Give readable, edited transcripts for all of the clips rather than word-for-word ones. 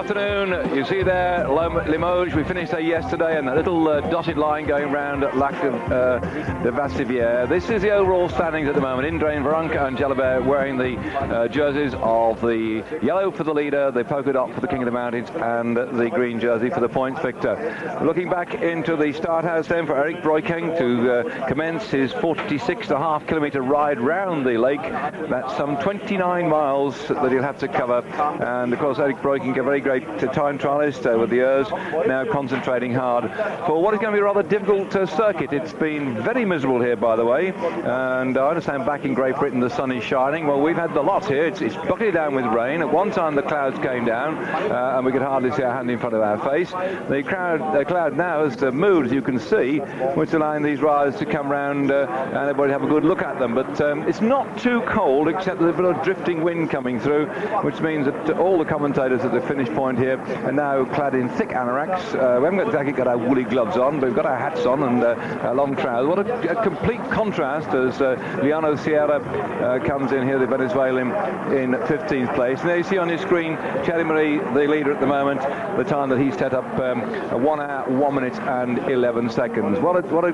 afternoon. You see there, Limoges. We finished there yesterday, and that little dotted line going round at Lal De Vassiviere. This is the overall standings at the moment. Indre, Varanka and Jalabert wearing the jerseys of the yellow for the leader, the polka dot for the King of the Mountains, and the green jersey for the points victor. Looking back into the start house then for Eric Breukink to commence his 46.5 kilometre ride round the lake. That's some 29 miles that he'll have to cover. And of course, Eric Breukink, a very great time trialist over the years, now concentrating hard for what is going to be a rather difficult circuit. It's been very miserable here, by the way, and I understand back in Great Britain the sun is shining. Well, we've had the lot here. It's bucketed down with rain. At one time the clouds came down and we could hardly see our hand in front of our face. The cloud now has moved, as you can see, which is allowing these riders to come round and everybody have a good look at them. But it's not too cold, except there's a bit of drifting wind coming through, which means that all the commentators at the finish point here are now clad in thick anoraks. We haven't exactly got our woolly gloves on, but we've got our hats on and long trousers. What a complete contrast as Leandro Sierra comes in here, the Venezuelan, in 15th place. And there you see on your screen Thierry Marie, the leader at the moment, the time that he's set up 1 hour, 1 minute and 11 seconds. What a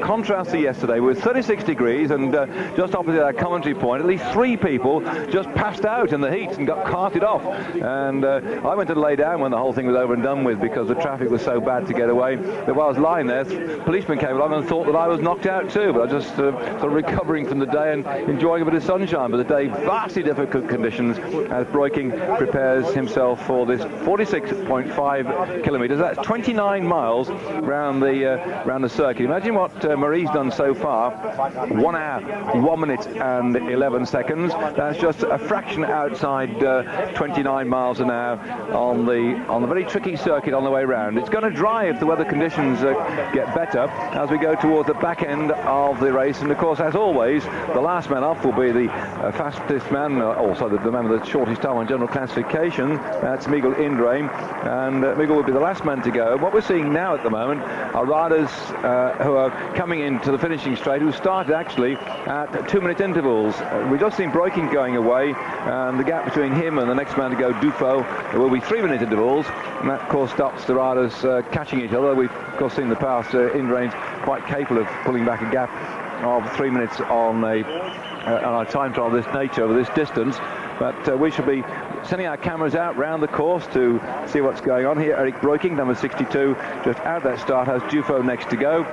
contrast to yesterday with 36 degrees and just opposite our commentary point, at least 3 people just passed out in the heat and got carted off. And I went to lay down when the whole thing was over and done with because the traffic was so bad to get away that while I was lying there, policemen came along and thought that I was knocked out too. But I was just sort of recovering from the day and enjoying a bit of sunshine. But the day, vastly difficult conditions as Breukink prepares himself for this 46.5 kilometres. That's 29 miles round the circuit. Imagine what Marie's done so far. 1 hour, 1 minute and 11 seconds. That's just a fraction outside 29 miles an hour on the very tricky circuit on the way round. It's going to dry if the weather conditions get better as we go towards the back end of the race. And of course, as always, the last man off will be the fastest man, also the man with the shortest time on general classification. That's Miguel Indurain, and Miguel will be the last man to go. What we're seeing now at the moment are riders who are coming into the finishing straight who started actually at 2-minute intervals. We've just seen Breukink going away, and the gap between him and the next man to go, Dufaux, there will be 3-minute intervals, and that of course stops the riders catching each other. We've of course seen in the past Indurain's quite capable of pulling back a gap of 3 minutes on a time trial of this nature over this distance. But we should be sending our cameras out round the course to see what's going on here. Eric Breukink, number 62, just out of that start, has Dufaux next to go.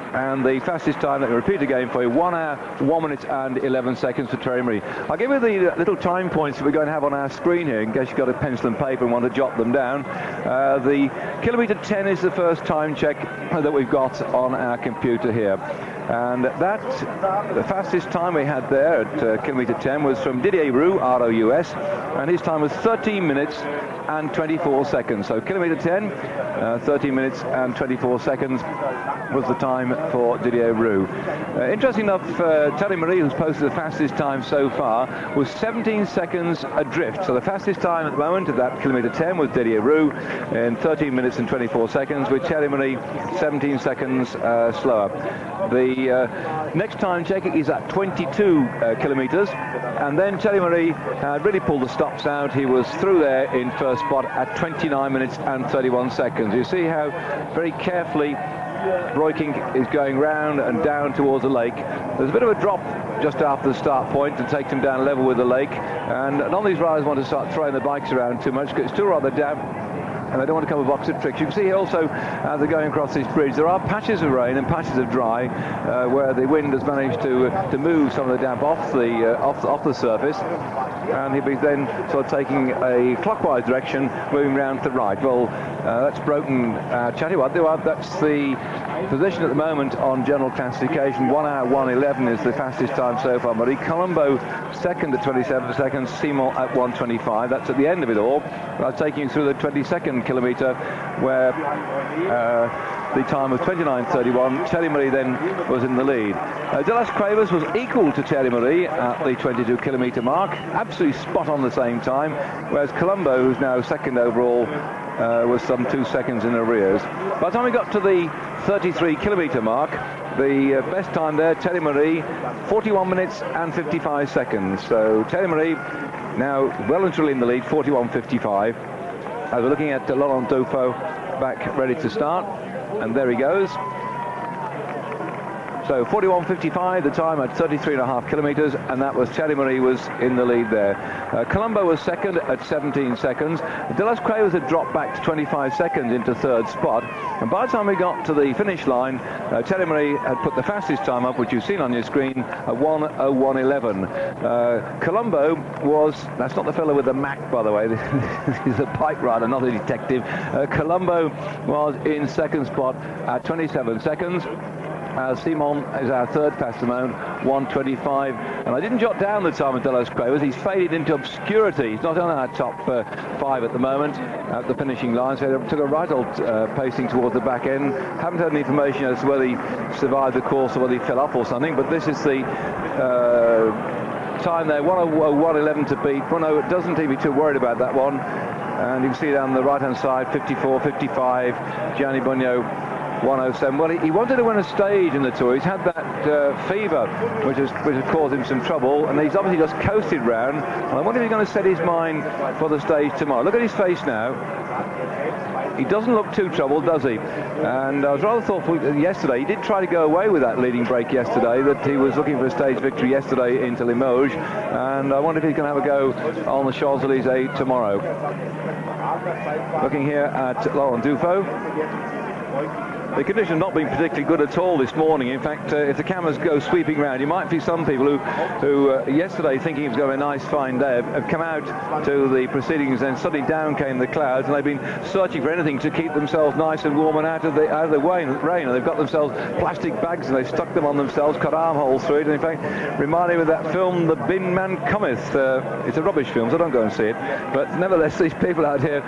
And the fastest time, let me repeat again for you, 1 hour, 1 minute and 11 seconds for Thierry Marie. I'll give you the little time points that we're going to have on our screen here in case you've got a pencil and paper and want to jot them down. The kilometre 10 is the first time check that we've got on our computer here. And the fastest time we had there at kilometre 10 was from Didier Roux, R-O-U-S, and his time was 13 minutes and 24 seconds. So kilometre 10, 13 minutes and 24 seconds was the time for Didier Roux. Interesting enough, Thierry Marie, who's posted the fastest time so far, was 17 seconds adrift. So the fastest time at the moment of that kilometre 10 was Didier Roux in 13 minutes and 24 seconds, with Thierry Marie 17 seconds slower. The next time check is at 22 kilometres, and then Thierry Marie had really pulled the stops out. He was through there in first spot at 29 minutes and 31 seconds. You see how very carefully Breukink is going round and down towards the lake. There's a bit of a drop just after the start point to take them down level with the lake, and none of these riders want to start throwing the bikes around too much because it's still rather damp and they don't want to come a box of tricks. You can see also as they're going across this bridge there are patches of rain and patches of dry where the wind has managed to move some of the damp off the surface, and he'll be then sort of taking a clockwise direction, moving round to the right. Well, that's broken Chatiwat. That's the position at the moment on general classification. 1 hour 1:11 is the fastest time so far. Marie Colombo second at 27 seconds, Simon at 1:25. That's at the end of it all. I'll take you through the 22nd kilometre where the time was 29:31. Thierry Marie then was in the lead. De Las Cuevas was equal to Thierry Marie at the 22 kilometre mark, absolutely spot on the same time, whereas Colombo, who's now second overall, was some 2 seconds in arrears. By the time we got to the 33 kilometre mark, the best time there, Thierry Marie, 41 minutes and 55 seconds. So Thierry Marie now well and truly in the lead, 41.55. as we're looking at Lal De Vassiviere back ready to start, and there he goes. So 41.55, the time at 33.5 kilometres, and that was Thierry Marie was in the lead there. Colombo was second at 17 seconds. De Las Cuevas had dropped back to 25 seconds into third spot, and by the time we got to the finish line, Thierry Marie had put the fastest time up, which you've seen on your screen, at 1:01.11. Colombo was, that's not the fellow with the Mac, by the way, he's a bike rider, not a detective. Colombo was in second spot at 27 seconds. Simon is our third Pastamone, 1:25, and I didn't jot down the time of De Las Cuevas. He's faded into obscurity. He's not on our top 5 at the moment at the finishing line, so he took a right old pacing towards the back end. Haven't had any information as to whether he survived the course or whether he fell off or something, but this is the time there, 1:01.11 to beat. Bruno doesn't seem to be too worried about that one, and you can see down the right-hand side, 54.55, Gianni Bugno, 1:07. Well, he wanted to win a stage in the Tour. He's had that fever, which has caused him some trouble, and he's obviously just coasted round. And I wonder if he's going to set his mind for the stage tomorrow. Look at his face now. He doesn't look too troubled, does he? And I was rather thoughtful yesterday. He did try to go away with that leading break yesterday, that he was looking for a stage victory yesterday into Limoges, and I wonder if he's going to have a go on the Champs-Élysées tomorrow. Looking here at Lal De Vassiviere. The conditions have not been particularly good at all this morning. In fact, if the cameras go sweeping round, you might see some people who yesterday, thinking it was going to be a nice fine day, have come out to the proceedings, and suddenly down came the clouds, and they've been searching for anything to keep themselves nice and warm and out of the rain. And they've got themselves plastic bags and they've stuck them on themselves, cut armholes through it. And in fact, reminded me of that film, The Bin Man Cometh. It's a rubbish film, so don't go and see it. But nevertheless, these people out here,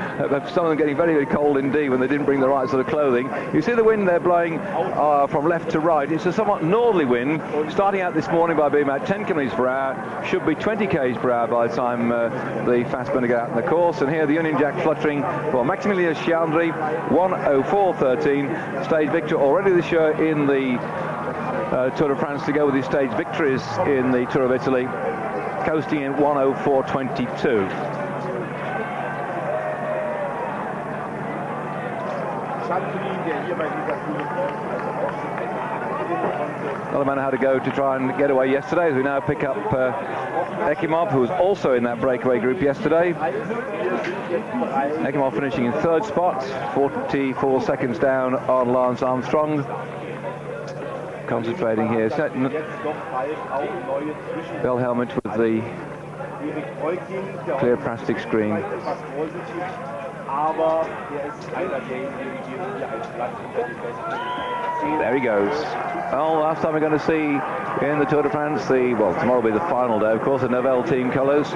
some of them getting very, very cold indeed when they didn't bring the right sort of clothing. You see the wind they're blowing from left to right. It's a somewhat northerly wind, starting out this morning by being about 10 km per hour, should be 20 km per hour by the time the fast men get out in the course. And here the Union Jack fluttering for Maximilien Chiandri, 1:04.13, stage victor already this year in the Tour de France, to go with his stage victories in the Tour of Italy, coasting in 1:04.22. Another man had to go to try and get away yesterday, as we now pick up Ekimov, who was also in that breakaway group yesterday. Ekimov finishing in third spot, 44 seconds down on Lance Armstrong. Concentrating here, bell helmet with the clear plastic screen. There he goes. Well, last time we're going to see in the Tour de France, tomorrow will be the final day, of course, the Novell team colours.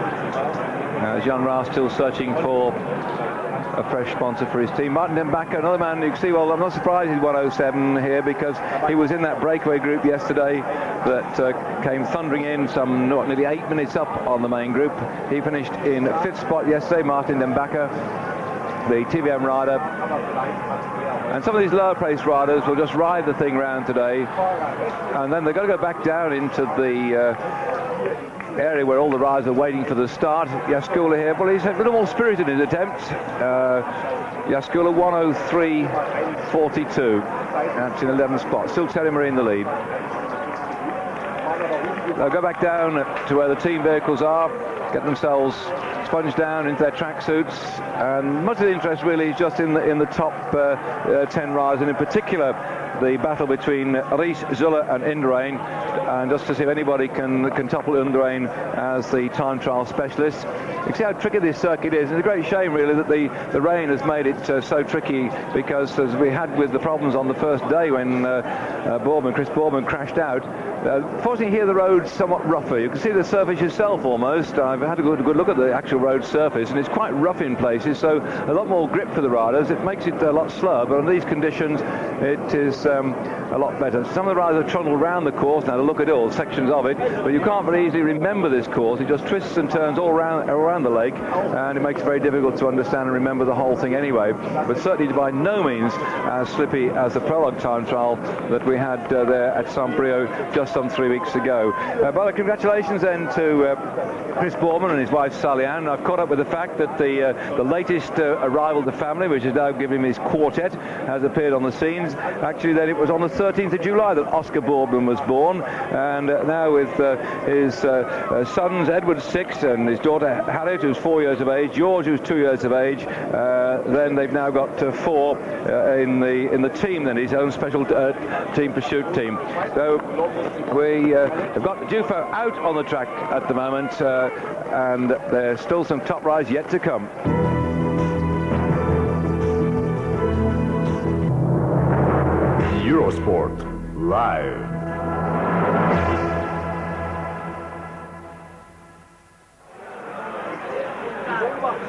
Jean Ras still searching for a fresh sponsor for his team. Martin Dembacke, another man you can see, well, I'm not surprised he's 1:07 here, because he was in that breakaway group yesterday that came thundering in some nearly 8 minutes up on the main group. He finished in 5th spot yesterday, Martin Dembacke, the TVM rider. And some of these lower place riders will just ride the thing round today, and then they've got to go back down into the area where all the riders are waiting for the start. Jaskula here, well, he's a little more spirited in his attempt. Jaskula 1:03.42. That's in 11th spot. Still Thierry Marie in the lead. They'll go back down to where the team vehicles are, get themselves sponged down into their tracksuits, and much of the interest really is just in the top 10 riders, and in particular the battle between Ries, Zuller and Indurain, and just to see if anybody can topple Indurain as the time trial specialist. You can see how tricky this circuit is. It's a great shame really that the rain has made it so tricky, because as we had with the problems on the first day when Chris Boorman crashed out, fortunately here the road's somewhat rougher. You can see the surface yourself almost. I've had a good look at the actual road surface, and it's quite rough in places, so a lot more grip for the riders. It makes it a lot slower, but under these conditions it is a lot better. Some of the riders have trundled around the course now to look at all sections of it, but you can't very easily remember this course. It just twists and turns all around the lake, and it makes it very difficult to understand and remember the whole thing anyway. But certainly by no means as slippy as the prologue time trial that we had there at Saint-Brieuc just some 3 weeks ago. But congratulations then to Chris Boorman and his wife Sally Ann. I've caught up with the fact that the latest arrival to family, which has now given him his quartet, has appeared on the scenes. Actually, then it was on the 13th of July that Oscar Boorman was born, and now with his sons Edward 6 and his daughter Harriet, who's 4 years of age, George, who's 2 years of age, then they've now got 4 in the team, then his own special team pursuit team. So we have got Dufo out on the track at the moment, and there's still some top rides yet to come. Eurosport Live.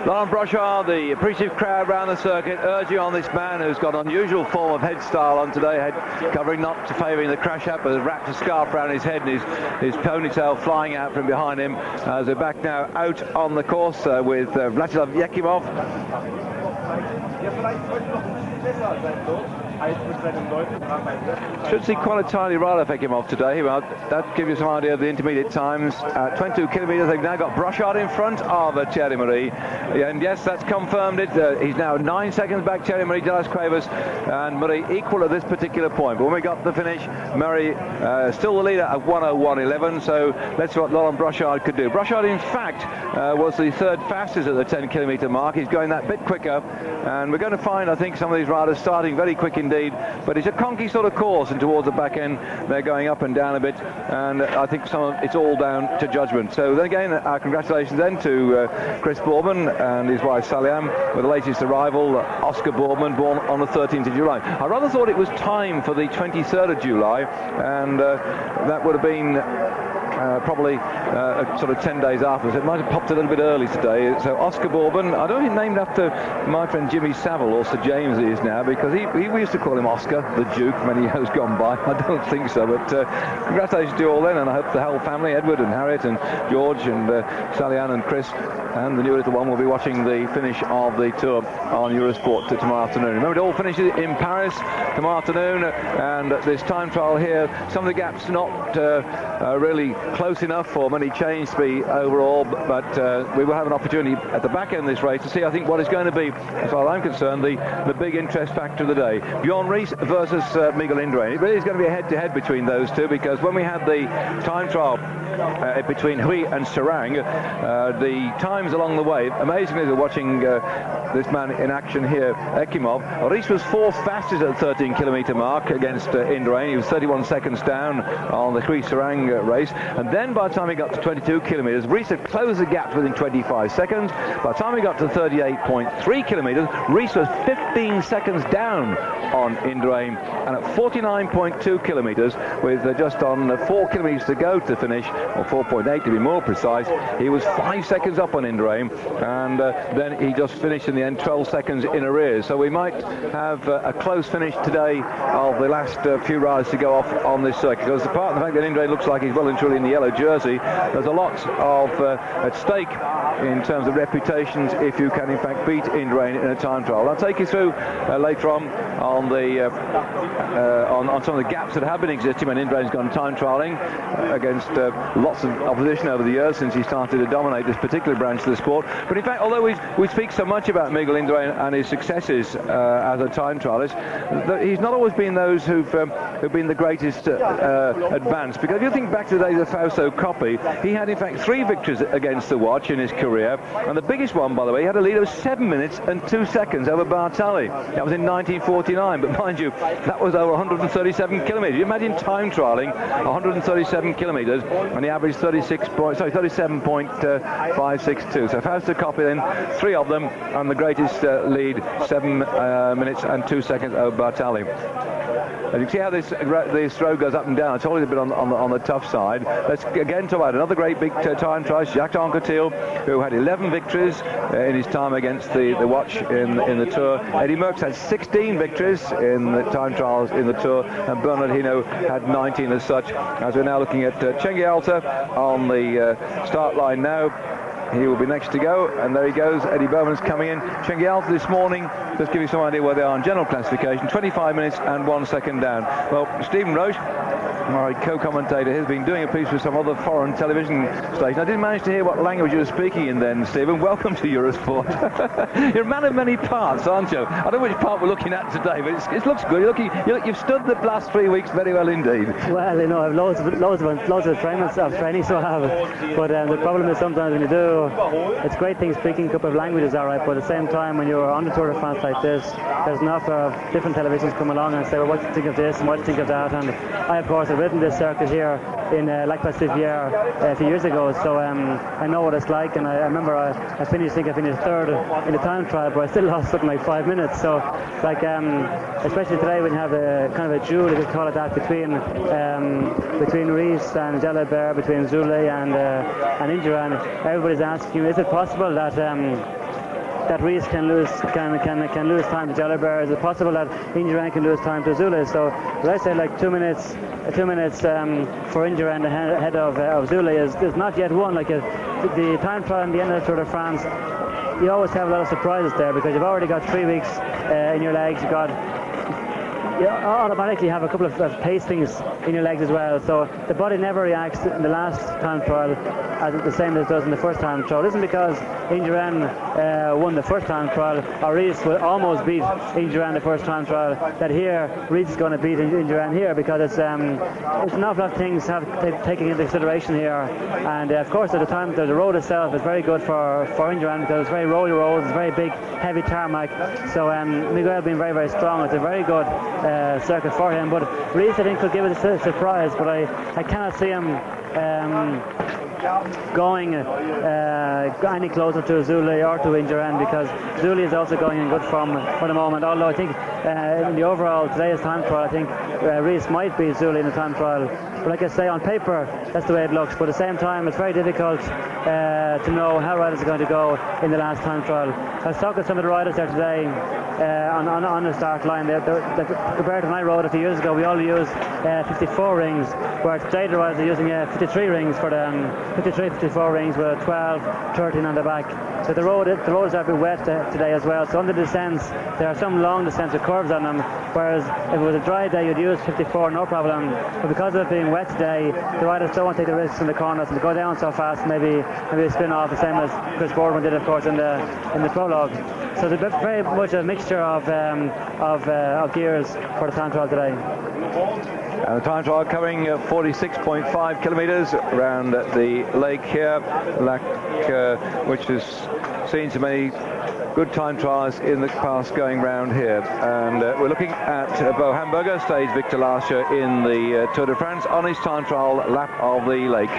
Laurent Brochard, the appreciative crowd around the circuit, urging on this man who's got an unusual form of head style on today, head covering not favouring the crash hat, but wrapped a scarf around his head and his ponytail flying out from behind him. As they're back now out on the course with Vladislav Yekimov. Should see quite a tiny rider for Yekimov today. Well, that gives you some idea of the intermediate times. 22 kilometres, they've now got Brochard in front of Thierry Marie. And yes, that's confirmed it. He's now 9 seconds back, Thierry Marie, Dallas Cuevas and Marie equal at this particular point. But when we got to the finish, Marie still the leader at 1:01.11. So let's see what Laurent Brochard could do. Brochard, in fact, was the third fastest at the 10-kilometre mark. He's going that bit quicker. And we're going to find, I think, some of these riders starting very quick indeed. But it's a conky sort of course, and towards the back end, they're going up and down a bit. And I think it's all down to judgment. So then again, our congratulations then to Chris Boorman and his wife Sally Ann with the latest arrival, Oscar Boorman, born on the 13th of July. I rather thought it was time for the 23rd of July, and that would have been probably sort of 10 days after. So it might have popped a little bit early today. So Oscar Boorman, I don't think he's named after my friend Jimmy Savile or Sir James he is now, because we used to call him Oscar, the Duke, many years gone by. I don't think so, but congratulations to you all then, and I hope the whole family, Edward and Harriet and George and Sally Ann and Chris and the new little one will be watching the finish of the Tour on Eurosport tomorrow afternoon. Remember, it all finishes in Paris tomorrow afternoon, and this time trial here, some of the gaps not really close enough for many change to be overall, but we will have an opportunity at the back end of this race to see, I think, what is going to be, as far as I'm concerned, the big interest factor of the day. Bjorn Ries versus Miguel Indurain. It really is going to be a head-to-head between those two, because when we had the time trial between Huy and Serang, the times along the way, amazingly, we're watching this man in action here, Yekimov. Ries was fourth fastest at the 13-kilometre mark against Indurain. He was 31 seconds down on the Huy-Serang race, and then by the time he got to 22 kilometres, Ries had closed the gap within 25 seconds. By the time he got to 38.3 kilometres, Ries was 15 seconds down on Indurain, and at 49.2 kilometres, with just on 4 kilometres to go to finish, or 4.8 to be more precise, he was 5 seconds up on Indurain, and then he just finished in the end 12 seconds in arrears. So we might have a close finish today of the last few rides to go off on this circuit, because apart from the fact that Indurain looks like he's well and truly in the yellow jersey, there's a lot of at stake in terms of reputations if you can in fact beat Indurain in a time trial. I'll take you through later on the on some of the gaps that have been existing when Indurain's gone time trialing against lots of opposition over the years since he started to dominate this particular branch of the sport. But in fact, although we speak so much about Miguel Indurain and his successes as a time trialist, he's not always been those who've been the greatest advance. Because if you think back to the days of Faux copy, he had in fact 3 victories against the watch in his career, and the biggest one, by the way, he had a lead of 7 minutes and 2 seconds over Bartali. That was in 1949, but mind you, that was over 137 kilometres. You imagine time trialling 137 kilometres, and he averaged 37.562. So Fausto Coppi then, 3 of them, and the greatest lead, 7 minutes and 2 seconds over Bartali. And you can see how this road goes up and down. I told you a bit on the tough side. Let's again talk about another great big time trial, Jacques Anquetil, who had 11 victories in his time against the watch in the Tour. Eddie Merckx had 16 victories in the time trials in the Tour, and Bernard Hinault had 19 as such. As we're now looking at Chengi Alta on the start line now. He will be next to go, and there he goes. Eddie Bowman's coming in. Chengi Alta this morning, just give you some idea where they are in general classification, 25 minutes and 1 second down. Well, Stephen Roche, my co-commentator, has been doing a piece for some other foreign television station. I didn't manage to hear what language you were speaking in then, Stephen. Welcome to Eurosport. You're a man of many parts, aren't you? I don't know which part we're looking at today, but it looks good. You've stood the last 3 weeks very well indeed. Well, you know, I have loads of training, so I have. But the problem is sometimes when you do, it's great things speaking a couple of languages, all right, but at the same time, when you're on the Tour de France like this, there's enough of different televisions come along and say, well, what do you think of this and what do you think of that? And I, of course, have ridden this circuit here in Lal De Vassiviere a few years ago, so I know what it's like. And I remember I finished third in the time trial, but I still lost something like 5 minutes. So, like, especially today when you have a kind of a duel, if you call it that, between Riis and Jalabert, between Zule and Indurain, everybody's asking, is it possible that that Riis can lose time to Jalabert? Is it possible that Indurain can lose time to Zule? So let's say like 2 minutes for Indurain ahead of Zule is not yet won. Like the time trial in the end of the Tour de France, you always have a lot of surprises there because you've already got 3 weeks in your legs. You automatically have a couple of pacings in your legs as well, so the body never reacts in the last time trial as the same as it does in the first time trial. It isn't because Indurain won the first time trial, or Riis will almost beat Indurain the first time trial, that here Riis is going to beat Indurain here, because it's an awful lot of things have taken into consideration here. And of course at the road itself is very good for Indurain because it's very rolly roads, it's very big heavy tarmac, so Miguel being very, very strong, it's a very good circuit for him. But Riis, I think, could give it a surprise, but I cannot see him going any closer to Zule or to Indurain, because Zule is also going in good form for the moment. Although I think in the overall today's time trial, I think Riis might beat Zule in the time trial. But like I say, on paper, that's the way it looks. But at the same time, it's very difficult to know how riders are going to go in the last time trial. I was talking to some of the riders there today on the start line. Compared to when I rode a few years ago, we all used 54 rings, where today the riders are using 53 rings for the 54 rings with 12, 13 on the back. So the roads are a bit wet today as well. So on the descents, there are some long descents with curves on them, whereas if it was a dry day, you'd use 54, no problem. But because of it being wet today, the riders don't want to take the risks in the corners and go down so fast, maybe spin off, the same as Chris Boardman did, of course, in the prologue. So there's very much a mixture of gears for the time trial today. And the time trial covering 46.5 kilometres around the lake here, which has seen so many good time trials in the past going round here. And we're looking at Bo Hamburger, stage victor last year in the Tour de France, on his time trial lap of the lake.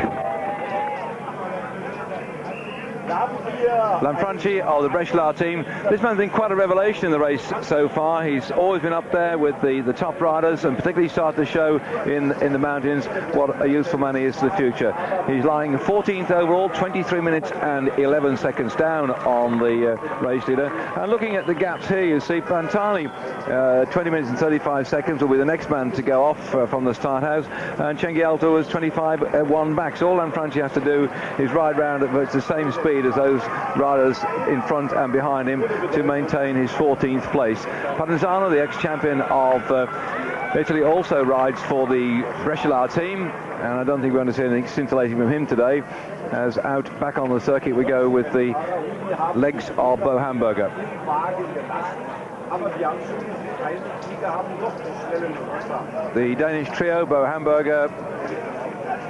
Lanfranchi of the Breslau team. This man's been quite a revelation in the race so far. He's always been up there with the top riders, and particularly started to show in the mountains what a useful man he is to the future. He's lying 14th overall, 23 minutes and 11 seconds down on the race leader. And looking at the gaps here, you see Pantani, 20 minutes and 35 seconds, will be the next man to go off from the start house, and Chengi Alta was 25.1 back. So all Lanfranchi has to do is ride round at the same speed as those riders in front and behind him to maintain his 14th place. Padenzano, the ex-champion of Italy, also rides for the Breslau team, and I don't think we're going to see anything scintillating from him today, as out back on the circuit we go with the legs of Bo Hamburger. The Danish trio, Bo Hamburger,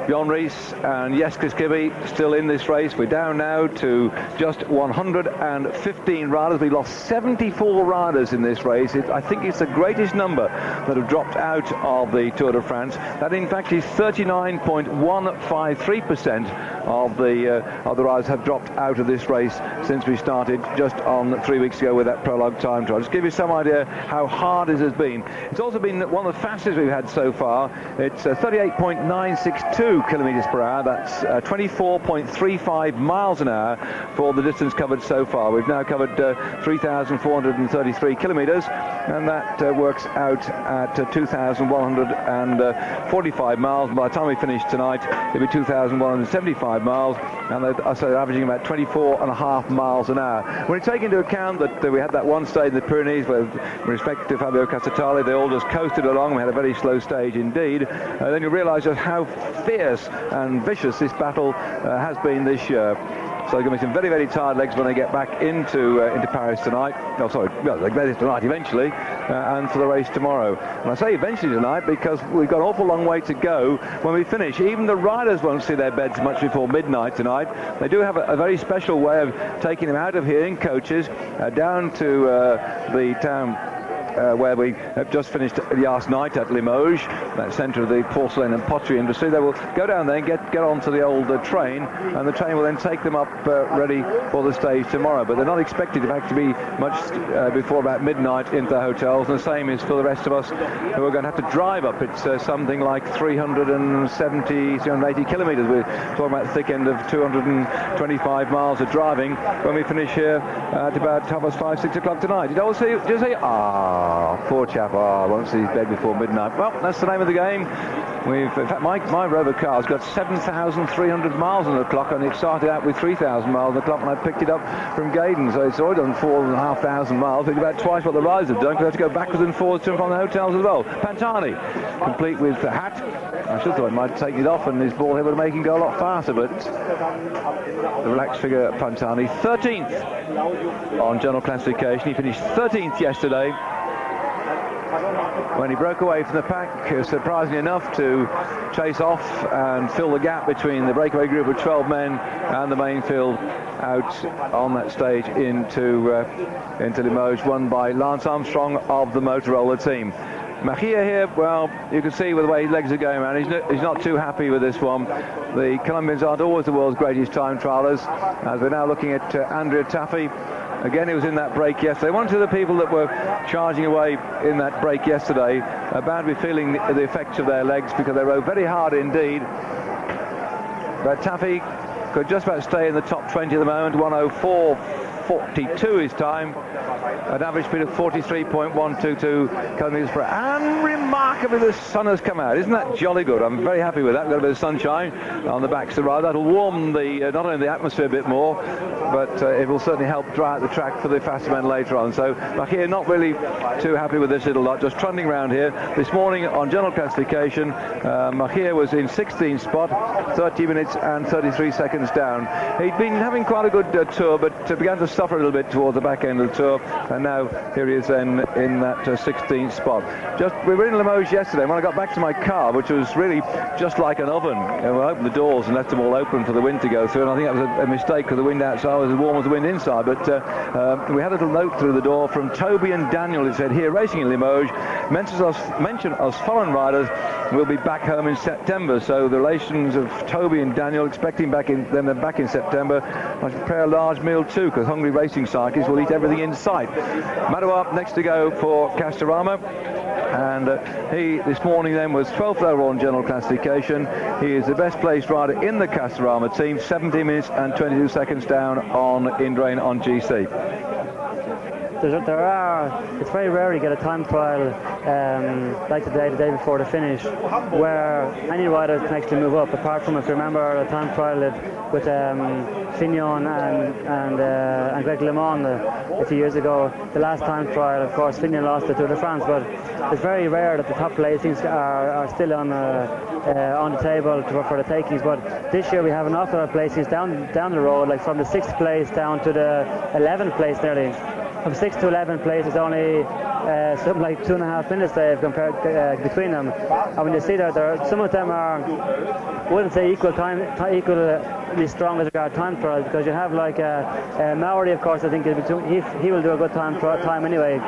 Jon Rees and Jeskis Kibbe still in this race. We're down now to just 115 riders. We lost 74 riders in this race. I think it's the greatest number that have dropped out of the Tour de France. That in fact is 39.153% of the riders have dropped out of this race since we started just on 3 weeks ago with that prologue time trial. Just give you some idea how hard it has been. It's also been one of the fastest we've had so far. It's 38.962 kilometres per hour. That's 24.35 miles an hour for the distance covered so far. We've now covered 3,433 kilometres, and that works out at 2,145 miles. By the time we finish tonight, it'll be 2,175 miles, and they're averaging about 24.5 miles an hour. When you take into account that we had that one stage in the Pyrenees with respect to Fabio Casatali, they all just coasted along. We had a very slow stage indeed. Then you realise just how fierce and vicious this battle has been this year. So there's going to be some very, very tired legs when they get back into Paris tonight. No, sorry, well, they get it tonight eventually, and for the race tomorrow. And I say eventually tonight because we've got an awful long way to go when we finish. Even the riders won't see their beds much before midnight tonight. They do have a very special way of taking them out of here in coaches down to the town where we have just finished last night at Limoges, that centre of the porcelain and pottery industry. They will go down there and get onto the old train, and the train will then take them up ready for the stage tomorrow. But they're not expected in fact to be much before about midnight into the hotels, and the same is for the rest of us who are going to have to drive up. It's something like 370, 380 kilometres. We're talking about the thick end of 225 miles of driving when we finish here at about 5, 6 o'clock tonight. Did you say, poor chap, won't see his bed before midnight. Well, that's the name of the game. In fact, my Rover car's got 7,300 miles on the clock, and it started out with 3,000 miles on the clock when I picked it up from Gaydon. So it's already done 4,500 miles, which is about twice what the riders have done, because they have to go backwards and forwards to and from the hotels as well. Pantani, complete with the hat. I should have thought he might take it off, and his ball here would make him go a lot faster, but the relaxed figure Pantani, 13th on general classification. He finished 13th yesterday when he broke away from the pack, surprisingly enough, to chase off and fill the gap between the breakaway group of 12 men and the main field out on that stage into Limoges, won by Lance Armstrong of the Motorola team. Machia here, well, you can see with the way his legs are going around, he's not too happy with this one. The Colombians aren't always the world's greatest time trialers, as we're now looking at Andrea Taffy. Again, he was in that break yesterday. One of the people that were charging away in that break yesterday are bound to be feeling the effects of their legs, because they rode very hard indeed. But Taffy could just about stay in the top 20 at the moment. 104.42 his time, an average speed of 43.122 kilometres per hour. And remarkably, the sun has come out. Isn't that jolly good? I'm very happy with that. We've got a bit of sunshine on the backs of the ride. That'll warm the not only the atmosphere a bit more, but it will certainly help dry out the track for the faster men later on. So Machia not really too happy with this little lot, just trundling around here. This morning on general classification, Machia was in 16th spot, 30 minutes and 33 seconds down. He'd been having quite a good tour, but began to suffer a little bit towards the back end of the tour, and now here he is then in that 16th spot. We were in Limoges yesterday, and when I got back to my car, which was really just like an oven, and we opened the doors and left them all open for the wind to go through, and I think that was a mistake, because the wind outside was as warm as the wind inside. But we had a little note through the door from Toby and Daniel. It said, here racing in Limoges, mention us foreign riders will be back home in September. So the relations of Toby and Daniel, expecting them back in September, I should prepare a large meal too, because hungry racing cyclists will eat everything in sight. Madoua next to go for Castorama, and he this morning then was 12th overall in general classification. He is the best placed rider in the Castorama team, 17 minutes and 22 seconds down on Indrain on GC. It's very rare you get a time trial like today, the day before the finish, where any rider can actually move up, apart from, if you remember, a time trial with Fignon and Greg LeMond a few years ago. The last time trial, of course, Fignon lost the Tour de France, but it's very rare that the top placings are still on the table for the takings. But this year we have an awful lot of placings down the road, like from the 6th place down to the 11th place nearly. from 6 to 11th place is only something like 2.5 minutes they've compared between them. And when you see that, some of them are, I wouldn't say equally strong as regard time trials, because you have like Maori, of course. I think he will do a good time anyway.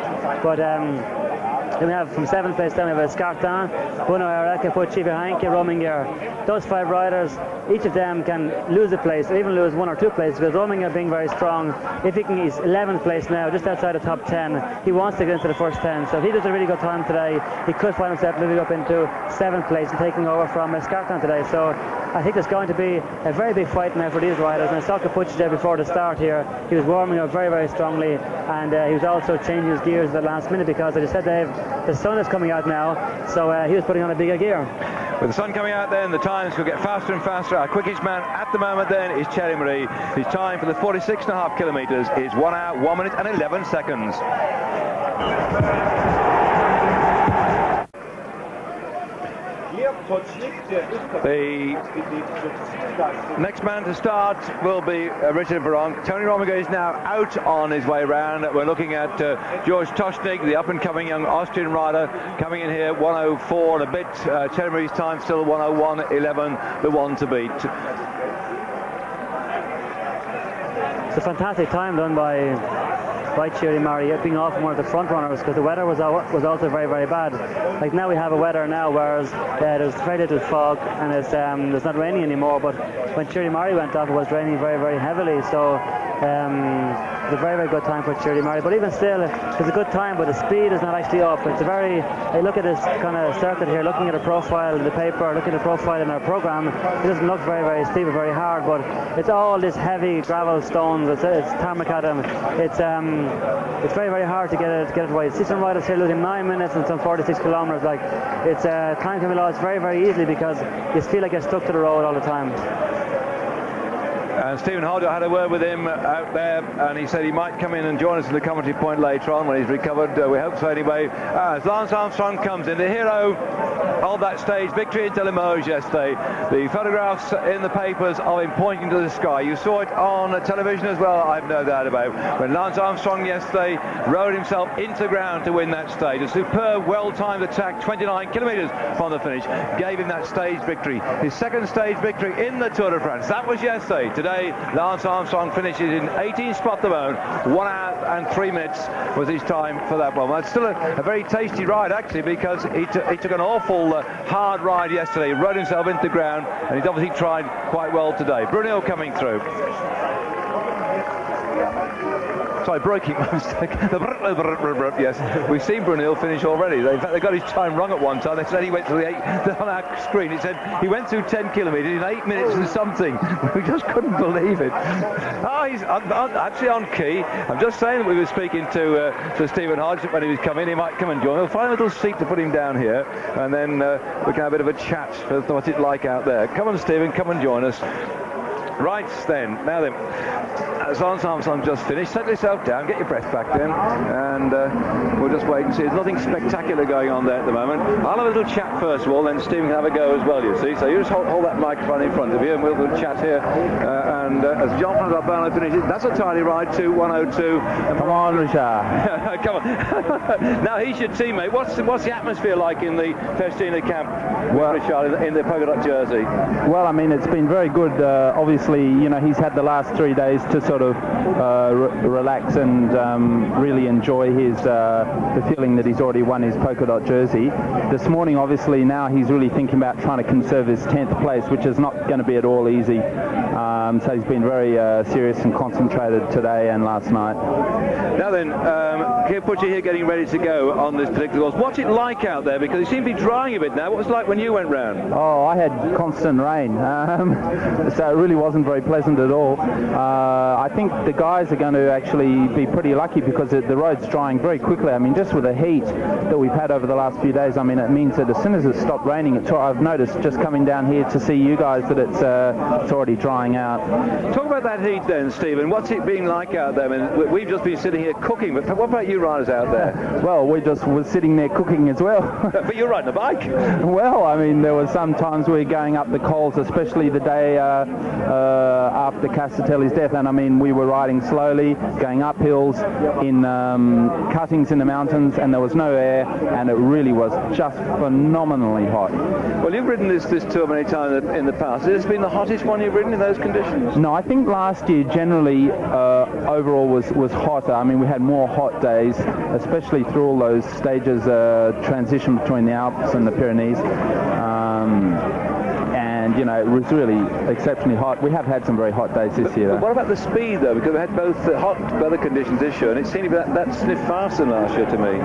But then we have from 7th place down, we have Scartan, Bruno Araka, Pucci, Vihanke, Rominger. Those 5 riders, each of them can lose a place, or even lose 1 or 2 places, because Rominger being very strong, if he's 11th place now, just outside the top 10, he wants to get into the first 10. So if he does a really good time today, he could find himself moving up into 7th place and taking over from Scartan today. So I think there's going to be a very big fight now for these riders. And I saw Capucci there before the start here. He was warming up very, very strongly, and he was also changing his gears at the last minute, because as I said, Dave, the sun is coming out now, so he was putting on a bigger gear. With the sun coming out then, the times will get faster and faster. Our quickest man at the moment then is Thierry Marie. His time for the 46.5 kilometres is 1 hour, 1 minute and 11 seconds. The next man to start will be Richard Veronk. Tony Rominger is now out on his way round. We're looking at George Toshnik, the up-and-coming young Austrian rider, coming in here 1:04 and a bit. Thierry Marie's time still 1:01.11, the one to beat. It's a fantastic time done by Thierry Marie, being off one of the front runners, because the weather was also very, very bad. Like now we have a weather now, whereas there's very little fog and it's not raining anymore. But when Thierry Marie went off, it was raining very, very heavily. So it's a very, very good time for Thierry Marie. But even still, it's a good time, but the speed is not actually up. It's a very, I look at this kind of circuit here, looking at a profile in the paper, looking at a profile in our program. It doesn't look very, very steep or very hard, but it's all this heavy gravel stones. It's tarmac at them. It's very, very hard to get it right. See some riders here losing 9 minutes and some 46 kilometres. Like, it's time can be lost very, very easily, because you feel like you're stuck to the road all the time. And Stephen Hodder had a word with him out there, and he said he might come in and join us at the commentary point later on when he's recovered. We hope so anyway. As Lance Armstrong comes in, the hero of that stage victory into Limoges yesterday. The photographs in the papers of him pointing to the sky. You saw it on television as well, I've no doubt about. When Lance Armstrong yesterday rode himself into the ground to win that stage. A superb, well-timed attack, 29 kilometres from the finish, gave him that stage victory. His second stage victory in the Tour de France. That was yesterday. Today, Lance Armstrong finishes in 18th spot at the moment. 1 hour and 3 minutes was his time for that one. Well, it's still a very tasty ride, actually, because he took an awful hard ride yesterday. He rode himself into the ground, and he's obviously tried quite well today. Brunel coming through. Sorry, breaking my mistake. Yes, we've seen Brunel finish already. In fact, they got his time wrong at one time. They said he went to on our screen. It said he went through 10 kilometres in 8 minutes and something. We just couldn't believe it. Oh, he's actually on key. I'm just saying that we were speaking to Stephen Hodge when he was coming. He might come and join. We'll find a little seat to put him down here, and then we can have a bit of a chat for what it's like out there. Come on, Stephen, come and join us. Right then, now then, as Lance Armstrong just finished, settle yourself down, get your breath back then, and we'll just wait and see. There's nothing spectacular going on there at the moment. I'll have a little chat first of all, then Stephen can have a go as well, you see. So you just hold that microphone in front of you, and we'll chat here. As Jean-François Bernard finishes, that's a tiny ride to 1:02. Come on, Richard. Come on. Now he's your teammate. What's the atmosphere like in the Festina camp, Richard, in the polka dot jersey? Well, I mean, it's been very good. Obviously, you know, he's had the last 3 days to sort of relax and really enjoy the feeling that he's already won his polka dot jersey. This morning, obviously, now he's really thinking about trying to conserve his 10th place, which is not going to be at all easy. So he's been very serious and concentrated today and last night. Now then, Pucci here getting ready to go on this particular course. What's it like out there? Because it seems to be drying a bit now. What was it like when you went round? Oh, I had constant rain, so it really wasn't very pleasant at all. I think the guys are going to actually be pretty lucky, because the road's drying very quickly. I mean, just with the heat that we've had over the last few days, I mean, it means that as soon as it stopped raining, I've noticed just coming down here to see you guys that it's already drying out. Talk about that heat then, Stephen. What's it been like out there? I mean, we've just been sitting here cooking, but what about you riders out there? Well, we just were sitting there cooking as well. But you're riding a bike. Well, I mean, there were some times we were going up the coals, especially the day after Castatelli's death, and I mean we were riding slowly, going up hills in cuttings in the mountains, and there was no air, and it really was just phenomenally hot. Well, you've ridden this tour many times in the past. Has this been the hottest one you've ridden in those conditions? No, I think last year generally overall was hotter. I mean we had more hot days, especially through all those stages, transition between the Alps and the Pyrenees. And you know, it was really exceptionally hot. We have had some very hot days this year. But what about the speed though? Because we had both hot weather conditions this year, and it seemed to be that sniff faster than last year to me.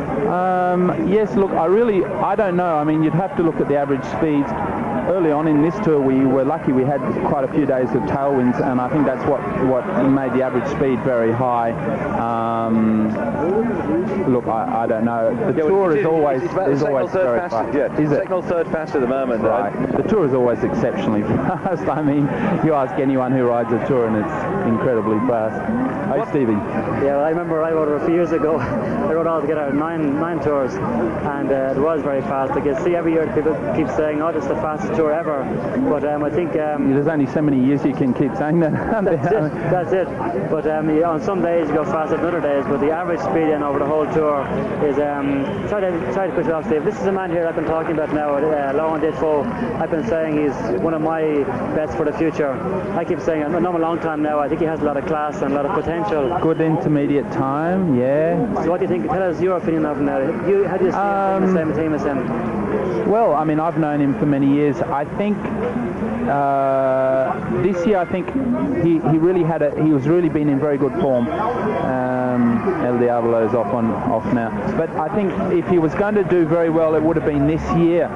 Yes, look, I don't know. I mean, you'd have to look at the average speeds. Early on in this tour, we were lucky. We had quite a few days of tailwinds, and I think that's what made the average speed very high. Look, I don't know. The tour is always very fast. Yeah, second or third fast at the moment. Right. The tour is always exceptionally fast. I mean, you ask anyone who rides a tour, and it's incredibly fast. Hey, Stevie. Yeah, well, I remember I rode a few years ago. I rode altogether nine tours, and it was very fast. I can see every year people keep saying, "Oh, it's the fastest tour ever," but I think there's only so many years you can keep saying that. That's it. But on some days you go faster than other days, but the average speed in over the whole tour is try to push it off, Steve. This is a man here I've been talking about now, Lal De Faux. I've been saying he's one of my bets for the future. I keep saying, I know him a long time now, I think he has a lot of class and a lot of potential. Good intermediate time, yeah. So what do you think? Tell us your opinion of him now. How do you see him in the same team as him? Well, I mean, I've known him for many years. I think this year, I think he was really been in very good form. El Diablo's off now. But I think if he was going to do very well, it would have been this year.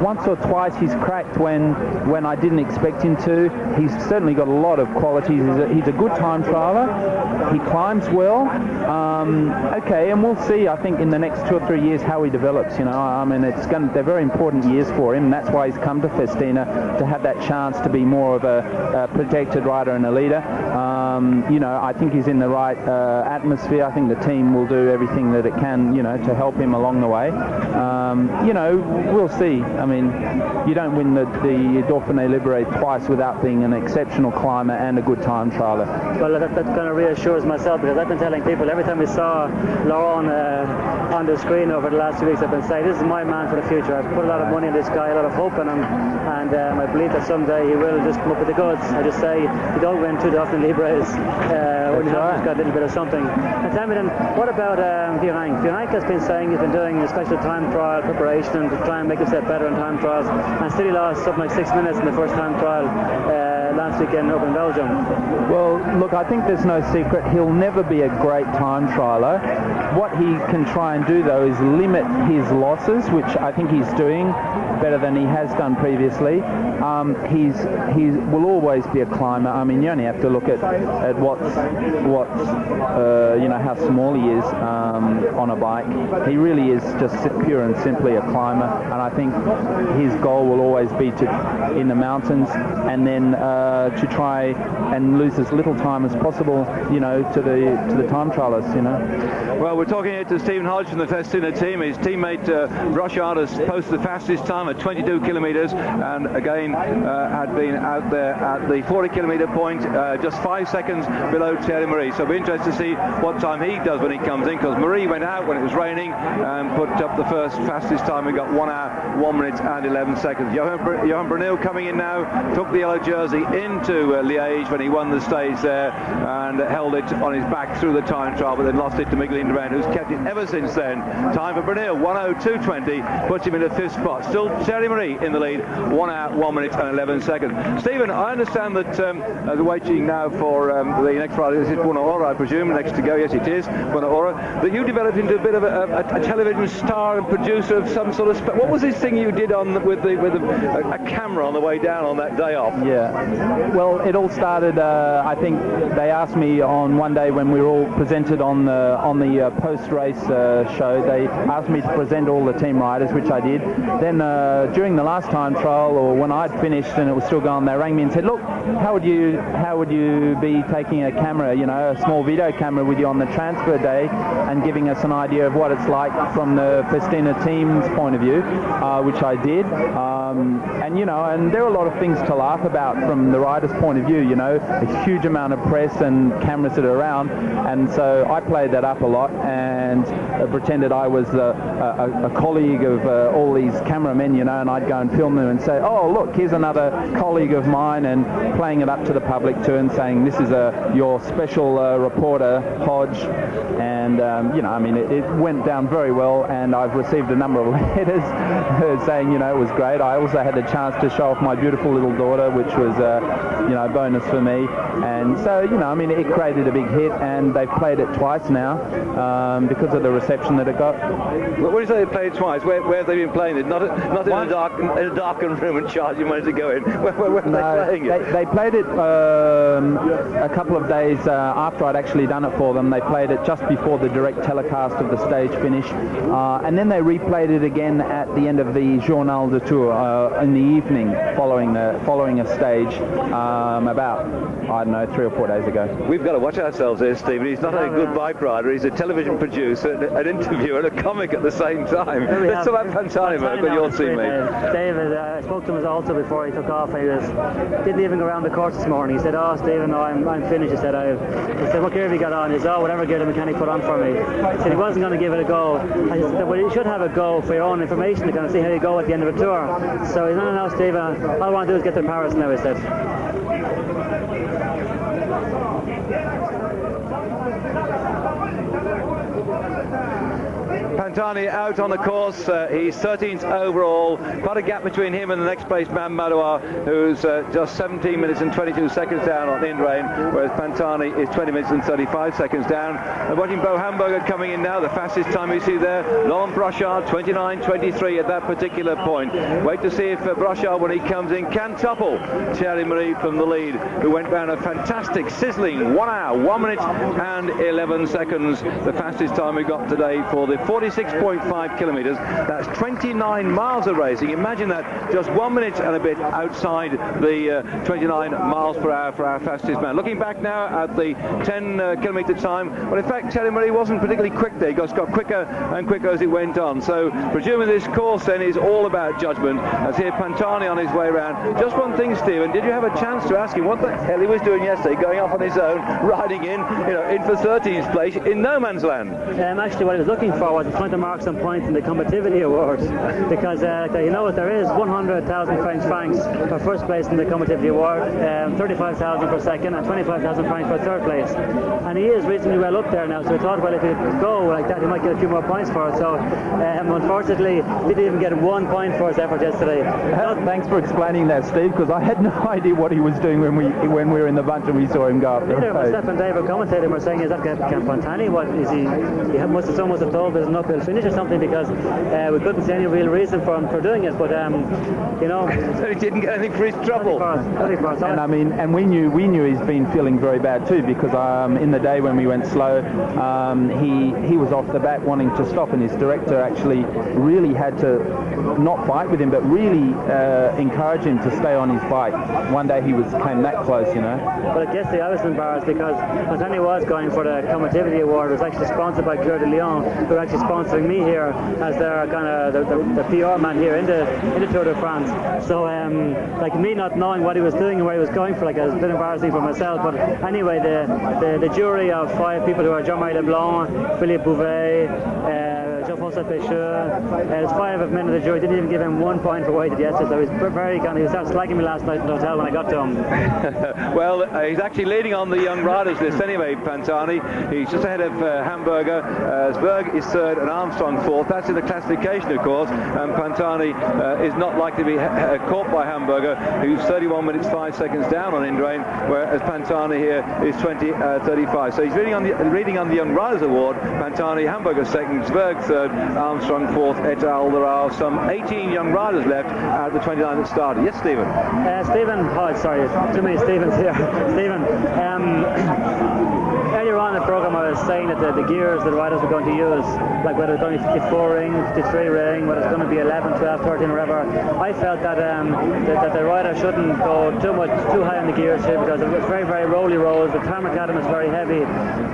Once or twice he's cracked when I didn't expect him to. He's certainly got a lot of qualities. He's a good time trialer. He climbs well. Okay, and we'll see, I think, in the next 2 or 3 years how he develops. You know, I mean, they're very important years for him. That's why he's come to Festina, to have that chance to be more of a protected rider and a leader. You know, I think he's in the right atmosphere. I think the team will do everything that it can, you know, to help him along the way. You know, we'll see. I mean, you don't win the Dauphiné Libéré twice without being an exceptional climber and a good time trialer. Well, that kind of reassures myself, because I've been telling people every time we saw Laurent on the screen over the last 2 weeks, I've been saying, this is my man for the future. I've put a lot of money in this guy, a lot of hope in him, and I believe that someday he will just come up with the goods. I just say, you don't win 2 Dauphiné Libérés when you have got a little bit of something. And tell me then, what about Virenque? Virenque has been saying he's been doing a special time trial preparation to try and make himself better in time trials, and still he lost something like 6 minutes in the first time trial last weekend over in Belgium. Well, look, I think there's no secret. He'll never be a great time trialer. What he can try and do, though, is limit his losses, which I think he's doing better than he has done previously. He will always be a climber. I mean, you only have to look at you know, how small he is on a bike. He really is just pure and simply a climber, and I think his goal will always be to in the mountains, and then to try and lose as little time as possible, you know, to the time trialers, you know. Well, we're talking here to Stephen Hodge from the Festina team. His teammate Rochard has posted the fastest time at 22 kilometres, and again had been out there at the 40 kilometre point, just 5 seconds below Thierry Marie. So it'll be interesting to see what time he does when he comes in, because Marie went out when it was raining and put up the first fastest time. We got 1 hour, 1 minute and 11 seconds. Johan Brunel coming in now, took the yellow jersey into Liège when he won the stage there, and held it on his back through the time trial, but then lost it to Miguel Indurain, who's kept it ever since then. Time for Brunel, 1:02.20, puts him in the 5th spot. Still Thierry Marie in the lead, 1 hour, 1 minute and 11 seconds. Stephen, I understand that they're waiting now for the next Friday. This is Buonaora, I presume, next to go. Yes, it is Buonaora. That you developed into a bit of a television star and producer of some sort of. What was this thing you did with a camera on the way down on that day off? Yeah. Well, it all started. I think they asked me on one day when we were all presented on the post-race show. They asked me to present all the team riders, which I did. Then during the last time trial, or when I'd finished and it was still going, they rang me and said, "Look, how would you be taking a camera, you know, a small video camera with you on the transfer day, and giving us an idea of what it's like from the Festina team's point of view," which I did. And you know, and there are a lot of things to laugh about from the rider's point of view, you know, a huge amount of press and cameras that are around, and so I played that up a lot and pretended I was a colleague of all these cameramen, you know, and I'd go and film them and say, oh look, here's another colleague of mine, and playing it up to the public too and saying this is your special reporter Hodge, and you know, I mean, it went down very well, and I've received a number of letters saying, you know, it was great. I also had the chance to show off my beautiful little daughter, which was you know, a bonus for me, and so, you know, I mean, it created a big hit, and they've played it twice now because of the reception that it got. When you say they played twice, where have they been playing it? Not in a darkened room and charging money to go in. Where are they playing it? They played it a couple of days after I'd actually done it for them. They played it just before the direct telecast of the stage finish, and then they replayed it again at the end of the Journal de Tour in the evening following a stage about, I don't know, 3 or 4 days ago. We've got to watch ourselves here, Stephen. He's not a good bike rider. He's a television producer, an interviewer, and a comic at the same time. Let's talk about Pantani, but your teammate. David, I spoke to him also before he took off. He didn't even go around the course this morning. He said, oh, Stephen, no, I'm finished. He said, what gear have you got on? He said, oh, whatever gear the mechanic put on for me. He said he wasn't going to give it a go. I said, well, you should have a go for your own information to kind of see how you go at the end of a tour. So he said, no, Stephen, all I want to do is get to Paris now, he said. Pantani out on the course. He's 13th overall. Quite a gap between him and the next place man Madouar, who's just 17 minutes and 22 seconds down on Indurain, whereas Pantani is 20 minutes and 35 seconds down. And watching Bo Hamburger coming in now, the fastest time you see there. Laurent Brochard 29.23 at that particular point. Wait to see if Brochard, when he comes in, can topple Thierry Marie from the lead, who went down a fantastic sizzling 1 hour, 1 minute and 11 seconds. The fastest time we got today for the 46.5 kilometres. That's 29 miles of racing. Imagine that, just 1 minute and a bit outside the 29 miles per hour for our fastest man. Looking back now at the 10 kilometre time, well, in fact, Thierry Marie wasn't particularly quick there. He got quicker and quicker as it went on. So, presuming this course then is all about judgment, as here Pantani on his way around. Just one thing, Stephen, did you have a chance to ask him what the hell he was doing yesterday, going off on his own, riding in for 13th place in no man's land? Actually, what he was looking for was trying to mark some points in the Combativity Awards, because you know what, there is 100,000 French francs for first place in the Combativity Award, 35,000 for second, and 25,000 francs for third place. And he is reasonably well up there now, so we thought, well, if he could go like that, he might get a few more points for it. So, unfortunately, he didn't even get 1 point for his effort yesterday. Thanks for explaining that, Steve, because I had no idea what he was doing when we were in the bunch and we saw him go up the road. Myself and Dave were commentating, were saying, is that Camp Pantani? What is he? Must have told there's an uphill finish or something, because we couldn't see any real reason for him for doing it. But you know, so he didn't get anything for his trouble. And I mean, and we knew he's been feeling very bad too, because in the day when we went slow, he was off the bat wanting to stop, and his director actually really had to not fight with him, but really encourage him to stay on his bike. One day he came that close, you know. But I guess I was embarrassed, because Pantani was going for the Combativity Award. It was actually sponsored by Coeur de Lion, who are actually sponsoring me here as their kind of the PR man here in the Tour de France. So like me not knowing what he was doing and where he was going for, like, it was a bit embarrassing for myself. But anyway, the jury of 5 people, who are Jean-Marie Leblanc, Philippe Bouvet, Jean-François Pêcheur, there's 5 of men in the jury, didn't even give him 1 point for what he did yesterday. So he was very kind of, he was slagging me last night in the hotel when I got to him. Well, he's actually leading on the young riders list anyway, Pantani. He's just ahead of Hamburger. Zberg is third and Armstrong fourth. That's in the classification, of course, and Pantani is not likely to be caught by Hamburger, who's 31 minutes 5 seconds down on Indurain, whereas Pantani here is 20.35. So he's reading on the Young Riders Award. Pantani, Hamburger second, Zberg third, Armstrong fourth, et al. There are some 18 young riders left out of the 29 that started. Yes, Stephen? Sorry, too many Stephens here. Stephen, earlier on in the programme I was saying that the gears the riders were going to use, like whether it's going to be 54 ring, 53 ring, whether it's going to be 11, 12, 13, or whatever, I felt that that the rider shouldn't go too high on the gears here, because it was very, very rolly roads. The tarmac at him is very heavy.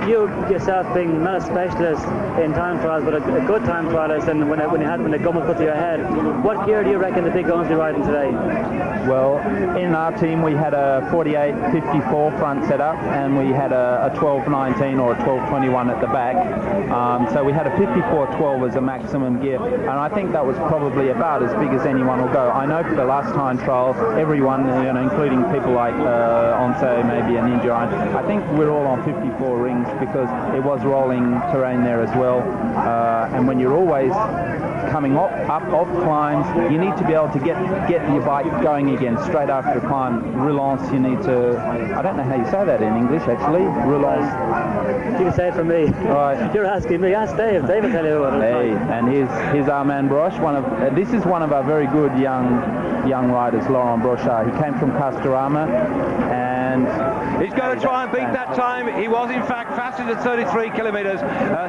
You yourself, being not a specialist in time trials, but a good time trialist, and when the gun was put to your head, what gear do you reckon the big guns will be riding today? Well, in our team we had a 48-54 front setup, and we had a 12-19 or a 12-21 at the back. So we had a 54-12 as a maximum gear, and I think that was probably about as big as anyone will go. I know for the last time trial, everyone, including people like Onse, maybe an Indurain, I think we're all on 54 rings because it was rolling terrain there as well. And when you're always coming up off climbs, you need to be able to get your bike going again straight after a climb. Relance, you need to, I don't know how you say that in English actually, relance. You can say it for me. Right. You're asking me. Ask Dave. Dave will tell you what it's like. And here's Armand Broche. This is one of our very good young riders, Laurent Brochard. He came from Castorama, and he's going to try and beat that time. He was in fact faster than 33 kilometres,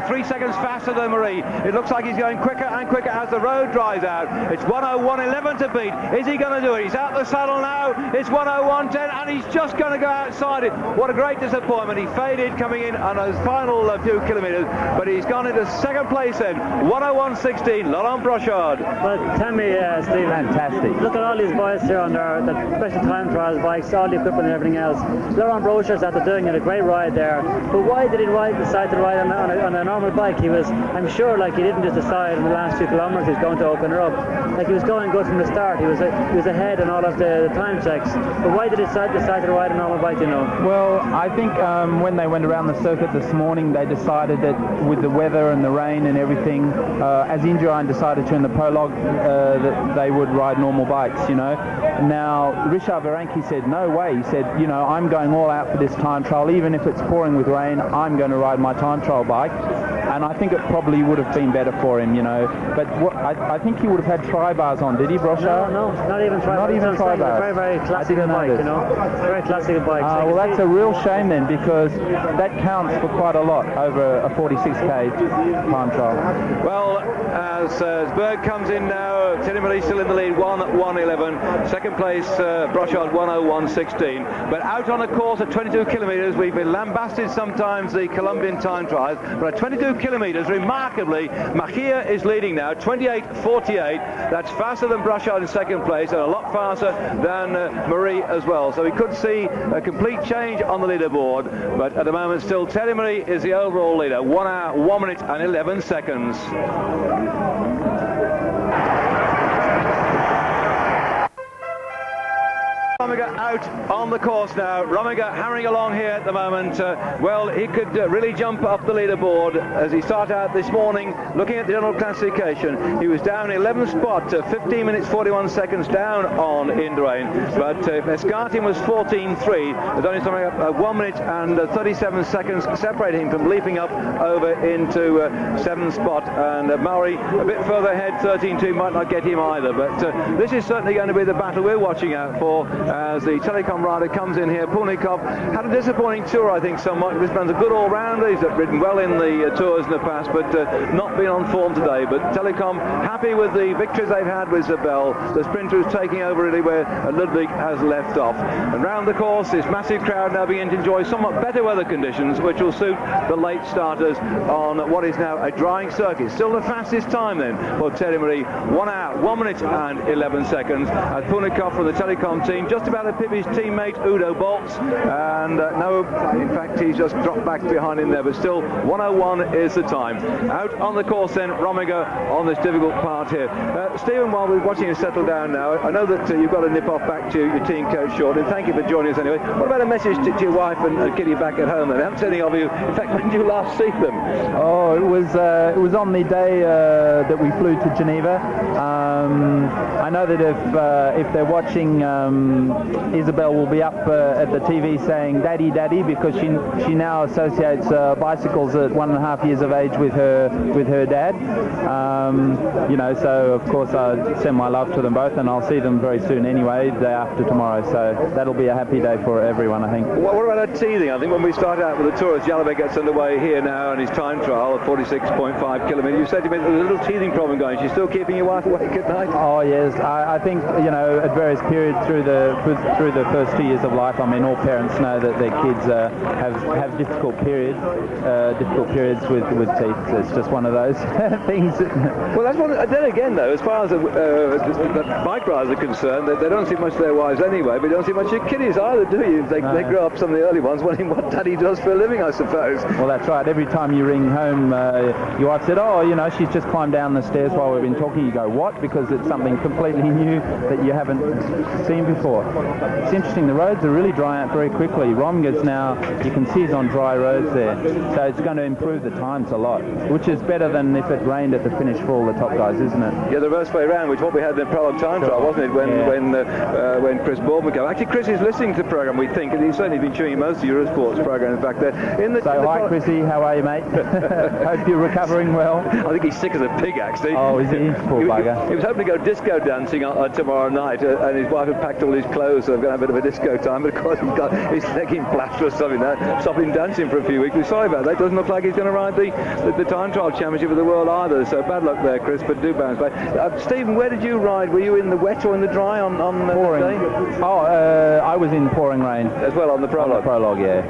3 seconds faster than Marie. It looks like he's going quicker and quicker as the road dries out. It's 1:01.11 to beat. Is he going to do it? He's out the saddle now. It's 1:01.10, and he's just going to go outside it. What a great disappointment. He faded coming in on those final few kilometres, but he's gone into second place then. 1:01.16, Laurent Brochard. Well, tell me, Steve. Fantastic. Look at all these boys here on their special time trials bikes, all the equipment and everything else. Laurent Brochard's after doing a great ride there, but why did he decide to ride on a normal bike? I'm sure, like, he didn't just decide in the last few kilometres he was going to open her up. Like, he was going good from the start. He was ahead in all of the time checks. But why did he decide to ride a normal bike, Well, I think when they went around the circuit this morning, they decided that with the weather and the rain and everything, as Indurain decided to in the prologue, that they would ride normal bikes, Now, Richard Virenque said, no way. He said, I'm going all out for this time trial. Even if it's pouring with rain, I'm going to ride my time trial bike. And I think it probably would have been better for him, But I think he would have had tri-bars on, did he, Brochard? No, not even tri-bars. Not even tri-bars. Very, very classic bike, Very classic bike. Well, that's a real shame then, because that counts for quite a lot over a 46k time trial. Well, as Berg comes in now, Thierry Marie still in the lead, 1:01.11. Second place, Brochard, 1:01.16. But out on a course at 22 kilometres, we've been lambasted sometimes the Colombian time trials, but at 22 kilometres, remarkably, Mejia is leading now, 28.48. That's faster than Brochard in second place, and a lot faster than Marie as well. So we could see a complete change on the leaderboard, but at the moment still Thierry Marie is the overall leader, 1 hour, 1 minute and 11 seconds. Rominger out on the course now. Rominger hammering along here at the moment. Well, he could really jump up the leaderboard as he started out this morning. Looking at the general classification, he was down 11th spot, 15 minutes 41 seconds down on Indurain. But Escartin was 14.3. There's only something up 1 minute and 37 seconds separating him from leaping up over into 7th spot. And Murray a bit further ahead, 13.2, might not get him either. But this is certainly going to be the battle we're watching out for. As the Telecom rider comes in here. Pulnikov had a disappointing tour, I think, somewhat. This man's a good all-rounder. He's ridden well in the tours in the past, but not been on form today. But Telecom happy with the victories they've had with Zabel. The sprinter is taking over really where Ludwig has left off. And round the course, this massive crowd now beginning to enjoy somewhat better weather conditions, which will suit the late starters on what is now a drying circuit. Still the fastest time then for Thierry Marie, 1 hour, 1 minute and 11 seconds. As Pulnikov from the Telecom team just about to pip his teammate Udo Bolts, and no, in fact he's just dropped back behind him there, but still 1:01 is the time. Out on the course then, Rominger on this difficult part here. Stephen, while we're watching you settle down now, I know that you've got to nip off back to your team coach short, and thank you for joining us anyway. What about a message to your wife and Kitty back at home then? I haven't seen any of you. In fact, when did you last see them? Oh, it was on the day that we flew to Geneva. I know that if they're watching Isabel will be up at the TV saying "Daddy, Daddy" because she now associates bicycles at 1.5 years of age with her dad. So of course I send my love to them both, and I'll see them very soon anyway, day after tomorrow. So that'll be a happy day for everyone, I think. What about her teething? I think when we started out with the tour, as Jalabert gets underway here now and his time trial of 46.5 kilometres, you said to me there was a little teething problem going. She's still keeping your wife awake at night? Oh yes, I think at various periods through the first 2 years of life, I mean all parents know that their kids have difficult periods with teeth. It's just one of those things. Well, that's one. Then again, though, as far as the bike riders are concerned, they don't see much of their wives anyway, but you don't see much of your kiddies either, do you? They grow up, some of the early ones, wondering what Daddy does for a living, I suppose. Well, that's right. Every time you ring home, your wife said, "Oh, she's just climbed down the stairs while we've been talking." You go, "What?" Because it's something completely new that you haven't seen before. It's interesting. The roads are really drying out very quickly. Romga's now, you can see, is on dry roads there, so it's going to improve the times a lot, which is better than if it rained at the finish for all the top guys, isn't it? Yeah, the reverse way around, which is what we had in the prologue time trial, wasn't it? When Chris Boardman came. Actually, Chris is listening to the programme, we think, and he's certainly been tuning most of Eurosport's programmes back there. Hi, Chrissy. How are you, mate? Hope you're recovering well. I think he's sick as a pig, actually. Oh, is he? Poor bugger. He was hoping to go disco dancing tomorrow night, and his wife had packed all his clothes, so they're going to have a bit of a disco time. But of course, he's got his leg in plaster or something. Stopped him dancing for a few weeks. We're sorry about that. Doesn't look like he's going to ride the time trial championship of the world either. So bad luck there, Chris. But do bounce back. Stephen, where did you ride? Were you in the wet or in the dry on pouring that day? Oh, I was in pouring rain as well on the prologue. On the prologue, yeah.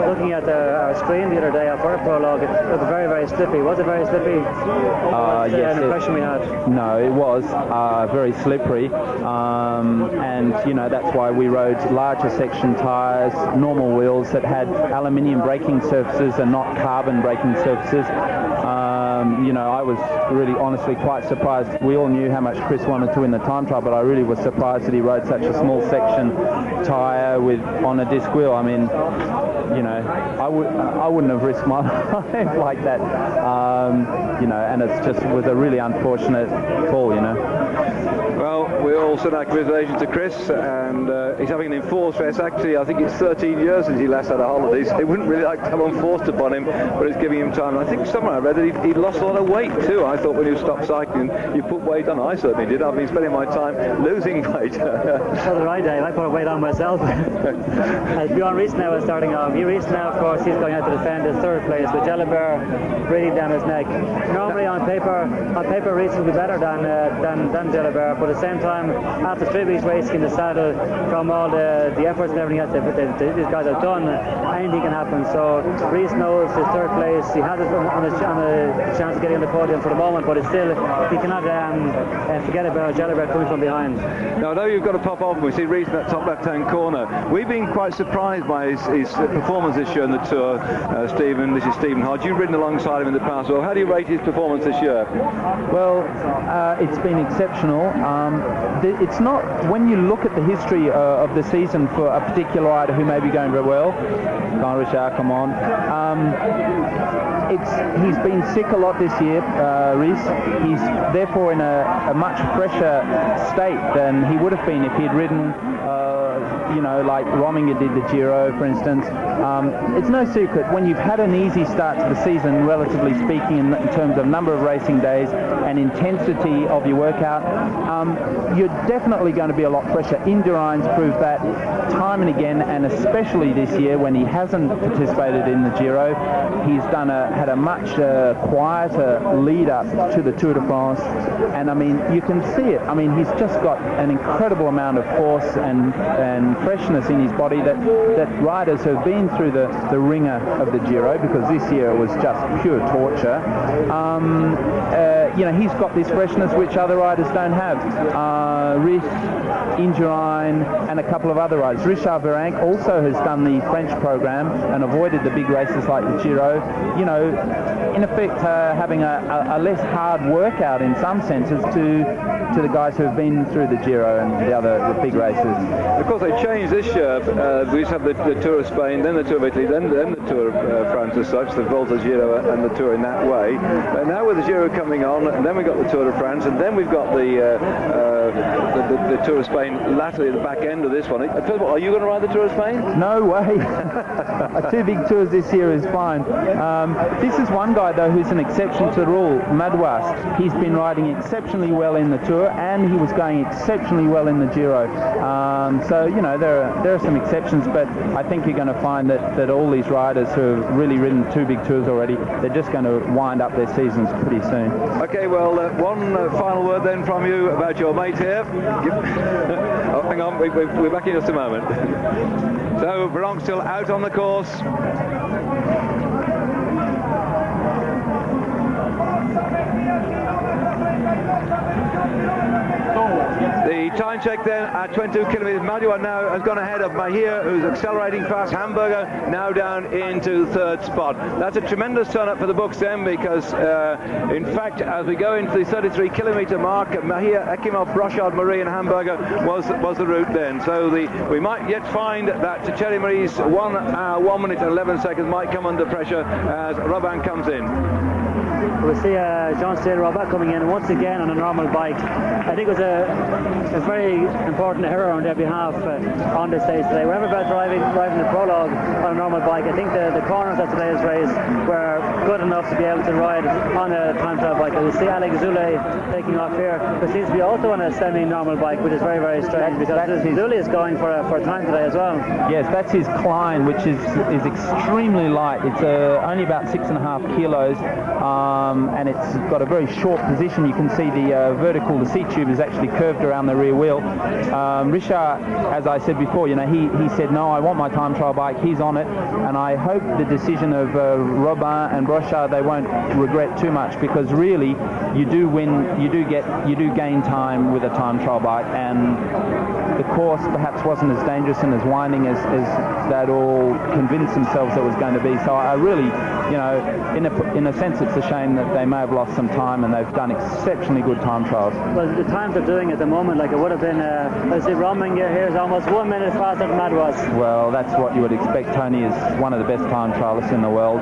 Looking at our screen the other day for the prologue, it looked very, very slippy. Was it very slippy? Yes, an impression we had. No, it was very slippery, and that's why we rode larger section tyres, normal wheels that had aluminium braking surfaces and not carbon braking surfaces. I was really honestly quite surprised. We all knew how much Chris wanted to win the time trial, but I really was surprised that he rode such a small section tyre on a disc wheel. I mean, I wouldn't have risked my life like that. And it was a really unfortunate fall, Well, we all send our congratulations to Chris, and he's having an enforced rest. Actually, I think it's 13 years since he last had a holiday, so they wouldn't really like to have one forced upon him, but it's giving him time. And I think somewhere I read that he'd lost a lot of weight too. I thought when you stopped cycling, you put weight on. I certainly did. I've been spending my time losing weight. So the right day, I put weight on myself. Bjorn Rees now is starting off. Rees now, of course, he's going out to defend his third place with Jalabert breathing down his neck. Normally on paper Rees will be better than Jalabert, but at the same time, after 3 weeks racing in the saddle, from all the efforts and everything else that these guys have done, anything can happen. So Rees knows his third place. He has it on a chance of getting on the podium for the moment, but it's still, he cannot forget about Jalabert coming from behind. Now, I know you've got to pop off. We see Rees in that top left-hand corner. We've been quite surprised by his performance this year in the Tour, Stephen. This is Stephen Hodge. You've ridden alongside him in the past. Well, how do you rate his performance this year? Well, it's been exceptional. It's not, when you look at the history of the season for a particular rider who may be going very well, Richard, come on. He's been sick a lot this year, Rees. He's therefore in a much fresher state than he would have been if he'd ridden like Rominger did the Giro, for instance. It's no secret, when you've had an easy start to the season, relatively speaking, in terms of number of racing days and intensity of your workout, you're definitely going to be a lot fresher. Indurain's proved that time and again, and especially this year when he hasn't participated in the Giro. He's had a much quieter lead up to the Tour de France, and I mean, you can see it. I mean, he's just got an incredible amount of force and freshness in his body that riders who have been through the ringer of the Giro, because this year it was just pure torture. He's got this freshness which other riders don't have. Rees, Indurain, and a couple of other riders. Richard Virenque also has done the French program and avoided the big races like the Giro. In effect, having a less hard workout in some senses to the guys who have been through the Giro and the big races. Of course, they changed this year. We used to have the Tour of Spain, then the Tour of Italy, then the Tour of France as such, the Volta Giro and the Tour in that way. Now with the Giro coming on, and then we've got the Tour de France, and then we've got the Tour of Spain latterly at the back end of this one. First of all, are you going to ride the Tour of Spain? No way. 2 big tours this year is fine. This is one guy though who's an exception to the rule, Madouas. He's been riding exceptionally well in the Tour, and he was going exceptionally well in the Giro. So you know, there are some exceptions, but I think you're going to find that all these riders who have really ridden 2 big tours already, they're just going to wind up their seasons pretty soon. Okay, well, one final word then from you about your mate here. Oh, hang on, we're back in just a moment. So Veronk still out on the course. The time check then at 22 kilometres. Madouas now has gone ahead of Mahir, who's accelerating fast. Hamburger now down into 3rd spot. That's a tremendous turn up for the books then, because in fact, as we go into the 33 kilometre mark, Mahir, Ekimov, Brochard, Marie and Hamburger was the route then. So we might yet find that Thierry Marie's 1 hour, 1 minute and 11 seconds might come under pressure as Robin comes in. We see Jean-Cyril Robin coming in once again on a normal bike. I think it was a very important error on their behalf on this stage today. Whenever about driving the prologue on a normal bike, I think the corners of today's race were good enough to be able to ride on a time trial bike. We see Alex Zule taking off here, who seems to be also on a semi-normal bike, which is very, very strange, because Zule is going for a time today as well. Yes, that's his Klein, which is extremely light. It's only about 6.5 kilos. And it's got a very short position. You can see the seat tube is actually curved around the rear wheel. Richard, as I said before, you know, he said, no, I want my time trial bike. He's on it, and I hope the decision of Robin and Brochard, they won't regret too much, because really you do win, you do gain time with a time trial bike, and the course perhaps wasn't as dangerous and as winding as they'd all convinced themselves it was going to be. So I really, you know, in a sense, it's a shame that they may have lost some time, and they've done exceptionally good time trials. Well, the times they're doing at the moment, like it would have been, let's see, Rominger here is almost 1 minute faster than Madouas. Well, that's what you would expect. Tony is one of the best time trialists in the world.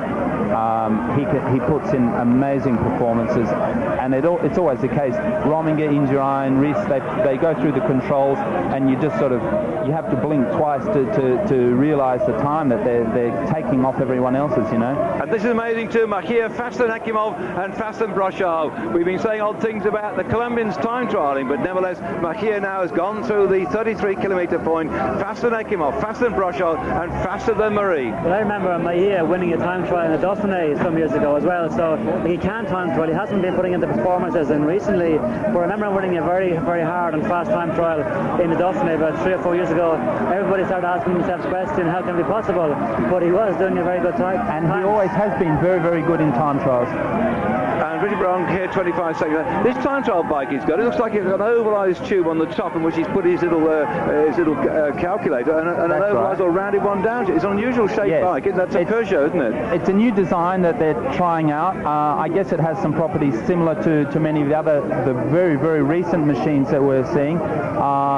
He puts in amazing performances, and it's always the case. Rominger, Indurain, Rees, they go through the controls, and you just sort of, you have to blink twice to realise the time that they're taking off everyone else's, you know. And this is amazing too. Mahir faster than Ekimov and faster than Brochard. We've been saying odd things about the Colombians time trialling, but nevertheless Mahir now has gone through the 33 kilometre point faster than Ekimov, faster than Brochard and faster than Marie. But I remember Mahir winning a time trial in the Dauphiné some years ago as well, so he can time trial. He hasn't been putting in the performances, and recently, but I remember him winning a very, very hard and fast time trial in the Dauphiné about 3 or 4 years ago. Everybody started asking themselves the question, how can it be possible? But he was doing a very good time. And he always has been very, very good in time trials. And Richard Veronk here, 25 seconds. This time trial bike he's got, it looks like he's got an ovalized tube on the top in which he's put his little calculator and an ovalized or rounded one down to it. It's an unusual shaped bike. That's a Peugeot, isn't it? It's a new design that they're trying out. I guess it has some properties similar to many of the very, very recent machines that we're seeing.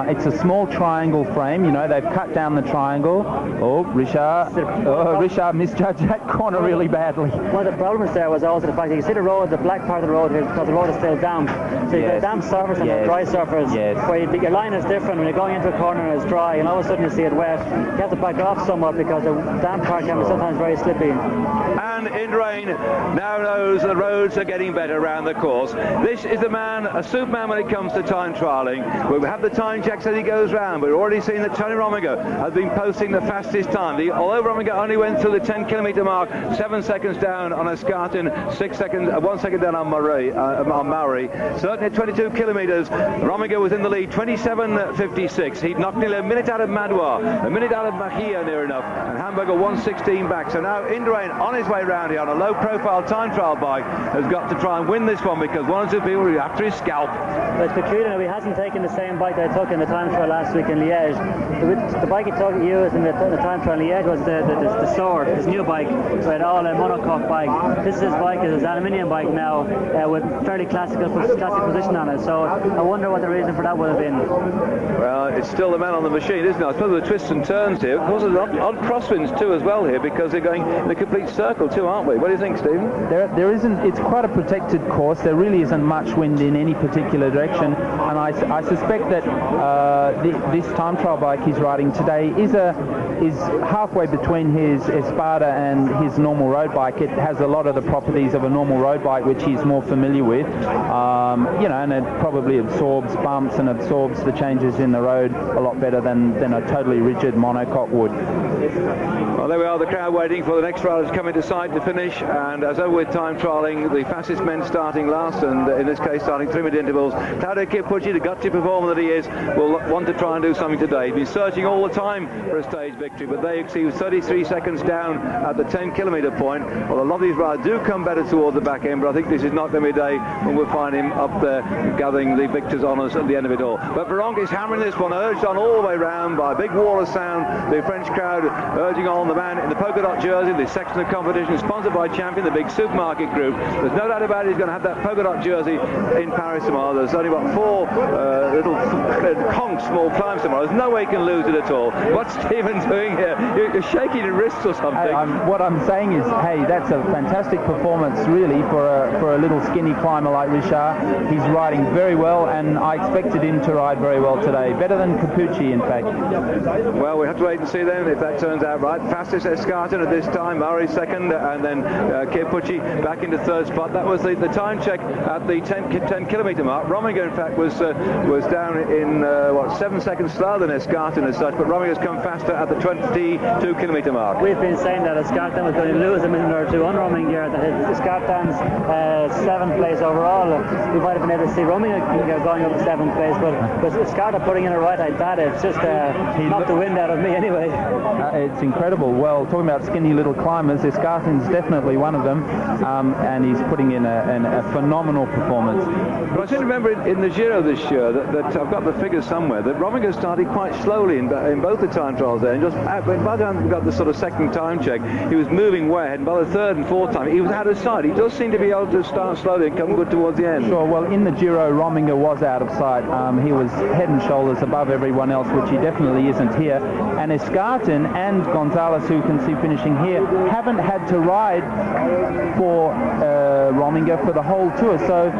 It's a small triangle frame. You know, they've cut down the triangle. Oh, Richard misjudged that corner really badly. One of the problems there was also the fact that you see the road, the black part of the road here, because the road is still damp. So you've got a damp surface and a dry surface, where your line is different. When you're going into a corner and it's dry, and all of a sudden you see it wet, you have to back off somewhat because the damp part can be sometimes very slippy. And Indurain now knows the roads are getting better around the course. This is the man, a superman when it comes to time trialling. We have the time checks as he goes round. We've already seen that Tony Rominger has been posting the fastest time. Although Rominger only went through the 10 kilometre mark, 7 seconds down on Escartin, 6 seconds, 1 second down on Maori. Certainly at 22 kilometres, Rominger was in the lead, 27.56. He'd knocked nearly a minute out of Madouas, a minute out of Mahia near enough, and Hamburger 1:16 back. So now Indurain on his way round here on a low-profile time trial bike has got to try and win this one, because one or two people are after his scalp. But it's peculiar that he hasn't taken the same bike that I took in the time trial last week in Liège. The bike he used in the time trial in Liège was the Sword, his new bike, with all a monocoque bike. This is his bike, is his aluminium bike now. now with fairly classic position on it. So I wonder what the reason for that would have been. Well, it's still the man on the machine, isn't it? I suppose the twists and turns here. Of course, there's odd crosswinds too as well here, because they're going in a complete circle too, aren't we? What do you think, Stephen? There isn't. It's quite a protected course. There really isn't much wind in any particular direction, and I suspect that this time trial bike he's riding today is halfway between his Espada and his normal road bike. It has a lot of the properties of a normal road bike, which he's more familiar with. And it probably absorbs bumps and absorbs the changes in the road a lot better than a totally rigid monocoque would. Well, there we are, the crowd waiting for the next riders coming to side to finish, and as over with time trialling, the fastest men starting last, and in this case starting 3-minute intervals. Claudio Chiappucci, the gutsy performer that he is, will want to try and do something today. He's been searching all the time for a stage victory, but there you see 33 seconds down at the 10-kilometre point. Well, a lot of these riders do come better towards the back end, but I think this is not going to be a day when we'll find him up there gathering the victor's honours at the end of it all. But Veronk is hammering this one, urged on all the way round by a big wall of sound. The French crowd urging on the man in the polka dot jersey, this section of competition sponsored by Champion, the big supermarket group. There's no doubt about it, he's going to have that polka dot jersey in Paris tomorrow. There's only about 4 little conks, small climbs tomorrow. There's no way he can lose it at all. What's Stephen doing here? You're shaking your wrists or something. Hey, what I'm saying is, hey, that's a fantastic performance really for a little skinny climber like Richard. He's riding very well, and I expected him to ride very well today. Better than Chiappucci, in fact. Well, we have to wait and see then if that turns out right. Fastest Escartin at this time, Murray second, and then Chiappucci back into third spot. That was the time check at the 10-kilometre mark. Rominger, in fact, was down in 7 seconds slower than Escartin as such, but Rominger's come faster at the 22-kilometre mark. We've been saying that Escartin was going to lose a minute or two on Rominger, that Escartin's 7th place overall. We might have been able to see Rominger going up to 7th place, but Escartin putting in a ride like that, it's just knocked the wind out of me anyway. It's incredible. Well, talking about skinny little climbers, Escartin's definitely one of them, and he's putting in a phenomenal performance. But I seem to remember in the Giro this year that I've got the figures somewhere, that Rominger started quite slowly in both the time trials there, and just by the time we got the sort of second time check, he was moving way ahead, and by the third and fourth time he was out of sight. He does seem to be able to start slowly and come good towards the end. Sure. Well, in the Giro, Rominger was out of sight. He was head and shoulders above everyone else, which he definitely isn't here. And Escartin and Gonzalez, who you can see finishing here, haven't had to ride for Rominger for the whole tour, so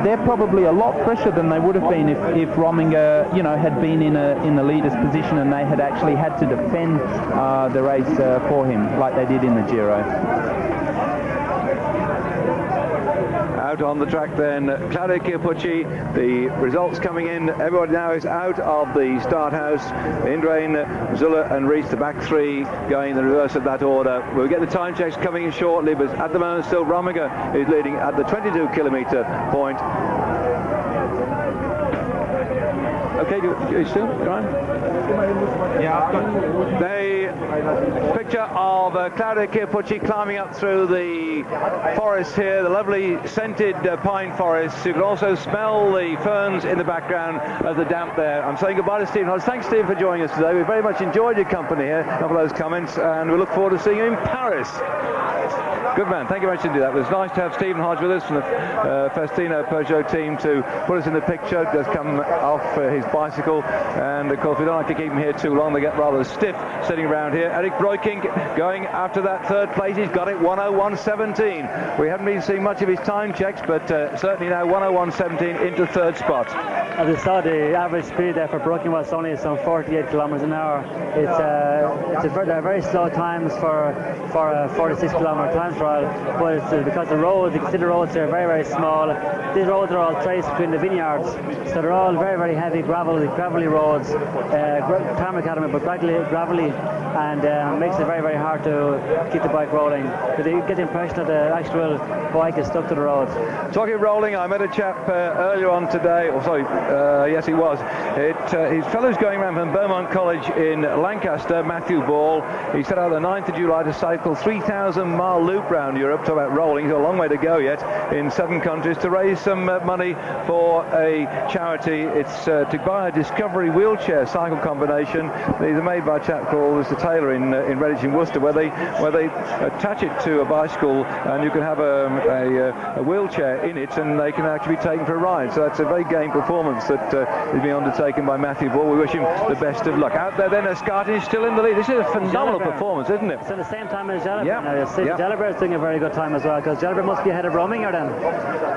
they're probably a lot fresher than they would have been if Rominger, had been in the leader's position and they had actually had to defend the race for him like they did in the Giro. Out on the track then, Claudio Chiappucci. The results coming in. Everybody now is out of the start house. Indurain, Zuller and Rees, the back three, going in the reverse of that order. We'll get the time checks coming in shortly, but at the moment still Rominger is leading at the 22-kilometre point. Okay, you still? Ryan? Yeah. The picture of Claudio Chiappucci climbing up through the forest here, the lovely scented pine forests. You can also smell the ferns in the background of the damp there. I'm saying goodbye to Stephen Hodge. Thanks, Stephen, for joining us today. We very much enjoyed your company here, for those comments, and we look forward to seeing you in Paris. Good man, thank you very much indeed. That was nice to have Stephen Hodge with us from the Festino Peugeot team to put us in the picture. Just come off his bicycle, and of course we don't like to keep him here too long. They get rather stiff sitting around here. Eric Breukink going after that third place. He's got it 1:01.17. We haven't been seeing much of his time checks, but certainly now 1:01.17 into third spot. As I saw, the average speed there for Breukink was only some 48 kilometers an hour. They're very slow times for a 46-kilometer time trial, but it's because the roads, you can see the roads are very, very small. These roads are all traced between the vineyards, so they're all very, very heavy, gravelly roads, tarmac academy, but gravelly, and makes it very, very hard to keep the bike rolling. But you get the impression that the actual bike is stuck to the roads. Talking of rolling, I met a chap earlier on today, yes he was. His fellow's going around from Beaumont College in Lancaster, Matthew Ball. He set out the 9th of July to cycle 3,000-mile loop round Europe. Talk about rolling, he's got a long way to go yet in 7 countries to raise some money for a charity. It's to buy a Discovery wheelchair cycle combination. These are made by a chap called Mr. Taylor in Redditch in Worcester, where they attach it to a bicycle, and you can have a wheelchair in it, and they can actually be taken for a ride. So that's a very game performance that is being undertaken by Matthew Ball. We wish him the best of luck. Out there then, Escartin is still in the lead. This is a phenomenal performance, isn't it? It's at the same time as Jalabert. Yep. Jalabert is doing a very good time as well, because Jalabert must be ahead of Rominger then.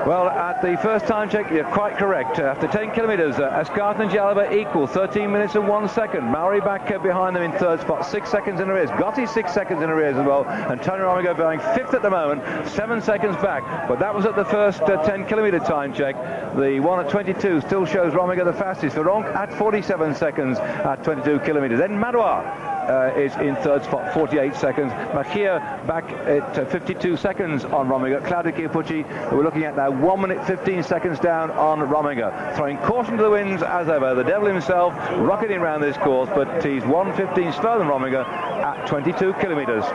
Well, at the first time check, you're quite correct. After 10 kilometres, Escartin and Jalabert equal, 13 minutes and 1 second. Maori back behind them in third spot, 6 seconds in arrears. Gotti 6 seconds in arrears as well, and Tony Rominger going fifth at the moment, 7 seconds back. But that was at the first 10 kilometre time check. The one at 22 still shows Rominger the fastest. Veronk at 47 seconds at 22 kilometres. Then Madouas is in third spot, 48 seconds. Machia back at 52 seconds on Rominger. Claudio Chiappucci, we're looking at now 1 minute 15 seconds down on Rominger. Throwing caution to the winds as ever. The devil himself rocketing around this course, but he's 1:15 slower than Rominger at 22 kilometres.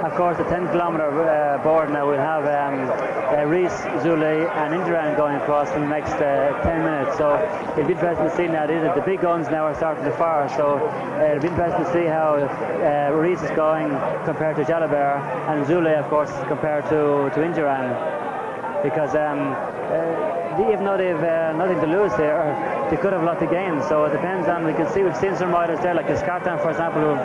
Of course, the 10-kilometre board now will have Rees, Zule and Indurain going across in the next 10 minutes. So it'll be interesting to see now. The big guns now are starting to fire. So it'll be interesting to see how Rees is going compared to Jalabert, and Zule, of course, compared to Indurain. Because even though they've nothing to lose there, they could have a lot to gain. So it depends on, we've seen some riders there, like Escartin, for example, who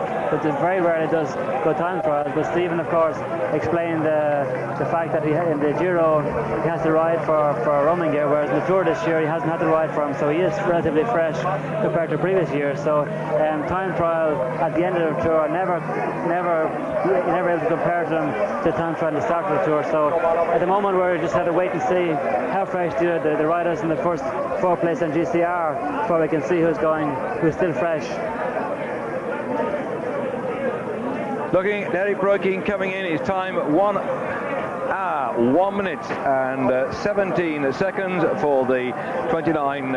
very rarely does go time trials. But Stephen, of course, explained the fact that in the Giro he has to ride for Rominger, whereas in the Tour this year he hasn't had to ride for him, so he is relatively fresh compared to previous years. So time trial at the end of the Tour, never able to compare them to time trial at the start of the Tour. So at the moment we just have to wait and see how fresh the riders in the first 4 places on GCR before we can see who's still fresh. Looking at Eric Broeking coming in, his time 1 hour, 1 minute and 17 seconds for the 29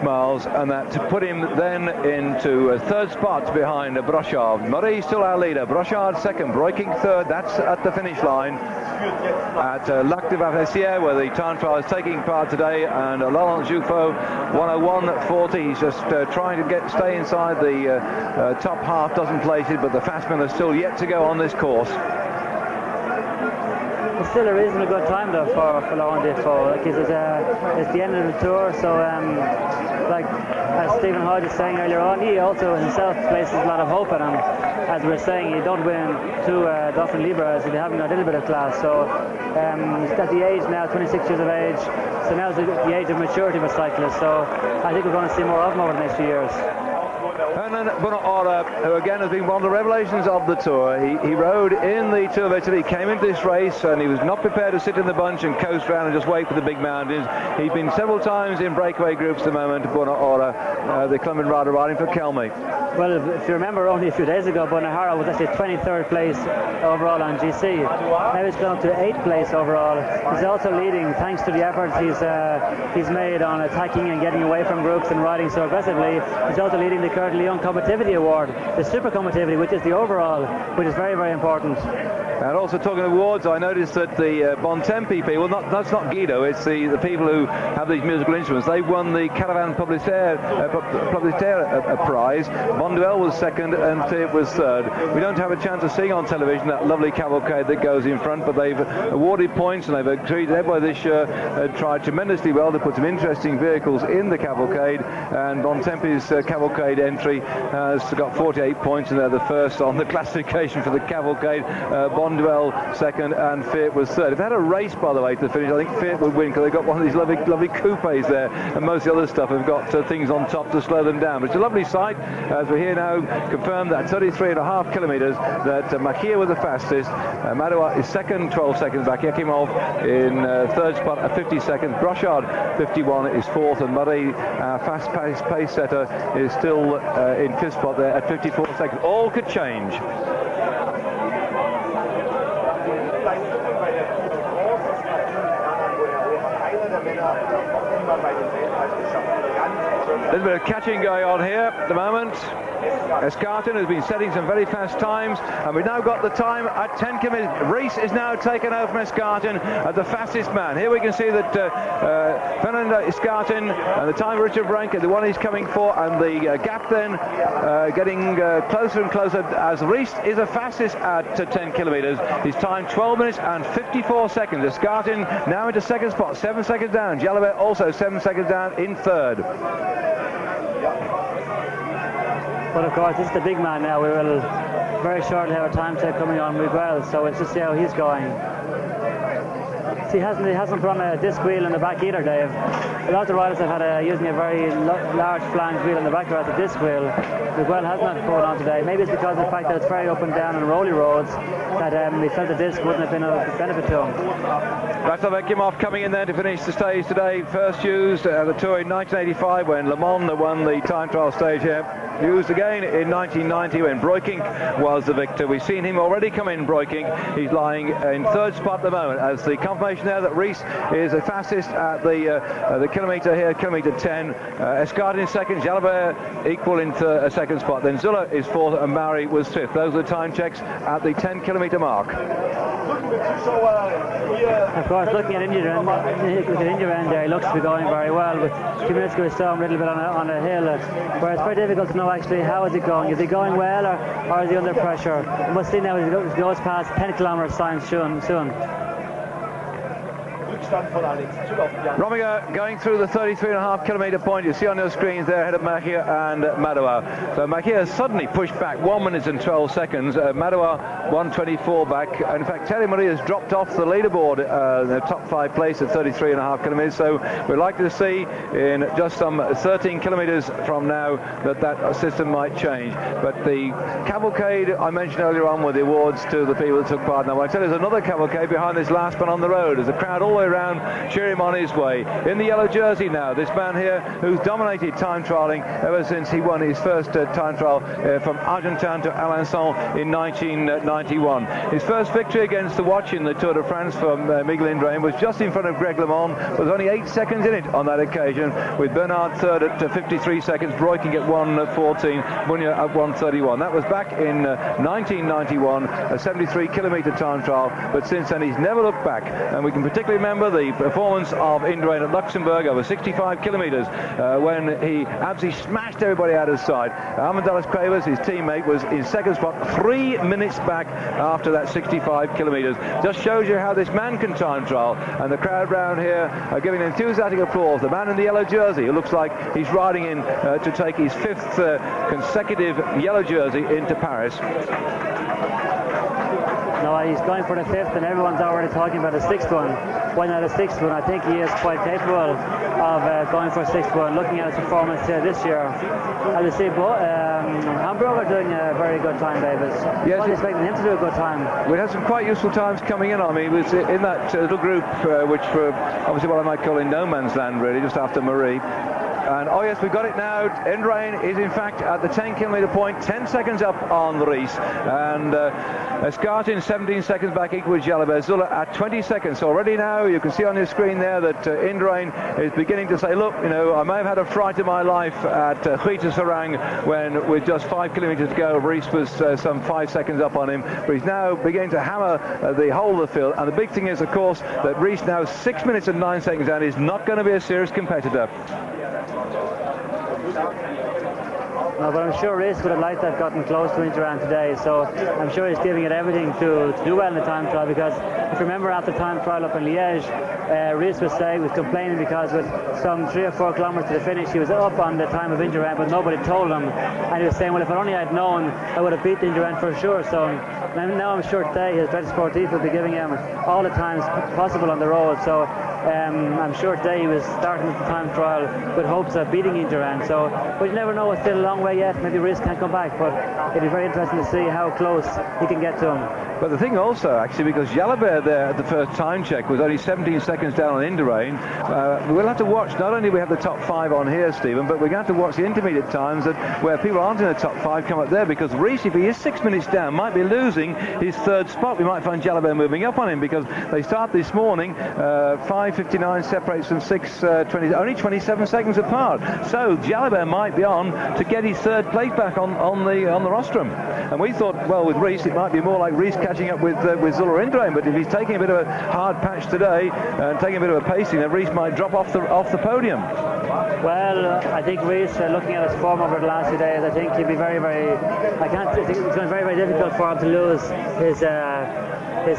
miles, and that to put him then into third spot behind Brochard. Murray still our leader, Brochard second, Broeking third. That's at the finish line at Lal De Vassiviere, where the time trial is taking part today, and Laurent Jouffaut 101.40. He's just trying to stay inside the top half dozen places, but the fast men are still yet to go on this course. It's still a reasonably good time though for Laurent Jouffaut. Like it's the end of the Tour, so like as Stephen Hodge was saying earlier on, he also himself places a lot of hope in him. As we were saying, you don't win 2 Dauphin Libres if you haven't got a little bit of class. So he's at the age now, 26 years of age, so now's the age of maturity of a cyclist. So I think we're going to see more of him over the next few years. Hernan Bonaora, who again has been one of the revelations of the Tour. He rode in the Tour of Italy. He came into this race and he was not prepared to sit in the bunch and coast around and just wait for the big mountains. He's been several times in breakaway groups at the moment, Bonaora, the Colombian rider riding for Kelme. Well, if you remember, only a few days ago, Bonaora was actually 23rd place overall on GC. Now he's gone to 8th place overall. He's also leading thanks to the efforts he's made on attacking and getting away from groups and riding so aggressively. He's also leading the Curtin Leon Combativity Award, the Super Combativity, which is the overall, which is very, very important. And also talking of awards, I noticed that the Bontempi people, that's not Guido, it's the people who have these musical instruments. They won the Caravan Publicitaire prize. Bonduelle was second and Thiert was third. We don't have a chance of seeing on television that lovely cavalcade that goes in front, but they've awarded points and they've treated everybody this year, tried tremendously well to put some interesting vehicles in the cavalcade, and Bontempi's cavalcade entry has got 48 points, and they're the first on the classification for the cavalcade. Bonduelle second and Thiert was third. If they had a race, by the way, to the finish, I think Thiert would win because they've got one of these lovely coupes there, and most of the other stuff have got things on top to slow them down. But it's a lovely sight as we're here now, confirmed that 33.5 kilometres that Machia was the fastest. Madouas is second, 12 seconds back. Yakimov in third spot at 50 seconds. Brochard 51 is fourth, and Murray, fast pace setter, is still in fifth spot there at 54 seconds. All could change. A little bit of catching going on here at the moment. Escartin has been setting some very fast times, and we've now got the time at 10 kilometres. Rees is now taken over from Escartin as the fastest man. Here we can see that Fernando Escartin and the time of Richard Branca, the one he's coming for, and the gap then getting closer and closer as Rees is the fastest at 10 kilometres. His time 12 minutes and 54 seconds. Escartin now into second spot, 7 seconds down. Jalabert also 7 seconds down in third. But of course, this is the big man now. We will very shortly have a time check coming on Miguel, so let's just see how he's going. See, he hasn't put on a disc wheel in the back either, Dave. A lot of the riders have had using a very large flange wheel in the back who has a disc wheel. Miguel has not put on today. Maybe it's because of the fact that it's very up and down and rolly roads that he felt the disc wouldn't have been of benefit to him. Vakimov coming in there to finish the stage today. First used at the Tour in 1985 when Le Mans won the time trial stage here. Used again in 1990 when Breukink was the victor. We've seen him already come in, Breukink. He's lying in third spot at the moment as the confirmation there that Rees is the fastest at the kilometre here, kilometre 10. Escartin in second, Jalabert equal in second spot. Then Zuller is fourth and Maury was fifth. Those are the time checks at the 10 kilometre mark. Of course, looking at Indurain there, he looks to be going very well, but a few minutes ago we saw him a little bit on a hill, where it's very difficult to know actually how is he going. Is he going well or is he under pressure? We must see now as he goes past 10 kilometre signs soon. Rominger going through the 33.5 kilometre point. You see on your screens there ahead of Machia and Madouas. So Machia has suddenly pushed back 1 minute and 12 seconds. Madouas 1:24 back. In fact, Terry Marie has dropped off the leaderboard in the top 5 place at 33.5 kilometres. So we're likely to see in just some 13 kilometres from now that system might change. But the cavalcade I mentioned earlier on with the awards to the people that took part. Now I tell you, there's another cavalcade behind this last one on the road. There's a crowd all the way around cheer him on his way. In the yellow jersey now, this man here who's dominated time trialling ever since he won his first time trial from Argentan to Alençon in 1991. His first victory against the watch in the Tour de France for Miguel Indurain was just in front of Greg LeMond. There was only 8 seconds in it on that occasion, with Bernard third at 53 seconds, Breukink at 1:14, Munya at 1:31. That was back in 1991, a 73 kilometre time trial, but since then he's never looked back, and we can particularly remember the performance of Indurain at Luxembourg over 65 kilometres when he absolutely smashed everybody out of sight. Armandalis Cuevas, his teammate, was in second spot 3 minutes back after that 65 kilometres. Just shows you how this man can time trial, and the crowd round here are giving enthusiastic applause. The man in the yellow jersey, who looks like he's riding in to take his 5th consecutive yellow jersey into Paris. No, he's going for the 5th, and everyone's already talking about the 6th one. Why not a 6th one? I think he is quite capable of going for a 6th one. Looking at his performance this year, as you see, Hamburg are doing a very good time, Davis. Yes, I was expecting him to do a good time. We had some quite useful times coming in on me. He was in that little group, which were obviously what I might call in no man's land, really, just after Marie. And oh yes, we've got it now. Indurain is in fact at the 10 kilometre point, 10 seconds up on Rees, and Escartin 17 seconds back, equal with Jalabert. Zuller at 20 seconds. So already now you can see on your screen there that Indurain is beginning to say, look, you know, I may have had a fright of my life at Huita-Sarang when with just 5 kilometres to go, Rees was some 5 seconds up on him, but he's now beginning to hammer the whole of the field. And the big thing is, of course, that Rees now 6 minutes and 9 seconds down is not going to be a serious competitor. No, but I'm sure Rees would have liked to have gotten close to Indurain today, so I'm sure he's giving it everything to do well in the time trial, because if you remember after time trial up in Liège, Rees was complaining because with some 3 or 4 kilometres to the finish he was up on the time of Indurain, but nobody told him, and he was saying, well, if I only had known I would have beat Indurain for sure. So now I'm sure today his Dredge Sportif will be giving him all the times possible on the road, so I'm sure today he was starting the time trial with hopes of beating Indurain. So, but you never know, it's still a long way yet. Maybe Rees can't come back, but it'd be very interesting to see how close he can get to him. But the thing also, actually, because Jalabert there at the first time check was only 17 seconds down on Indurain, we'll have to watch, not only we have the top 5 on here, Stephen, but we're going to have to watch the intermediate times where people aren't in the top 5 come up there, because Rees, if he is 6 minutes down, might be losing his 3rd spot. We might find Jalabert moving up on him, because they start this morning 5 5:59 separates them 6:20, only 27 seconds apart. So Jalabert might be on to get his third place back on the rostrum. And we thought, well, with Rees, it might be more like Rees catching up with Zuller Indurain. But if he's taking a bit of a hard patch today and taking a bit of a pacing, then Rees might drop off the podium. Well, I think Rees, looking at his form over the last few days, I think he'll be very, very. I think it's going to be very, very difficult for him to lose his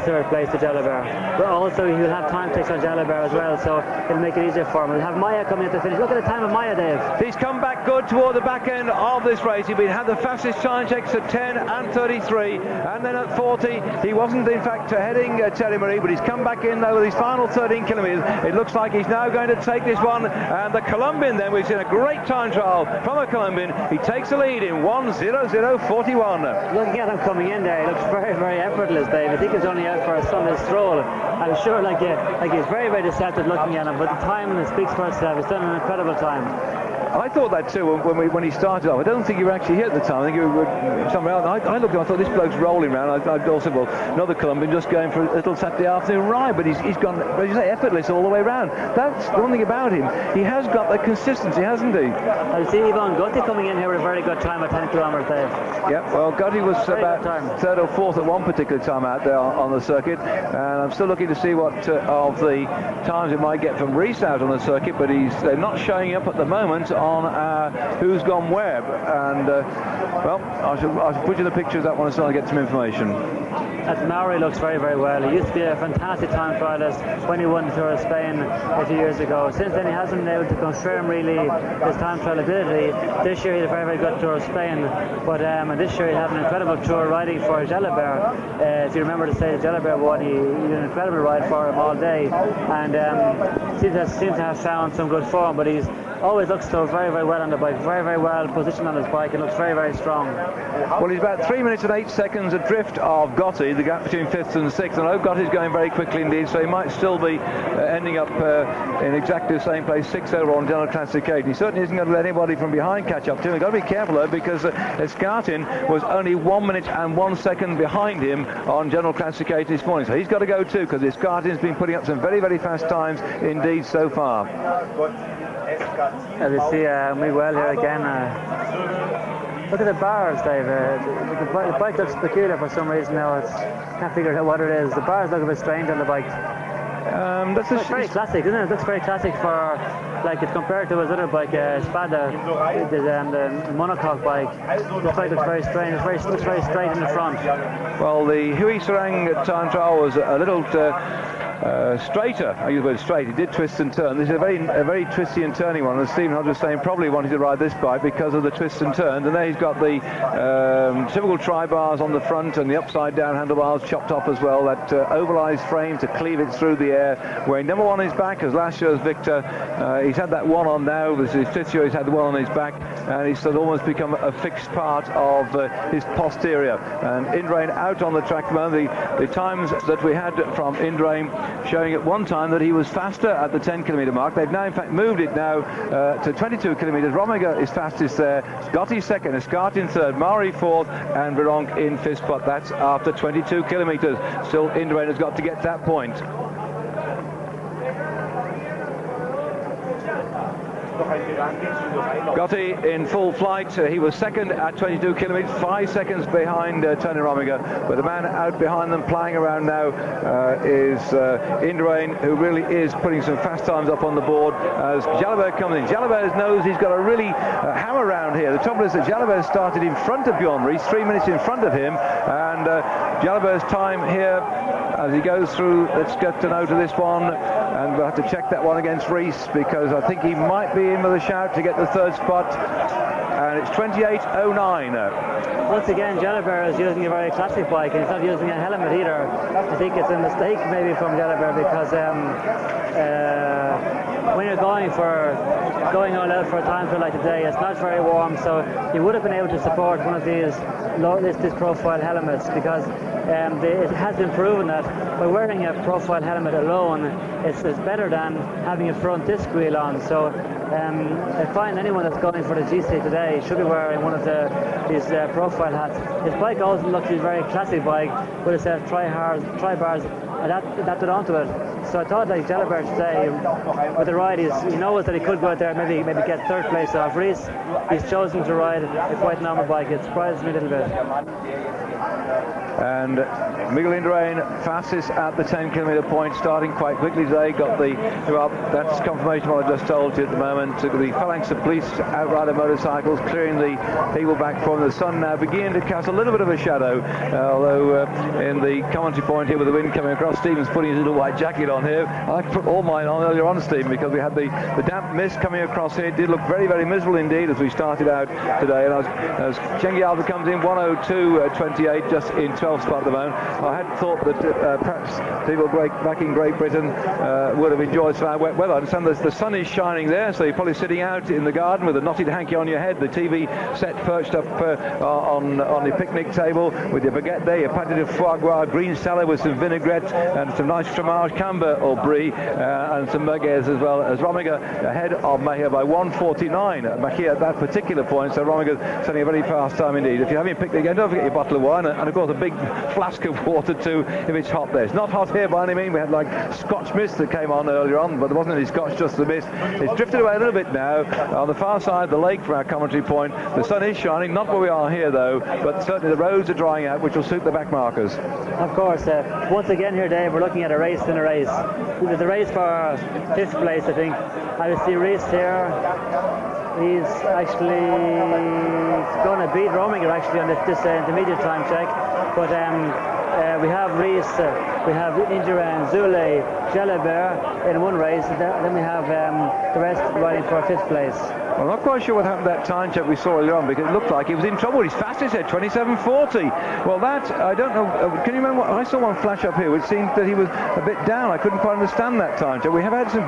third place to Jalabert. But also he'll have time takes on Jalabert as well, so it'll make it easier for him. We'll have Maya coming in to finish. Look at the time of Maya, Dave. He's come back good toward the back end of this race. He'd had the fastest time checks at 10 and 33, and then at 40 he wasn't in fact heading Terry Marie, but he's come back in though with his final 13 kilometres. It looks like he's now going to take this one, and the Colombian then, we've seen a great time trial from a Colombian. He takes the lead in 1:00:41. Looking at him coming in there, he looks very, very effortless, Dave. I think he's only out for a Sunday stroll. I'm sure like he's very, very deceptive looking at him, but the time speaks for itself. He's done an incredible time. I thought that too when he started off. I don't think you were actually here at the time. I think you were somewhere else. I looked at him, I thought this bloke's rolling around. I also, well, another Colombian just going for a little Saturday afternoon ride, but he's gone, as you say, effortless all the way around. That's the one thing about him. He has got the consistency, hasn't he? I see Yvonne Gotti coming in here with a very good time at 10 kilometres, Dave. Yeah, well, Gotti was about third or fourth at one particular time out there on the circuit, and I'm still looking to see what of the times it might get from Rees out on the circuit, but they're not showing up at the moment on who's gone where. And well, I shall put you the pictures of that one as soon as I get some information. That Maori looks very, very well. He used to be a fantastic time trialist when he won the Tour of Spain a few years ago. Since then he hasn't been able to confirm really his time trial ability. This year he had a very, very good Tour of Spain, but this year he had an incredible tour riding for Jalabert. If you remember to say Jalabert won, he did an incredible ride for him all day, and seems to have found some good form, but he's always looks so very, very well on the bike, very, very well positioned on his bike, and looks very, very strong. Well, he's about 3 minutes and 8 seconds adrift of Gotti, the gap between 5th and 6th, and I know Gotti's going very quickly indeed, so he might still be ending up in exactly the same place, 6th overall on general classification. He certainly isn't going to let anybody from behind catch up to him. We've got to be careful though, because Escartin was only 1 minute and 1 second behind him on general classification this morning, so he's got to go too, because Escartin's been putting up some very, very fast times indeed so far. As you see Miguel here again. Look at the bars, Dave. The bike looks peculiar for some reason now. Can't figure out what it is. The bars look a bit strange on the bike. It's very classic, isn't it? It looks very classic for, like, it's compared to his other bike, Spada, the monocoque bike. This bike looks very strange. It looks very straight in the front. Well, the Hui Serang time trial was a little straighter. I use the word straight. He did twist and turn. This is a very twisty and turning one, and Stephen Hodge was saying probably wanted to ride this bike because of the twists and turns. And there he's got the typical tri-bars on the front and the upside down handlebars chopped off as well, that ovalized frame to cleave it through the air. Wearing number 1 on his back, as last year's victor. He's had that one on now. This is his 5th year he's had the one on his back, and he's sort of almost become a fixed part of his posterior. And Indurain out on the track at the moment. The times that we had from Indurain showing at one time that he was faster at the 10 kilometre mark. They've now in fact moved it now to 22 kilometres. Rominger is fastest there, Gotti second, Escartin third, Mauri fourth, and Vironk in 5th spot. That's after 22 kilometres. Still Indurain has got to get to that point. Gotti in full flight. He was second at 22 kilometres, 5 seconds behind Tony Rominger. But the man out behind them playing around now is Indurain, who really is putting some fast times up on the board as Jalabert comes in. Jalabert knows he's got to really hammer around here. The trouble is that Jalabert started in front of Bjorn Rees, 3 minutes in front of him, and Jalabert's time here as he goes through, let's get to note of this one, and we'll have to check that one against Rees, because I think he might be in with a shout to get the 3rd spot, and it's 28.09. Once again, Jalabert is using a very classic bike, and he's not using a helmet either. I think it's a mistake maybe from Jalabert, because when you're going all out for a time like today, it's not very warm, so you would have been able to support one of these this profile helmets, because it has been proven that by wearing a profile helmet alone, it's better than having a front disc wheel on. So I find anyone that's going for the GC today should be wearing one of these profile hats. His bike also looks like a very classic bike with its tri-bars adapted onto it. So I thought like Jalabert today, with the ride, he knows that he could go out there, maybe get third place off Rees. He's chosen to ride a quite normal bike. It surprised me a little bit. And Miguel Indurain fastest at the 10-kilometre point, starting quite quickly today. Got the, well, that's confirmation of what I just told you at the moment. The phalanx of police outrider motorcycles clearing the people back from the sun now, beginning to cast a little bit of a shadow. Although in the commentary point here with the wind coming across, Stephen's putting his little white jacket on here. I put all mine on earlier on, Stephen, because we had the damp mist coming across here. It did look very, very miserable indeed as we started out today. And as Chengi Alba comes in 1:02.28, just in 12th spot at the moment. I had thought that perhaps people back in Great Britain would have enjoyed some wet weather. I understand the sun is shining there, so you're probably sitting out in the garden with a knotted hanky on your head, the TV set perched up on the picnic table with your baguette there, your pâté de foie gras, green salad with some vinaigrette and some nice fromage camembert or brie and some merguez as well, as Rominger ahead of Mahia by 1:49. Mahia at that particular point, so Rominger setting a very fast time indeed. If you're having a picnic again, don't forget your bottle of wine and of course a big flask of water too if it's hot there. It's not hot here by any means. We had like Scotch mist that came on earlier on, but there wasn't any Scotch, just the mist. It's drifted away a little bit now on the far side of the lake from our commentary point. The sun is shining, not where we are here though, but certainly the roads are drying out, which will suit the back markers. Of course, once again here, Dave, we're looking at a race in a race. The race for 5th place, I think. I see Rees here. He's actually going to beat Rominger actually on this intermediate time check. But we have Rees, we have Indurain, Zule, Jalabert in one race, and then we have the rest riding for 5th place. I'm not quite sure what happened to that time check we saw earlier on, because it looked like he was in trouble. His fastest at 27:40. Well, that, I don't know, can you remember, I saw one flash up here which seemed that he was a bit down. I couldn't quite understand that time check. We have had some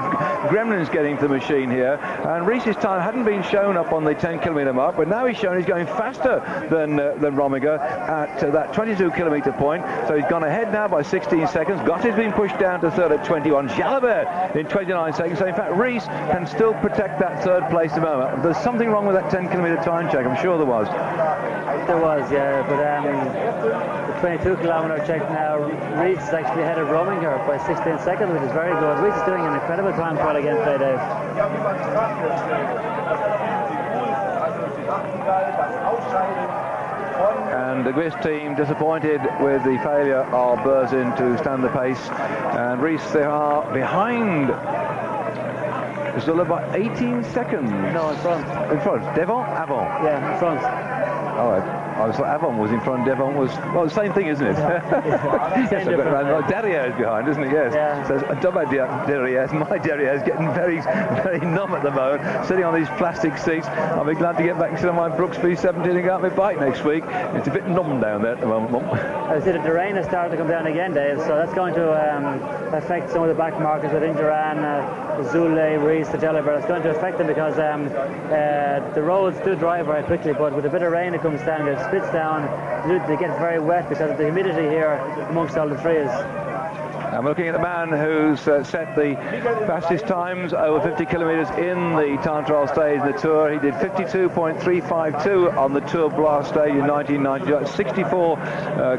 gremlins getting to the machine here, and Rees's time hadn't been shown up on the 10-kilometre mark, but now he's shown he's going faster than Rominger at that 22-kilometre point. So he's gone ahead now by 16 seconds. Gotti's been pushed down to third at 21. Jalabert in 29 seconds. So in fact, Rees can still protect that third place at the moment. There's something wrong with that 10-kilometre time check, I'm sure there was. There was, yeah, but the 22-kilometre check now, Rees is actually ahead of Rominger by 16 seconds, which is very good. Rees is doing an incredible time trial again today, Dave. And the Gwiss team disappointed with the failure of Berzin to stand the pace, and Rees, they are behind still about 18 seconds. No, in front. In front. Devon? Avant? Yeah, in front. All right. I was like, Avon was in front, Devon was, well, the same thing, isn't it? Yes, I've got around like Derriere's behind, isn't it? Yes. Yeah. So I don't know about Derriere's. My Derriere's getting very, very numb at the moment, sitting on these plastic seats. I'll be glad to get back and sit on my Brooks B17 and go out my bike next week. It's a bit numb down there at the moment. I see that the rain has started to come down again, Dave, so that's going to affect some of the back markers with Indurain, Zule, Rees, the Jalabert. It's going to affect them because the roads do dry very quickly, but with a bit of rain it comes down, it spits down, they get very wet because of the humidity here amongst all the trees. I'm looking at the man who's set the fastest times over 50 kilometres in the time trial stage in the Tour. He did 52.352 on the Tour Blast stage in 1990. 64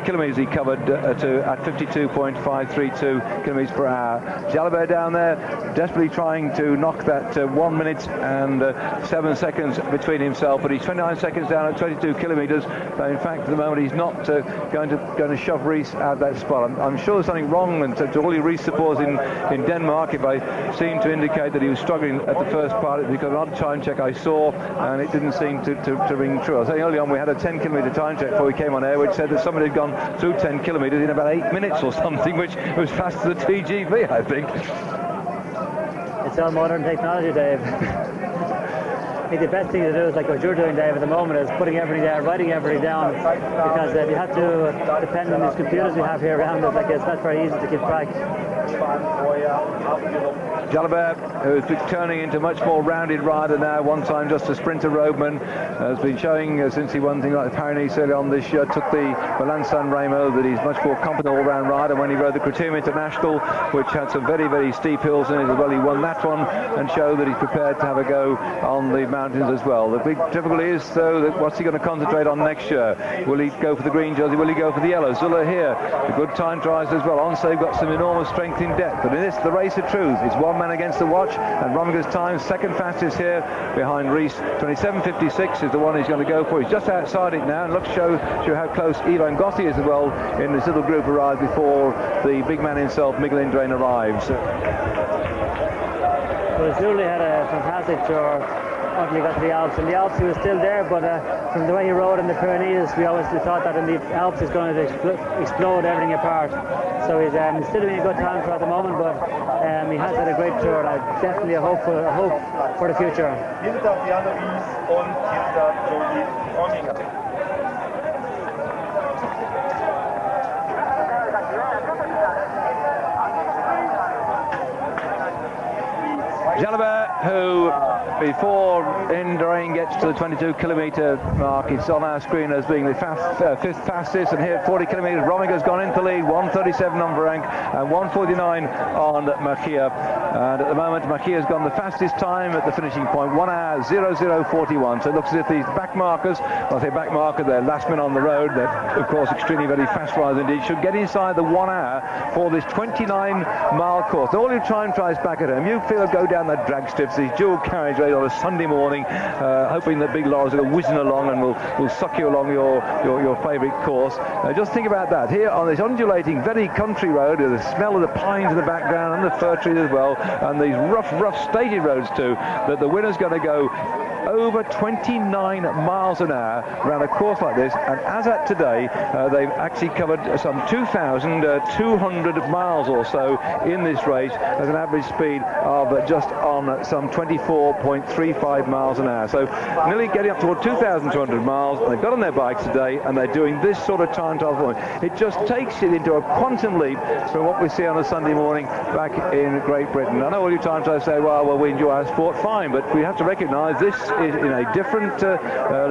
kilometres he covered at 52.532 kilometres per hour. Jalabert down there desperately trying to knock that 1 minute and 7 seconds between himself, but he's 29 seconds down at 22 kilometres. So in fact, at the moment, he's not going to shove Rees out of that spot. I'm sure there's something wrong, and to all your Rees supporters in Denmark, if I seem to indicate that he was struggling at the first part, it's because an odd time check I saw and it didn't seem to ring true. I was saying earlier on we had a 10-kilometre time check before we came on air, which said that somebody had gone through 10 kilometres in about 8 minutes or something, which was faster than TGV, I think. It's all modern technology, Dave. I think the best thing to do is like what you're doing, Dave, at the moment, is putting everything down, writing everything down, because you have to depend on these computers we have here around us. Like, it's not very easy to keep track. Jalabert, who's turning into much more rounded rider now, one time just a sprinter roadman, has been showing since he won things like the Pyrenees early on this year, took the Milan San Remo, that he's much more competent all-round rider. When he rode the Criterium International, which had some very, very steep hills in it as well, he won that one and showed that he's prepared to have a go on the mountains as well. The big difficulty is, though, that what's he going to concentrate on next year? Will he go for the green jersey? Will he go for the yellow? Zuller here, the good time tries as well. Onse got some enormous strength in depth, but in this, the race of truth, it's one man against the watch, and Romiger's time, second fastest here behind Rees. 27.56 is the one he's going to go for. He's just outside it now, and look, show how close Ivan Gossi is as well in this little group arrived before the big man himself, Miguel Indurain, arrives. Well, Zuli had a fantastic tour until he got to the Alps. In the Alps he was still there, but from the way he rode in the Pyrenees, we always thought that in the Alps he's going to explode everything apart. So he's still doing a good time for at the moment, but he has had a great tour, and I definitely hope for the future. Jalabert, who before Indurain gets to the 22-kilometre mark, it's on our screen as being the fifth fastest, and here at 40 kilometres, Romiger's gone into the lead, 1:37 on Varenk and 1:49 on Machia. And at the moment, Machia's gone the fastest time at the finishing point, 1 hour 00:41. So it looks as if these back markers, well, I say back marker, they're last men on the road, they're of course extremely very fast riders indeed, should get inside the 1 hour for this 29-mile course. All your time tries back at home, you feel go down that drag strips, these dual carriage race on a Sunday morning, hoping that big lorries are whizzing along and will suck you along your favourite course. Just think about that. Here on this undulating, very country road, with the smell of the pines in the background and the fir trees as well, and these rough stated roads too, that the winner's going to go over 29 miles an hour around a course like this. And as at today, they've actually covered some 2,200 miles or so in this race at an average speed of just on some 24.35 miles an hour. So nearly getting up toward 2,200 miles. And they've got on their bikes today, and they're doing this sort of time trial point. It just takes it into a quantum leap from what we see on a Sunday morning back in Great Britain. I know all you time trials say, well, we enjoy our sport, fine, but we have to recognise this is in a different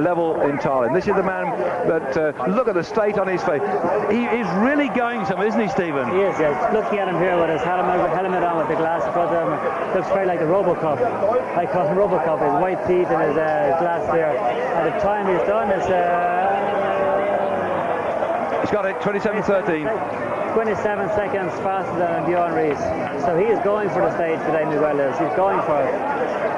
level entirely. And this is the man that, look at the state on his face. He is really going somewhere, isn't he, Stephen? He is, yes. Looking at him here with his helmet on with the glass front of him, looks very like the Robocop. I call him Robocop, his white teeth and his glass there. And the time he's done is... he's got it, 27:13. 27 seconds faster than Bjorn Rees. So he is going for the stage today, Miguel is. He's going for it.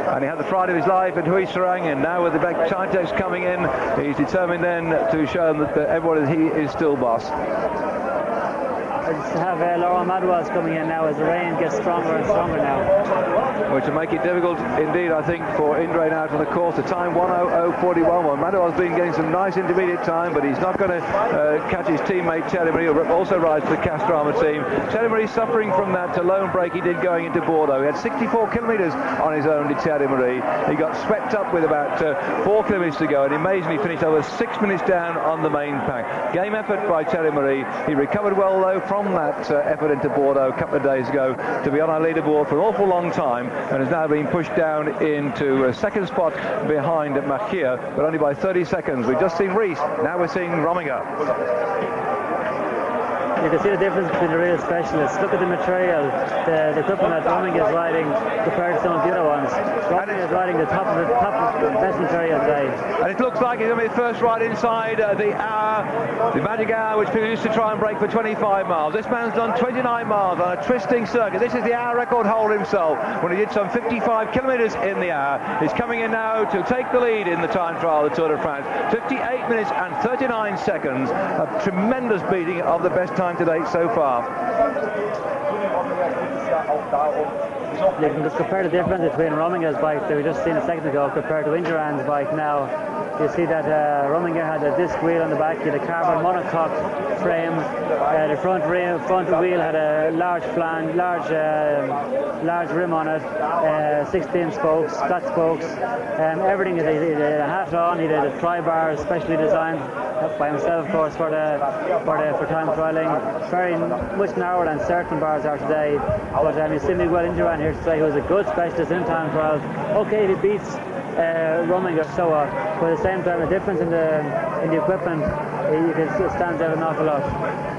And he had the Friday of his life at Huy Serang, and now with the back time text coming in, he's determined then to show them that everyone, he is still boss. I just have Laurent Madouas coming in now as the rain gets stronger and stronger now. Which will make it difficult indeed, I think, for Indurain out on the course. The time 1:00:41. Well, Madouas has been getting some nice intermediate time, but he's not going to catch his teammate Thierry Marie, who also rides for the Castrama team. Thierry Marie suffering from that lone break he did going into Bordeaux. He had 64 kilometres on his own, did Thierry Marie. He got swept up with about 4 kilometres to go, and amazingly finished over 6 minutes down on the main pack. Game effort by Thierry Marie. He recovered well, though, from that effort into Bordeaux a couple of days ago to be on our leaderboard for an awful long time, and has now been pushed down into a second spot behind Machia, but only by 30 seconds. We've just seen Rees, now we're seeing Romiger. You can see the difference between the real specialists. Look at the material, the equipment that Rominger is riding compared to some of the other ones. Rominger is riding the top of the best material today. And it looks like it's going to be the first ride inside the hour, the magic hour, which people used to try and break for 25 miles. This man's done 29 miles on a twisting circuit. This is the hour record holder himself when he did some 55 kilometres in the hour. He's coming in now to take the lead in the time trial of the Tour de France. 58 minutes and 39 seconds. A tremendous beating of the best time to date so far. You can just compare the difference between Rominger's bike that we just seen a second ago compared to Indurain's bike now. You see that Rominger had a disc wheel on the back, he had a carbon monocoque frame. The front wheel had a large flange, large rim on it, 16 spokes, flat spokes, everything. He had a hat on, he had a tri-bar specially designed by himself, of course, for time trialling. Very much narrower than certain bars are today. But you see Miguel Indurain here today, who's a good specialist in time trials. Okay, if he beats Rominger or so on, but at the same time, the difference in the equipment, it stands out an awful lot.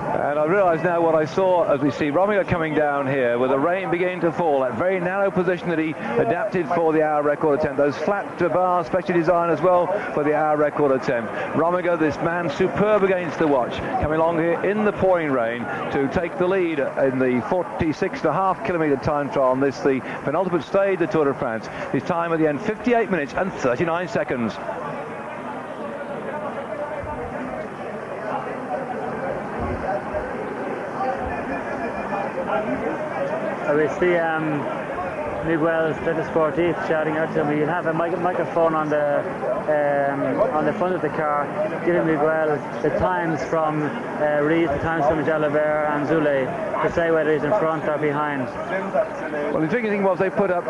And I realise now what I saw as we see Rominger coming down here with the rain beginning to fall, that very narrow position that he adapted for the hour record attempt. Those flat bars, specially designed as well for the hour record attempt. Rominger, this man, superb against the watch, coming along here in the pouring rain to take the lead in the 46.5 kilometre time trial on this, the penultimate stage of the Tour de France. His time at the end, 58 minutes and 39 seconds. We see Miguel Sportif shouting out to him. You'll have a microphone on the front of the car, giving Miguel the times from Rees, the times from Jalabert and Zule, to say whether he's in front or behind. Well, the intriguing thing was they put up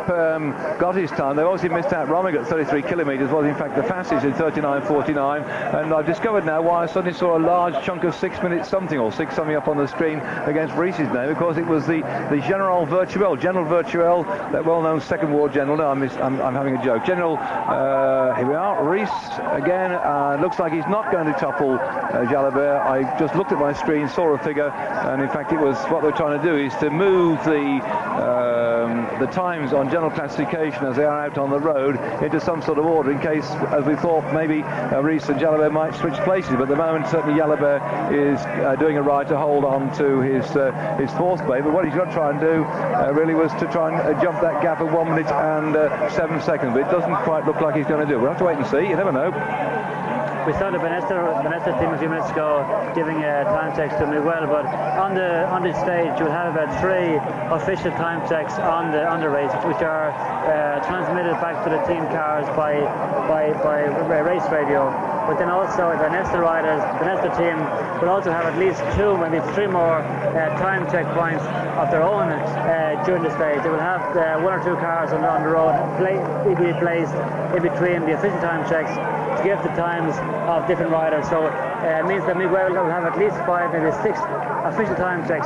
Gotti's time. They obviously missed out. Rominger at 33 kilometres was in fact the fastest in 39.49, and I've discovered now why I suddenly saw a large chunk of 6 minutes something or 6 something up on the screen against Rees's name, because it was the General Virtuel, that well-known Second War general. No, I'm having a joke. General, here we are, Rees again. Looks like he's not going to topple Jalabert. I just looked at my screen, saw a figure, and in fact it was what they're trying to do is to move the times on general classification as they are out on the road into some sort of order, in case, as we thought, maybe Rees and Jalabert might switch places. But at the moment, certainly Jalabert is doing it right to hold on to his fourth place. But what he's got to try and do really was to try and jump that gap of 1 minute and 7 seconds. But it doesn't quite look like he's going to do it. We'll have to wait and see. You never know. We saw the Vanessa team a few minutes ago giving time checks to Miguel, but on this stage you'll have about 3 official time checks on the race, which are transmitted back to the team cars by race radio. But then also the Vanessa riders, the Vanessa team will also have at least 2, maybe 3 more time check points of their own during the stage. They will have 1 or 2 cars on the road be placed in between the official time checks to give the times of different riders. So it means that Miguel will have at least 5, maybe 6 official time checks,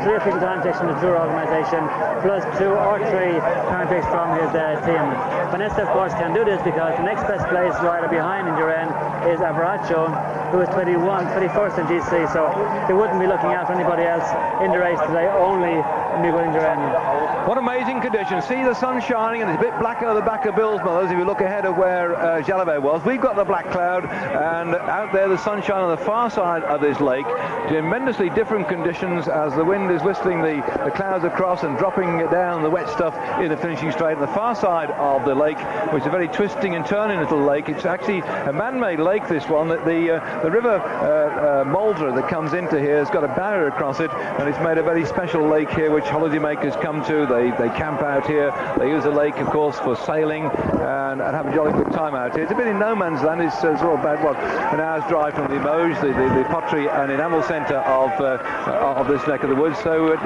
3 official time checks from the Tour organisation, plus 2 or 3 time checks from his team. Vanessa, of course, can do this because the next best place rider behind Indurain is Averaccio, who is 21st in GC, so they wouldn't be looking out for anybody else in the race today, only Miguel Indurain. What amazing conditions. See the sun shining, and it's a bit black over the back of Bill's Mothers if you look ahead of where Jalabert was. We've got the black cloud, and out there the sunshine on the far side of this lake. Tremendously different conditions as the wind is whistling the clouds across and dropping down the wet stuff in the finishing straight. On the far side of the lake, which is a very twisting and turning little lake, it's actually a man-made lake, this one. The river Moldra that comes into here has got a barrier across it, and it's made a very special lake here which holidaymakers come to. They camp out here. They use the lake, of course, for sailing and have a jolly good time out here. It's a bit in no man's land. It's sort of about an hour's drive from Limoges, the pottery and enamel centre of this neck of the woods. So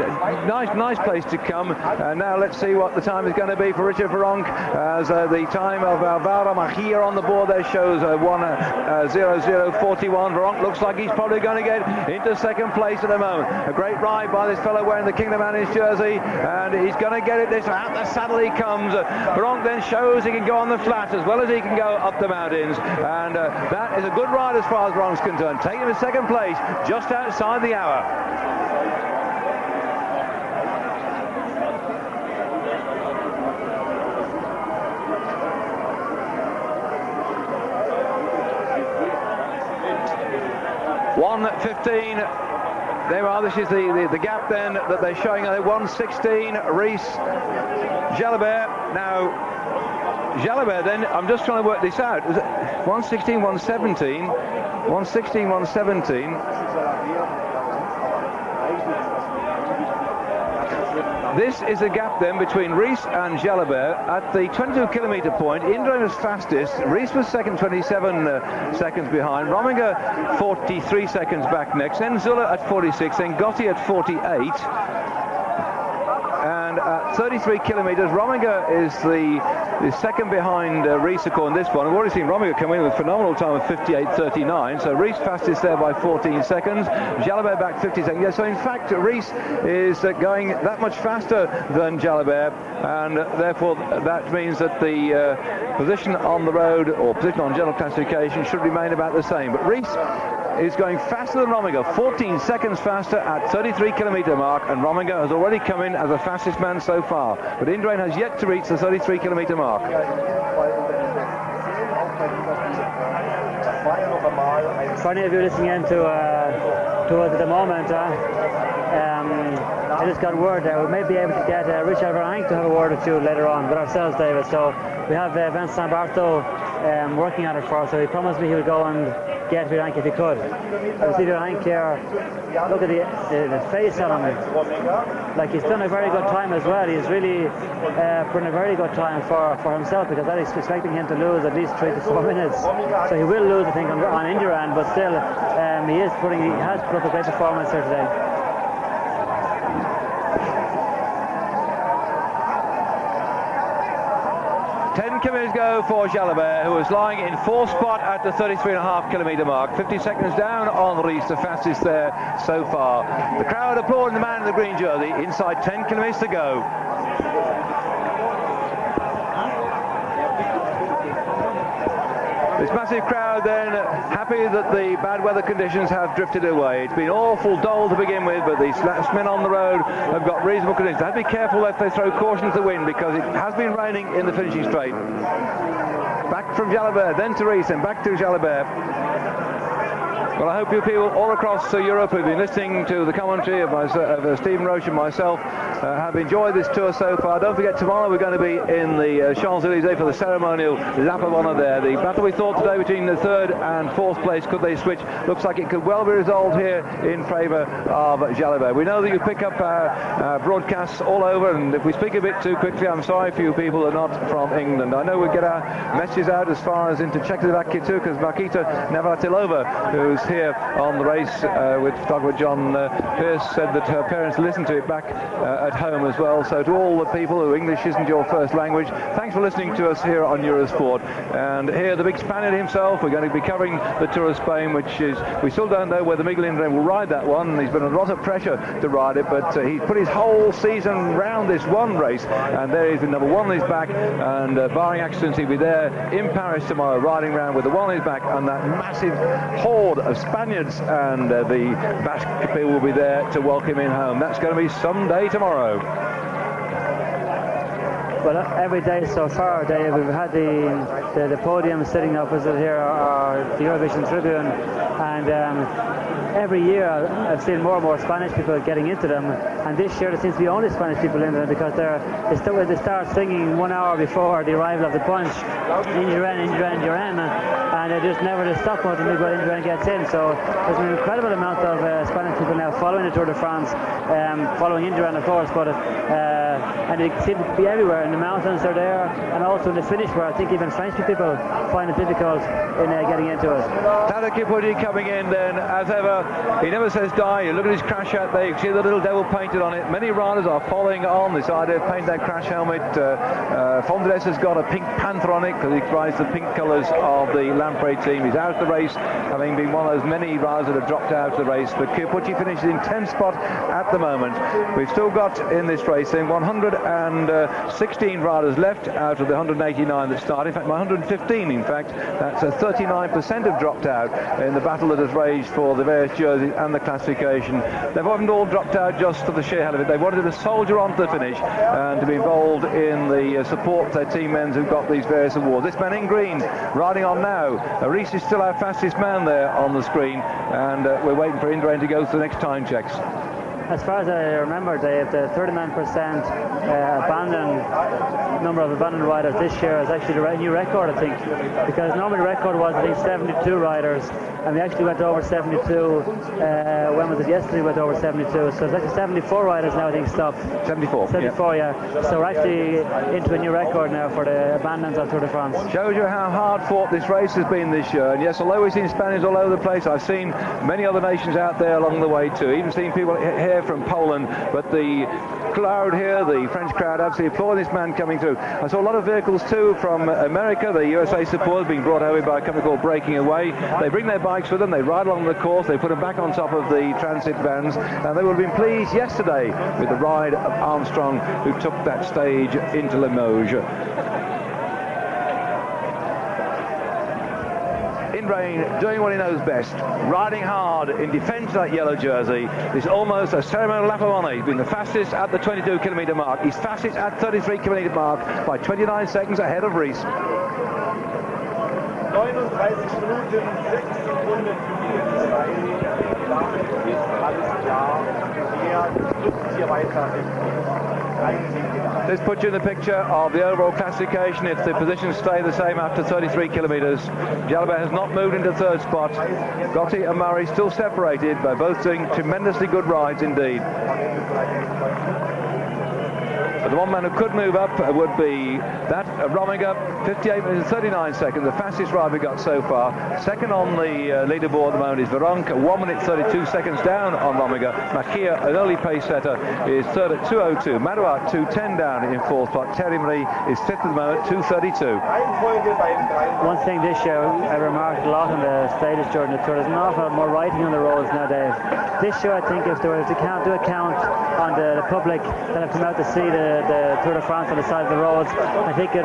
nice place to come. And now let's see what the time is going to be for Richard Vironk, as the time of Alvaro Mejia on the board there shows 1:00:41. Vironk looks like he's probably going to get into second place at the moment. A great ride by this fellow wearing the Kingdom Annie's jersey, and he's going to get it. This out the saddle he comes. Vironk then shows he can go on the flat as well as he can go up the mountains, and that is a good ride as far as Vironk's concerned. Taking him in second place just outside the hour. .1:15. There we are. This is the gap then that they're showing. 1:16. Rees, Jalabert. Now Jalabert then, I'm just trying to work this out. Was it 1:16, 1:17, 1:16, 1:17? This is a gap then between Rees and Jalabert at the 22 kilometre point. Indurain was fastest. Rees was second, 27 seconds behind. Rominger 43 seconds back next. Then Zula at 46. Then Gotti at 48. and at 33 kilometres, Rominger is the second behind Rees in this one. We've already seen Rominger come in with a phenomenal time of 58.39, so Rees fastest there by 14 seconds, Jalabert back 50 seconds. Yeah, so in fact Rees is going that much faster than Jalabert, and therefore that means that the position on the road, or position on general classification, should remain about the same. But Rees is going faster than Rominger, 14 seconds faster at 33 kilometre mark, and Rominger has already come in as the fastest man so far, but Indurain has yet to reach the 33 kilometre mark. For any of you listening in to us at the moment, I just got word that we may be able to get Richard Verank to have a word or two later on with ourselves, David. So we have Vincent Bartho working on it for us, so he promised me he would go and get Verank if he could. I see Verank here, look at the face on him, like he's done a very good time as well. He's really put in a very good time for himself, because I was expecting him to lose at least 3 to 4 minutes. So he will lose, I think, on Indurain, but still he has put up a great performance here today. 10 kilometres go for Jalabert, who is lying in fourth spot at the 33.5 kilometre mark. 50 seconds down on Rees, the fastest there so far. The crowd applauding the man in the green jersey. Inside 10 kilometres to go. This massive crowd then happy that the bad weather conditions have drifted away. It's been awful dull to begin with, but these men on the road have got reasonable conditions. They have to be careful if they throw caution to the wind, because it has been raining in the finishing straight. Back from Jalabert, then to Rees, and back to Jalabert. Well, I hope you people all across Europe who've been listening to the commentary of Stephen Roche and myself have enjoyed this tour so far. Don't forget, tomorrow we're going to be in the Champs-Élysées for the ceremonial lap of honour there. The battle we thought today between the third and fourth place, could they switch, looks like it could well be resolved here in favour of Jalabert. We know that you pick up broadcasts all over, and if we speak a bit too quickly, I'm sorry for you people that are not from England. I know we get our messages out as far as into Czechoslovakia too, because Markita Navratilova, who's here on the race with photographer John Pearce, said that her parents listened to it back at home as well. So to all the people who English isn't your first language, thanks for listening to us here on Eurosport. And here the big Spaniard himself, we're going to be covering the Tour of Spain, which is, we still don't know whether Miguel Indurain will ride that one. He's been under a lot of pressure to ride it, but he's put his whole season round this one race, and there he's been number one on his back, and barring accidents he'll be there in Paris tomorrow, riding around with the one on his back, and that massive horde of Spaniards and the Basque people will be there to welcome him home. That's going to be some day tomorrow. Well, every day so far, Dave, we've had the podium sitting opposite here, or the Eurovision Tribune, and every year I've seen more and more Spanish people getting into them, and this year there seems to be only Spanish people in them, because they start singing 1 hour before the arrival of the punch, Indurain, and they just never stop until Miguel Indurain gets in. So there's an incredible amount of Spanish people now following the Tour de France, following Indurain of course, but and they seem to be everywhere. In the mountains they're there, and also in the finish, where I think even French people find it difficult in getting into it. Tadej Kipchoge coming in then, as ever. He never says die. You look at his crash out there, you can see the little devil painted on it. Many riders are following on this idea of painting that crash helmet. Fondes has got a pink panther on it because he rides the pink colours of the Lamprey team. He's out of the race, having been one of those many riders that have dropped out of the race, but Kipchoge finishes in 10th spot at the moment. We've still got in this race then 116 riders left out of the 189 that started. In fact, 115 in fact. That's 39% have dropped out in the battle that has raged for the various jerseys and the classification. They haven't all dropped out just for the sheer hell of it. They wanted to soldier on to the finish and to be involved in the support their team men who've got these various awards. This man in green riding on now. Rees is still our fastest man there on the screen, and we're waiting for Indurain to go to the next time checks. As far as I remember, Dave, the 39% number of abandoned riders this year is actually the new record, I think, because normally the record was, I think, 72 riders, and we actually went over 72 when was it, yesterday with over 72. So it's actually 74 riders now, I think, stopped. 74. 74, yeah. So we're actually into a new record now for the abandons of Tour de France. Shows you how hard fought this race has been this year. And yes, although we've seen Spaniards all over the place, I've seen many other nations out there along the way too. Even seen people here from Poland. But the crowd here, the French crowd, absolutely applauding this man coming through. I saw a lot of vehicles too from America. The USA supporters being brought over by a company called Breaking Away. They bring their bikes with them, they ride along the course, they put them back on top of the transit vans, and they would have been pleased yesterday with the ride of Armstrong, who took that stage into Limoges. In rain, doing what he knows best, riding hard in defence of that yellow jersey. It's almost a ceremonial lap of honour. He's been the fastest at the 22 kilometre mark. He's fastest at 33 kilometre mark by 29 seconds ahead of Rees. 39 Minuten, 6 Sekunden alles klar. Drückt hier weiter. This puts you in the picture of the overall classification if the positions stay the same after 33 kilometres. Jalabert has not moved into third spot. Gotti and Murray still separated, but both doing tremendously good rides indeed. But the one man who could move up would be that Rominger, 58 minutes and 39 seconds, the fastest ride we got so far. Second on the leaderboard at the moment is Veronk, 1 minute 32 seconds down on Rominger. Makia, an early pace setter, is third at 2:02. Madouat, 2:10 down in fourth spot. Thierry Marie is fifth at the moment, 2:32. One thing this year I remarked a lot on the stages during the tour, there's an awful lot more writing on the roads nowadays. This year I think if there was to do a count on the public that have come out to see the Tour de France on the side of the roads, I think it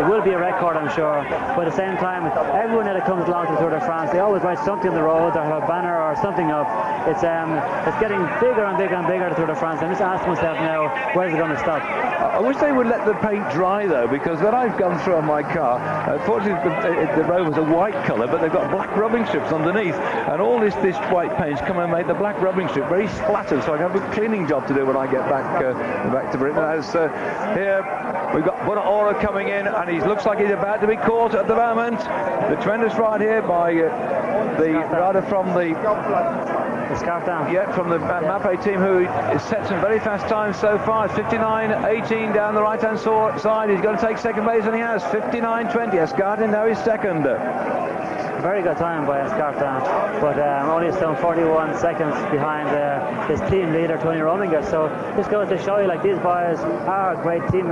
will be a record, I'm sure. But at the same time, everyone that comes along to the Tour de France, they always write something on the road or have a banner or something up. It's getting bigger and bigger and bigger, the Tour de France. I'm just asking myself now, where's it going to stop? I wish they would let the paint dry though, because when I've gone through on my car, fortunately the road was a white colour, but they've got black rubbing strips underneath, and all this white paint's come and made the black rubbing strip very splattered, so I have a cleaning job to do when I get back to Britain. As here we've got Bonaora coming in, and he looks like he's about to be caught at the moment. The tremendous ride here by the rider from the Scarfdown. Yeah, from the Mappe team, who has set some very fast times so far. It's 59.18 down the right-hand side. He's going to take second place, and he has 59.20. Escartin now is second. Very good time by Scarfdown, but only some 41 seconds behind his team leader, Tony Rominger. So this goes to show you, like, these boys are great team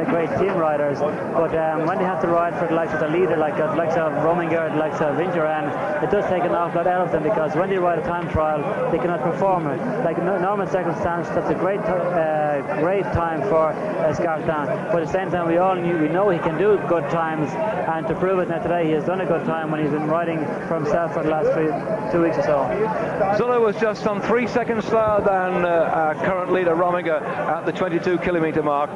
riders, but when they have to ride for the likes of the leader, like the likes of Rominger, the likes of Vingegaard, it does take an awful lot out of them, because when they ride a time trial, they cannot perform it. Like in normal circumstances, that's a great time for Scarfdown. But at the same time, we know he can do good times, and to prove it now today, he has done a good time when he's been riding for himself for the last 2 weeks or so. Zuller was just some 3 seconds slower than our current leader Rominger at the 22 kilometre mark.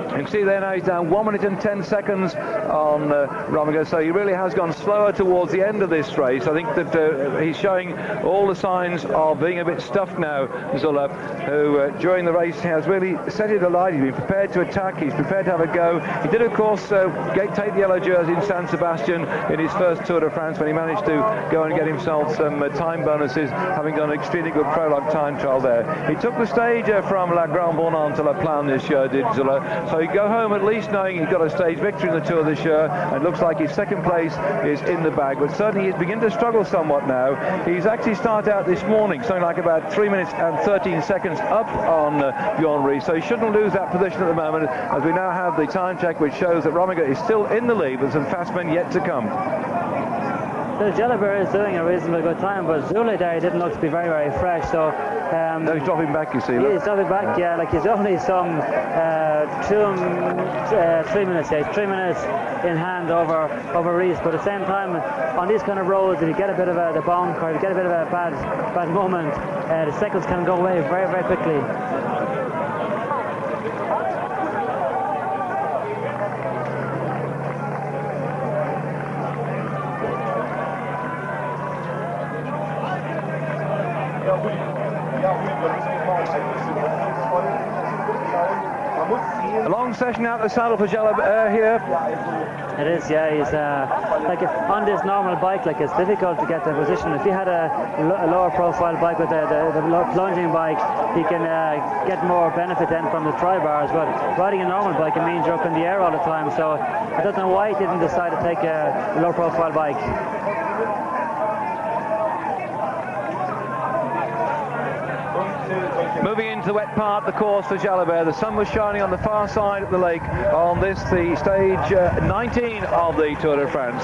You can see there now he's down 1 minute and 10 seconds on Rominger, so he really has gone slower towards the end of this race. I think that he's showing all the signs of being a bit stuffed now, Zuller, who during the race has really set it alight. He's been prepared to attack, he's prepared to have a go. He did, of course, take the yellow jersey in San Sebastian in his first Tour de France, when he managed to go and get himself some time bonuses, having done an extremely good prologue time trial there. He took the stage from La Grande Bornand to La Plaine this year, did Zuller, so he'd go home at least knowing he'd got a stage victory in the Tour this year, and it looks like his second place is in the bag. But certainly he's beginning to struggle somewhat now. He's actually started out this morning something like about 3 minutes and 13 seconds up on Bjorn Ries, so he shouldn't lose that position at the moment, as we now have the time check which shows that Rominger is still in the lead with some fast men yet to come. So Jalabert is doing a reasonably good time, but Zule there didn't look to be very, very fresh. So no, he's dropping back, you see. Yeah, he's dropping back, yeah. Like he's only some 3 minutes, yeah, 3 minutes in hand over Rees. But at the same time, on these kind of roads, if you get a bit of the bonk, or if you get a bit of a bad moment, the seconds can go away very, very quickly. A long session out the saddle for Jalabert here. It is, yeah. He's like on this normal bike, like it's difficult to get the position. If he had a lower profile bike with the plunging bike, he can get more benefit then from the tri-bars. But riding a normal bike, it means you're up in the air all the time. So I don't know why he didn't decide to take a low profile bike. Moving into the wet part of the course for Jalabert. The sun was shining on the far side of the lake on this, the stage 19 of the Tour de France.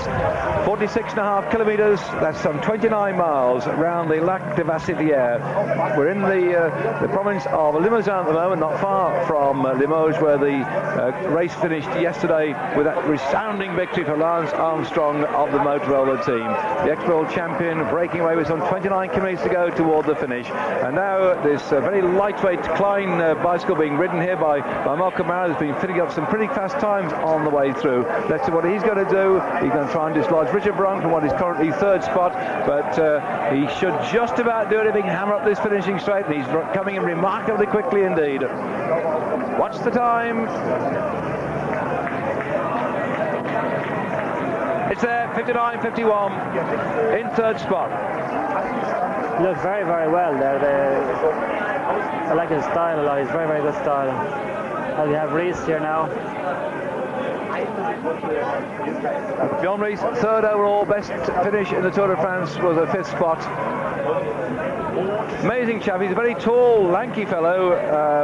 46.5 kilometres, that's some 29 miles around the Lac de Vassiviere. We're in the province of Limousin at the moment, not far from Limoges, where the race finished yesterday with that resounding victory for Lance Armstrong of the Motorola team. The ex-world champion breaking away with some 29 kilometres to go toward the finish. And now this very lightweight Klein bicycle being ridden here by Malcolm Mara has been fitting up some pretty fast times on the way through. Let's see what he's going to do. He's going to try and dislodge Richard Brunk from what is currently third spot, but he should just about do it if he can hammer up this finishing straight, and he's coming in remarkably quickly indeed. Watch the time. It's there, 59.51 in third spot. He looks very, very well there. I like his style a lot. He's very, very good style. And we have Rees here now. John Rees, third overall, best finish in the Tour de France was a fifth spot. Amazing chap. He's a very tall, lanky fellow,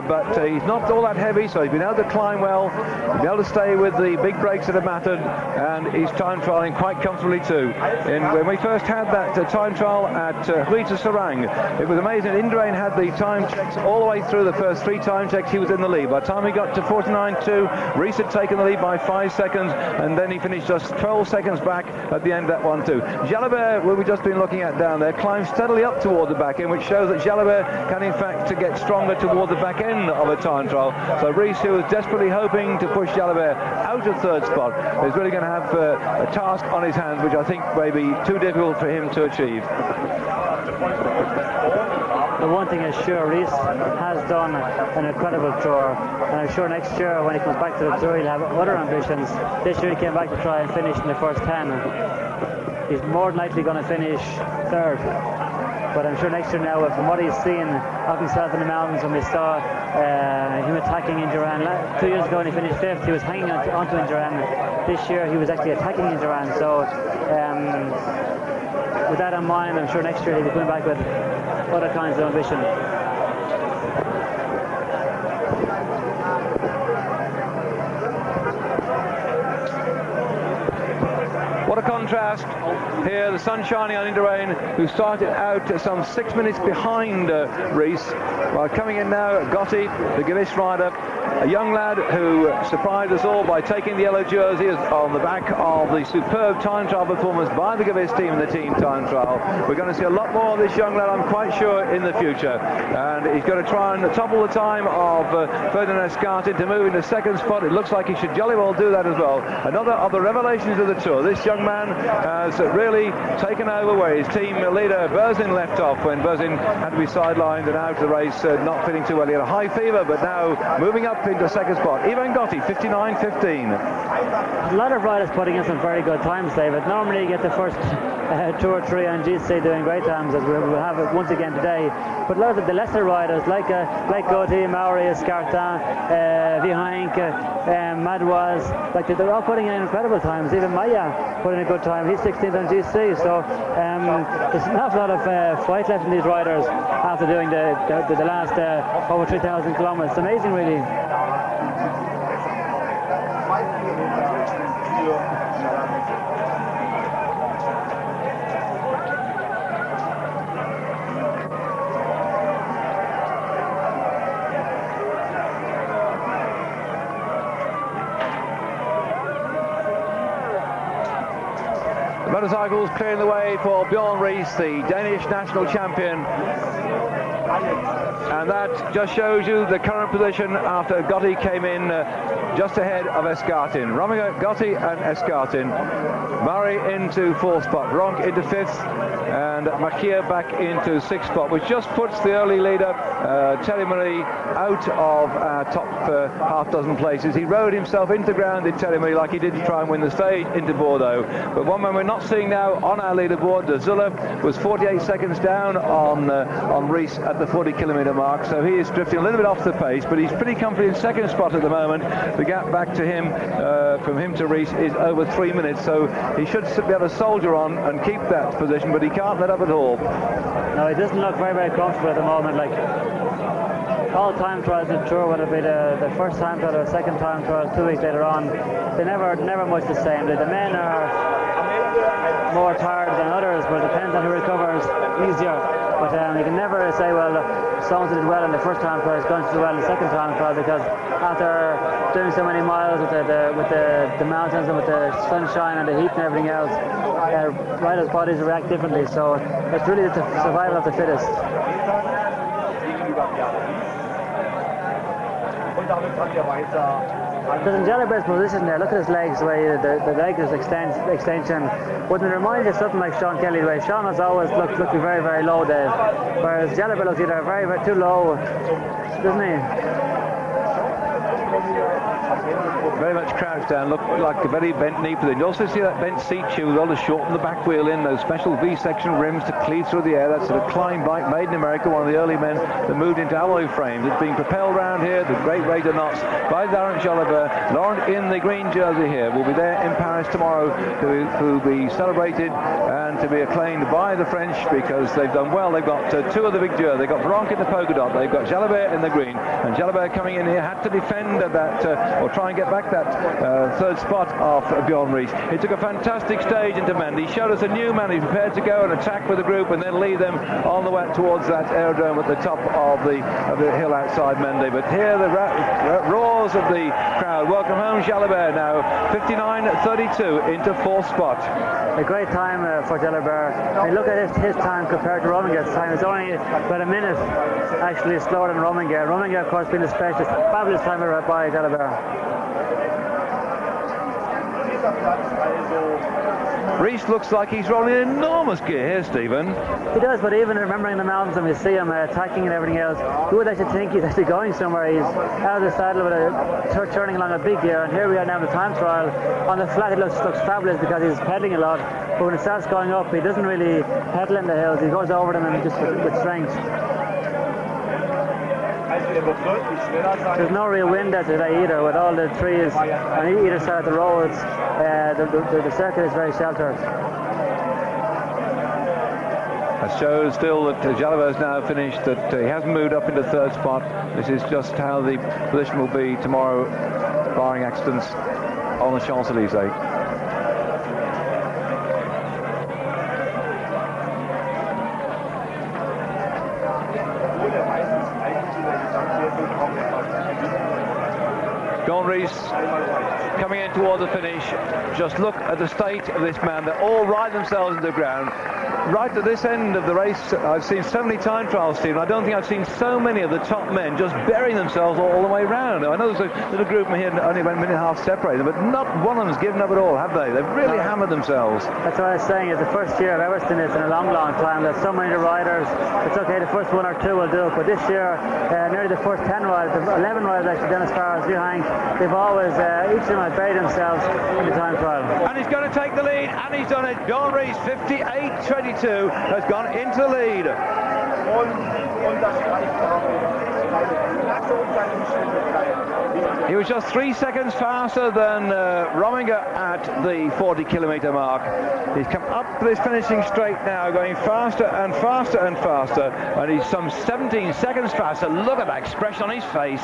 but he's not all that heavy, so he's been able to climb well, been able to stay with the big breaks that have mattered, and he's time trialing quite comfortably too. And when we first had that time trial at Huit-Sarang, it was amazing. Indurain had the time checks all the way through. The first 3 time checks, he was in the lead. By the time he got to 49.2, Rees had taken the lead by 5 seconds, and then he finished just 12 seconds back at the end of that one too. Jalabert, who we've just been looking at down there, climbed steadily up toward the back end, which shows that Jalabert can in fact to get stronger toward the back end of a time trial. So Rees, who was desperately hoping to push Jalabert out of third spot, is really going to have a task on his hands which I think may be too difficult for him to achieve. The one thing is sure, Rees has done an incredible tour, and I'm sure next year when he comes back to the tour he'll have other ambitions. This year he came back to try and finish in the first 10. He's more than likely going to finish third. But I'm sure next year now, from what he's seen of himself in the mountains, when we saw him attacking Indurain 2 years ago when he finished 5th, he was hanging onto Indurain. This year he was actually attacking Indurain. So with that in mind, I'm sure next year he'll be coming back with other kinds of ambition. What a contrast. Here the sun shining on Indurain, who started out some 6 minutes behind Rees. While coming in now, Gotti, the Gewiss rider, a young lad who surprised us all by taking the yellow jersey on the back of the superb time trial performance by the Gewiss team in the team time trial. We're going to see a lot more of this young lad, I'm quite sure, in the future. And he's going to try and topple the time of Ferdinand Escartin to move into second spot. It looks like he should jolly well do that as well. Another of the revelations of the tour. This young man has really taken over where his team leader Berzin left off when Berzin had to be sidelined and out of the race, not feeling too well. He had a high fever, but now moving up into second spot. Ivan Gotti, 59.15. A lot of riders putting in some very good times, David. Normally you get the first 2 or 3 on GC doing great times, as we'll have it once again today. But a lot of the lesser riders, like Gotti, Mauri, Escartin, Vihenk, Madouas, they're all putting in incredible times. Even Maya put in a good time. He's 16th on GC. So there's an awful lot of fight left in these riders after doing the last over 3,000 kilometers. It's amazing, really. Motorcycles clearing the way for Bjorn Rees, the Danish national champion. And that just shows you the current position after Gotti came in just ahead of Escartin. Rominger, Gotti and Escartin. Murray into 4th spot, Ronk into 5th, and Machia back into 6th spot, which just puts the early leader, Thierry Marie, out of top half dozen places. He rode himself into ground, did Thierry Marie, like he did to try and win the stage into Bordeaux. But one man we're not seeing now on our leaderboard, De Zulle, was 48 seconds down on Rees at the 40-kilometre mark, so he is drifting a little bit off the pace, but he's pretty comfortably in 2nd spot at the moment. The gap back to him, from him to Rees, is over 3 minutes, so he should be able to soldier on and keep that position, but he can't let up at all. No, he doesn't look very, very comfortable at the moment. Like, all time trials in the Tour, whether it be the first time trial or the second time trial 2 weeks later on, they're never much the same. The men are more tired than others, but it depends on who recovers easier. But you can never say, well, someone did well in the first time trial is going to do well in the second time trial, because after doing so many miles with the mountains and with the sunshine and the heat and everything else, riders' bodies react differently. So it's really the survival of the fittest. Because in Jalibert's position there, look at his legs, the way the leg is extension. Wouldn't it remind you of something like Sean Kelly, the way Sean has always looked very, very low there, whereas Jalibert looks either very, very too low, doesn't he? Very much crouched down, looked like a very bent knee position. You also see that bent seat tube, all to shorten the back wheel in, those special V-section rims to cleave through the air. That's a Klein bike made in America, one of the early men that moved into alloy frames. It's being propelled round here, the great rate of knots, by Laurent Jalibert. Laurent in the green jersey here will be there in Paris tomorrow to be celebrated and to be acclaimed by the French, because they've done well. They've got 2 of the big jerseys. They've got Bronc in the polka dot, they've got Jalibert in the green, and Jalibert coming in here had to defend that, or try and get back that 3rd spot off Bjorn Rees. He took a fantastic stage into Mende. He showed us a new man. He's prepared to go and attack with the group and then lead them on the way towards that aerodrome at the top of the hill outside Mende. But here the roars of the crowd. Welcome home, Jalibert, now 59.32 into 4th spot. A great time for Jalibert. I mean, look at his time compared to Rominger's time. It's only about a minute actually slower than Rominger. Rominger, of course, being a specialist. Fabulous time by Jalibert. Rees looks like he's rolling in enormous gear here, Stephen. He does, but even remembering the mountains and we see him attacking and everything else, who would actually think he's actually going somewhere? He's out of the saddle with turning along a big gear, and here we are now in the time trial. On the flat, it looks fabulous because he's pedaling a lot, but when it starts going up, he doesn't really pedal in the hills. He goes over them and just with strength. There's no real wind out today either, with all the trees on either side of the roads. The circuit is very sheltered. That shows still that Jalibert's now finished, that he hasn't moved up into 3rd spot. This is just how the position will be tomorrow, barring accidents on the Champs-Élysées. Bjorn Rees coming in towards the finish. Just look at the state of this man. They all ride themselves into the ground. Right at this end of the race, I've seen so many time trials, Stephen. I don't think I've seen so many of the top men just burying themselves all the way round. I know there's a little group here only about a minute and a half separated, but not one of them's given up at all, have they? They've really hammered themselves. That's what I was saying. It's the first year I've ever seen this in a long, long time. There's so many riders. It's okay, the first 1 or 2 will do it, but this year, nearly the first 10 riders, the 11 riders actually down as far as you, Hank, they've always, each of them have buried themselves in the time trial. And he's going to take the lead, and he's done it. Bjorn Rees, 58.22, has gone into the lead. He was just 3 seconds faster than Rominger at the 40-kilometre mark. He's come up this finishing straight now, going faster and faster and faster, and he's some 17 seconds faster. Look at that expression on his face.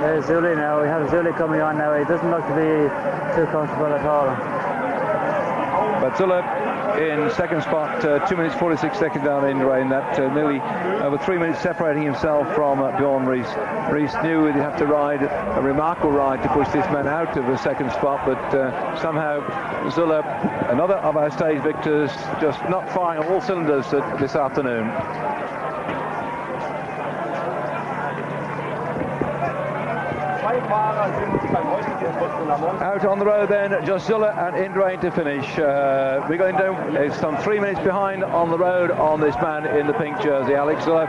There's Zuli now. We have Zuli coming on now. He doesn't look to be too comfortable at all. But Zuller in second spot, 2 minutes 46 seconds down in rain. That nearly over 3 minutes separating himself from Bjorn Rees. Rees knew he'd have to ride a remarkable ride to push this man out of the second spot, but somehow Zuller, another of our stage victors, just not firing on all cylinders this afternoon. Out on the road then, just Zuller and Indurain to finish. Indurain is some 3 minutes behind on the road on this man in the pink jersey, Alex Zuller,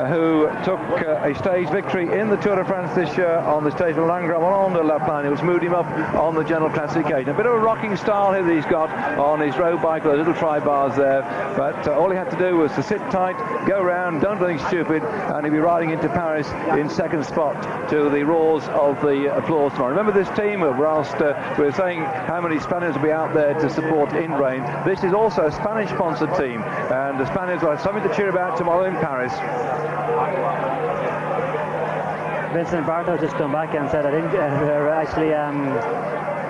who took a stage victory in the Tour de France this year on the stage of Langres on the La Plagne, which moved him up on the general classification. A bit of a rocking style here that he's got on his road bike with those little tri-bars there, but all he had to do was to sit tight, go round, don't do anything stupid, and he'll be riding into Paris in second spot to the roars of the applause tomorrow. Remember this team, whilst we were saying how many Spaniards will be out there to support Indurain, this is also a Spanish sponsored team, and the Spaniards will have something to cheer about tomorrow in Paris. Vincent Bartow just come back and said that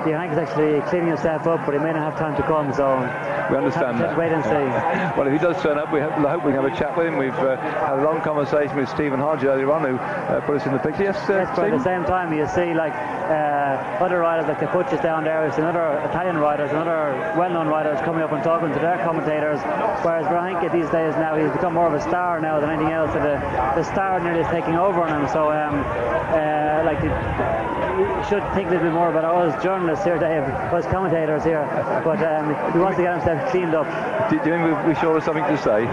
Johank is actually cleaning himself up, but he may not have time to come, so we understand that. Wait and see. Well, if he does turn up, I hope we can have a chat with him. We've had a long conversation with Stephen Hodge earlier on, who put us in the picture. Yes, but at the same time, you see like other riders like Capucci's down there, there's another Italian riders, another well-known riders coming up and talking to their commentators, whereas Brahanka these days now, he's become more of a star now than anything else, and the star nearly is taking over on him, so you should think a little bit more about us journalists here, Dave, us commentators here, but he wants to get himself cleaned up. Do you think we sure have something to say?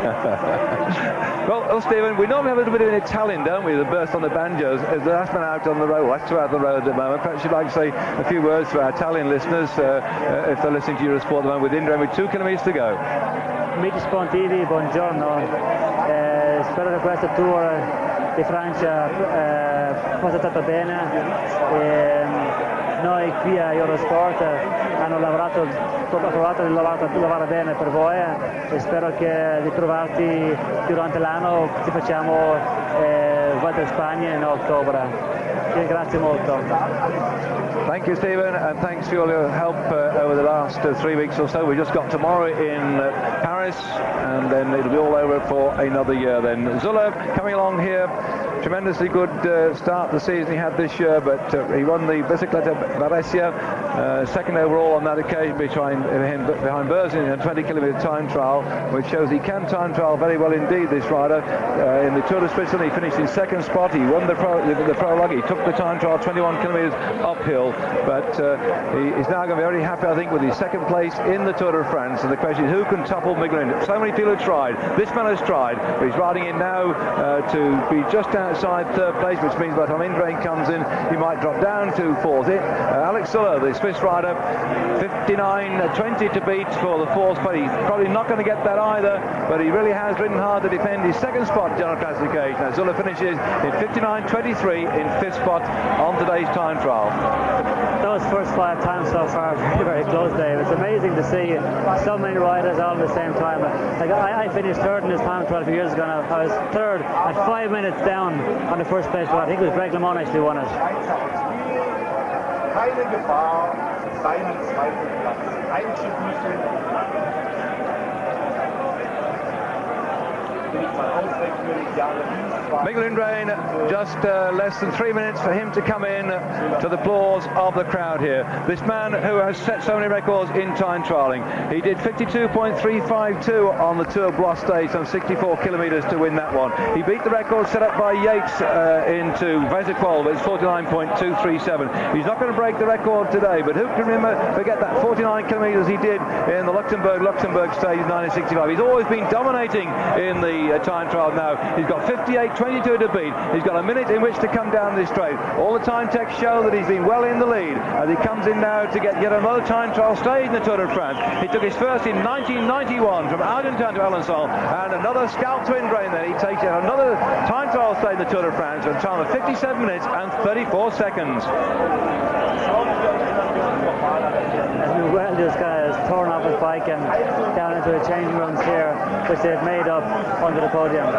Well, Stephen, we normally have a little bit of an Italian, don't we, the burst on the banjos, as the last man out on the road, that's out on the road at the moment. Perhaps you'd like to say a few words to our Italian listeners, if they're listening to Eurosport at the moment, with Indurain with 2 kilometres to go. Amici sportivi, buongiorno. Spero che questo tour di Francia fosse stato bene. Noi qui a Eurosport hanno provato di lavorare bene per voi e spero che di trovarti durante l'anno, ti facciamo Volta in Spagna in ottobre. Grazie molto. Thank you, Stephen, and thanks for all your help over the last 3 weeks or so. We just got tomorrow in Paris, and then it'll be all over for another year then. Zuller coming along here, tremendously good start to the season he had this year, but he won the Bicicletta Varessia, second overall on that occasion behind Berzin in a 20-kilometre time trial, which shows he can time trial very well indeed, this rider. In the Tour de Switzerland, he finished in second spot. He won the prologue. He took the time trial 21 kilometres uphill, but he's now going to be very happy, I think, with his second place in the Tour de France. And the question is, who can topple Miguelin? So many people have tried. This man has tried, but he's riding in now to be just outside third place, which means by the time Indurain comes in, he might drop down to fourth. Alex Zuller, the Swiss rider, 59.20 to beat for the fourth spot. He's probably not going to get that either, but he really has ridden hard to defend his second spot general classification. Now Zuller finishes in 59.23 in fifth spot on today's time trial. Those first 5 times so far, very, very close, Dave. It's amazing to see so many riders all at the same time. Like I finished third in this time 12 years ago, and I was third at 5 minutes down on the first place, but I think it was Greg LeMond actually won it. Keine Gefahr, seinen zweiten Platz einzubüßen. Miguel Indurain, just less than 3 minutes for him to come in to the applause of the crowd here. This man who has set so many records in time trialling. He did 52.352 on the Tour Blois stage, some 64 kilometres to win that one. He beat the record set up by Yates into Vezekol, but it's 49.237. He's not going to break the record today, but who can forget that 49 kilometres he did in the Luxembourg stage in 1965. He's always been dominating in the time trial now. He's got 58.22 to beat. He's got a minute in which to come down this straight. All the time techs show that he's been well in the lead as he comes in now to get yet another time trial stage in the Tour de France. He took his first in 1991 from Argentan to Alençon, and another scalp to Indurain then. He takes yet another time trial stage in the Tour de France with a time of 57 minutes and 34 seconds. Well, this guy has torn off his bike and down into the changing rooms here, which they've made up under the podium.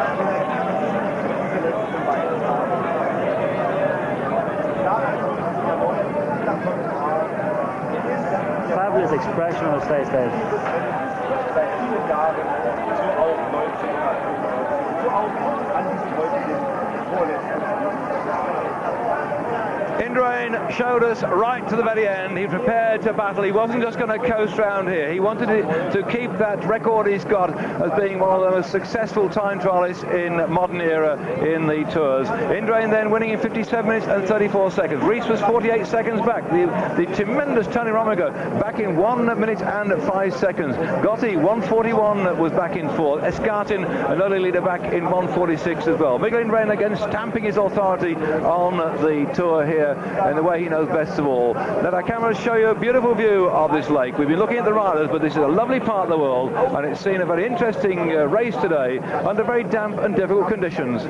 marvellous expression on his face, Dave. Indurain showed us right to the very end. He prepared to battle. He wasn't just going to coast round here. He wanted to keep that record he's got as being one of the most successful time trialists in modern era in the Tours. Indurain then winning in 57 minutes and 34 seconds. Rees was 48 seconds back. The tremendous Tony Romigo back in 1 minute and 5 seconds. Gotti 1:41 was back in fourth. Escartin, another leader, back in 1:46 as well. Miguel Indurain again stamping his authority on the Tour here in the way he knows best of all. Let our cameras show you a beautiful view of this lake. We've been looking at the riders, but this is a lovely part of the world, and it's seen a very interesting race today under very damp and difficult conditions.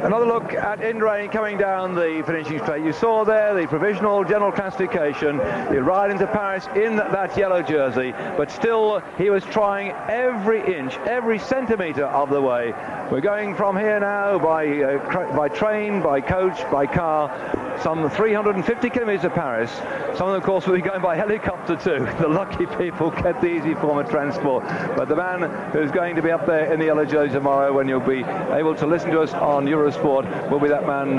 Another look at Indurain coming down the finishing straight. You saw there the provisional general classification. He ride into Paris in that yellow jersey, but still he was trying every inch, every centimetre of the way. We're going from here now by train, by coach, by car, some 350 kilometres to Paris. Some of them, of course, will be going by helicopter too. The lucky people get the easy form of transport. But the man who's going to be up there in the yellow jersey tomorrow, when you'll be able to listen to us on Eurosport, will be that man,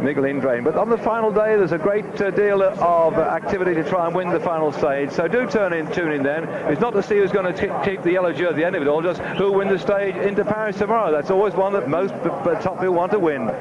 Miguel Indurain. But on the final day, there's a great deal of activity to try and win the final stage. So do tune in then. It's not to see who's going to keep the yellow jersey at the end of it all, just who will win the stage into Paris tomorrow. That's always one that most top people want to win.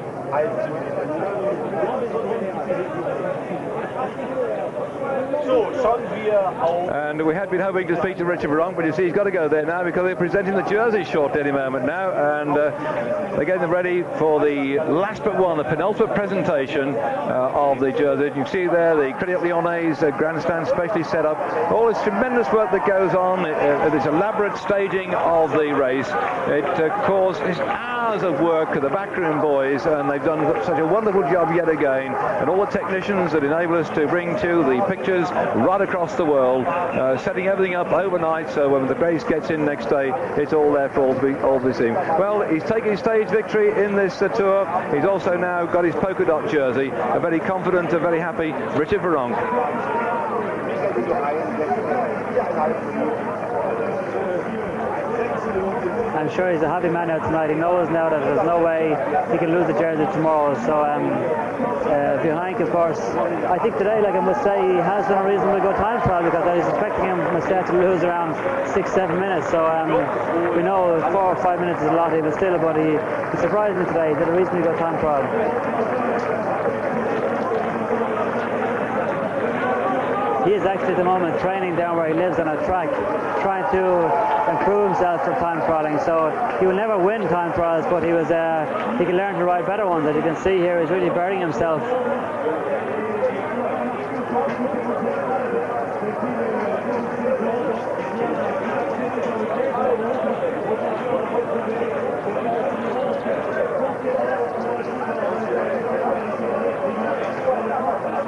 And we had been hoping to speak to Richard Verronk, but you see he's got to go there now because they're presenting the jerseys short any moment now, and they're getting them ready for the last but one, the penultimate presentation of the jersey. You can see there the Credit Lyonnais grandstand specially set up. All this tremendous work that goes on, this elaborate staging of the race. It causes hours of work to the backroom boys, and they've done such a wonderful job yet again, and all the technicians that enable us to bring to the pictures right across the world, setting everything up overnight, so when the race gets in next day, it's all there for all to be seen. Well, he's taken his stage victory in this tour. He's also now got his polka dot jersey. A very confident, a very happy Richard Verronk. I'm sure he's a happy man now tonight. He knows now that there's no way he can lose the jersey tomorrow. So Hank, of course, I think today, like I must say, he has done a reasonably good time trial, because I was expecting him instead to lose around 6-7 minutes. So we know 4 or 5 minutes is a lot, but still, but he surprised me today. He did a reasonably good time trial. He is actually at the moment training down where he lives on a track, trying to improve himself for time trialing. So he will never win time trials, but he can learn to ride better ones. As you can see here, he's really burying himself.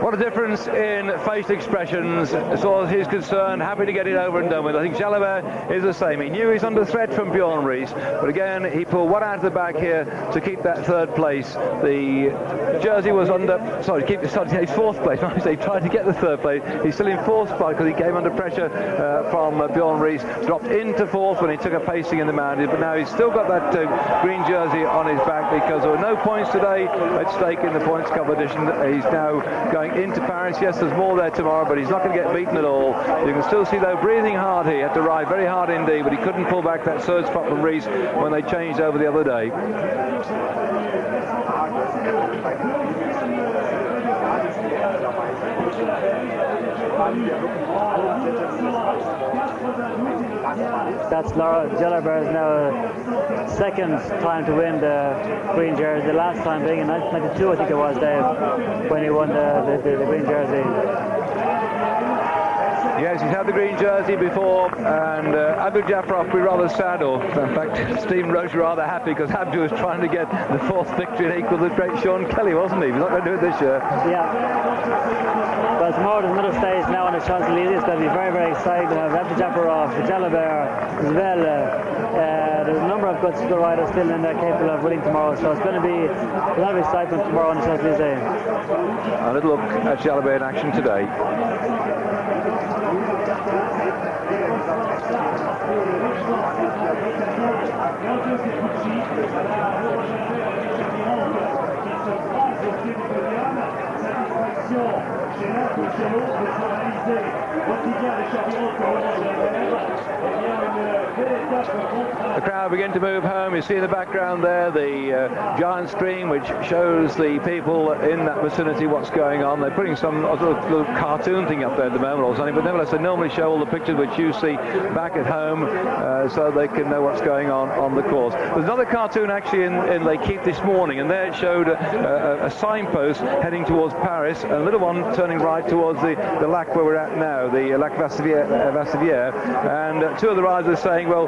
What a difference in facial expressions as far as he's concerned. Happy to get it over and done with. I think Jalabert is the same. He knew he's under threat from Bjorn Rees, but again he pulled one out of the back here to keep that third place. The jersey was under, he's fourth place. He tried to get the third place. He's still in fourth spot because he came under pressure from Bjorn Rees, dropped into fourth when he took a pacing in the mountains, but now he's still got that green jersey on his back because there were no points today at stake in the points competition. He's now going into Paris. Yes, there's more there tomorrow, but he's not going to get beaten at all. You can still see, though, breathing hard here. He had to ride very hard indeed, but he couldn't pull back that third spot from Rees when they changed over the other day. That's Jalabert now second time to win the green jersey. The last time being in 1992, I think it was, Dave, when he won the green jersey. Yes, he's had the green jersey before, and Abdul Jafarov will be rather sad, or in fact Stephen Roche rather happy, because Abdul was trying to get the 4th victory and equal the great Sean Kelly, wasn't he? He's not going to do it this year. Yeah. But tomorrow there's another stage now on the Champs-Elysees. It's going to be very, very exciting. We have Abdul Jafarov, Jalabert as well. There's a number of good riders still in there capable of winning tomorrow, so it's going to be a lot of excitement tomorrow on the Champs-Elysees. A little look at Jalabert in action today. The crowd begin to move home. You see in the background there the giant screen which shows the people in that vicinity what's going on. They're putting some little cartoon thing up there at the moment or something, but nevertheless they normally show all the pictures which you see back at home so they can know what's going on the course. There's another cartoon actually in Les Keep this morning, and there it showed a signpost heading towards Paris, and a little one turning right towards the lac where we're at now, the Lac Vassiviere, and two of the riders are saying, well,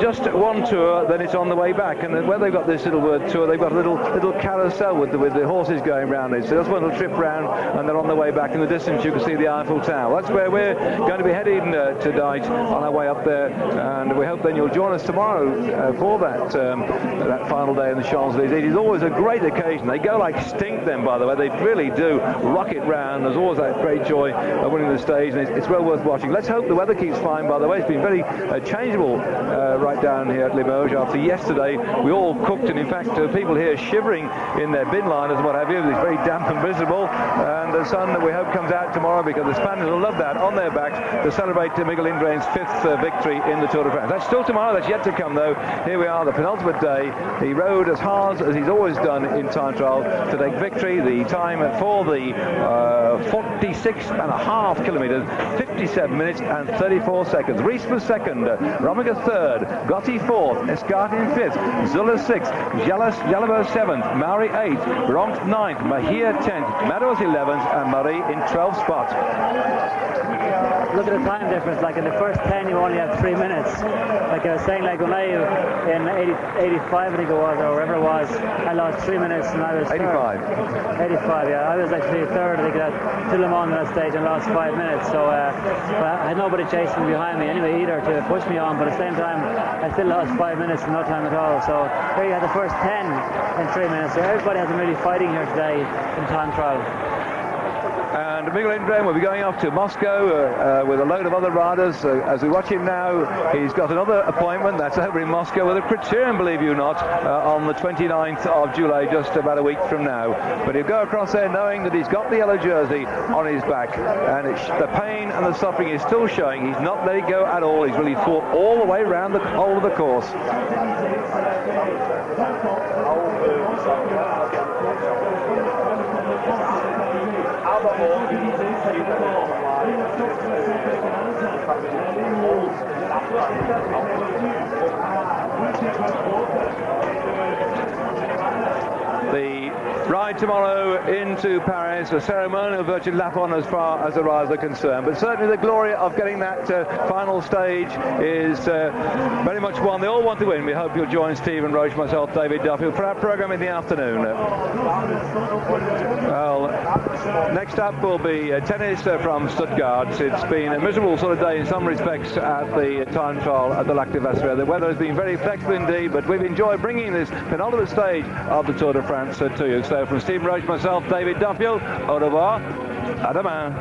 just one tour, then it's on the way back. And where they've got this little word tour, they've got a little carousel with the horses going round it. So just one little trip round, and they're on the way back. In the distance, you can see the Eiffel Tower. That's where we're going to be heading tonight on our way up there. And we hope then you'll join us tomorrow for that final day in the Champs-Elysees. It is always a great occasion. They go like stink then, by the way. They really do rock it round. There's always that great joy of winning the stage, and it's well worth watching. Let's hope the weather keeps fine, by the way. It's been very changeable right down here at Limoges. After yesterday, we all cooked, and in fact, people here shivering in their bin liners and what have you. It's very damp and miserable, and the sun that we hope comes out tomorrow, because the Spaniards will love that on their backs to celebrate Miguel Indurain's 5th victory in the Tour de France. That's still tomorrow. That's yet to come, though. Here we are, the penultimate day. He rode as hard as he's always done in time trial to take victory. The time for the 46.5 kilometres, 57 minutes and 34 seconds. Rees was second, Rominger third, Gotti fourth, Escartin fifth, Zuller sixth, Jalabert seventh, Mauri eighth, Bronx ninth, Mahia 10th, Meadows 11th, and Murray in 12th spot. Look at the time difference. Like in the first 10, you only have 3 minutes. Like I was saying, like when I in 85, I think it was, or wherever it was, I lost 3 minutes and I was 85. 85, yeah. I was actually third, I think, to Le Mans on that stage and lost 5 minutes. So I had nobody chasing behind me anyway either to push me on, but at the same time, I still lost 5 minutes in no time at all. So here you had the first 10 in 3 minutes. So everybody has been really fighting here today in time trial. And Miguel Indurain will be going off to Moscow with a load of other riders. As we watch him now, he's got another appointment. That's over in Moscow with a criterium, believe you or not, on the 29th of July, just about a week from now. But he'll go across there knowing that he's got the yellow jersey on his back, and the pain and the suffering is still showing. He's not let it go at all. He's really fought all the way around the whole of the course. The ride tomorrow into Paris, a ceremonial virtual lap on as far as the riders are concerned, but certainly the glory of getting that final stage is very much one they all want to win. We hope you'll join Stephen Roche, myself, David Duffield, for our programme in the afternoon. Well, next up will be tennis from Stuttgart. It's been a miserable sort of day in some respects at the time trial at the Lac de Vassiviere. The weather has been very flexible indeed, but we've enjoyed bringing this penultimate stage of the Tour de France to you. So from Stephen Roche, myself, David Duffield, au revoir, à demain.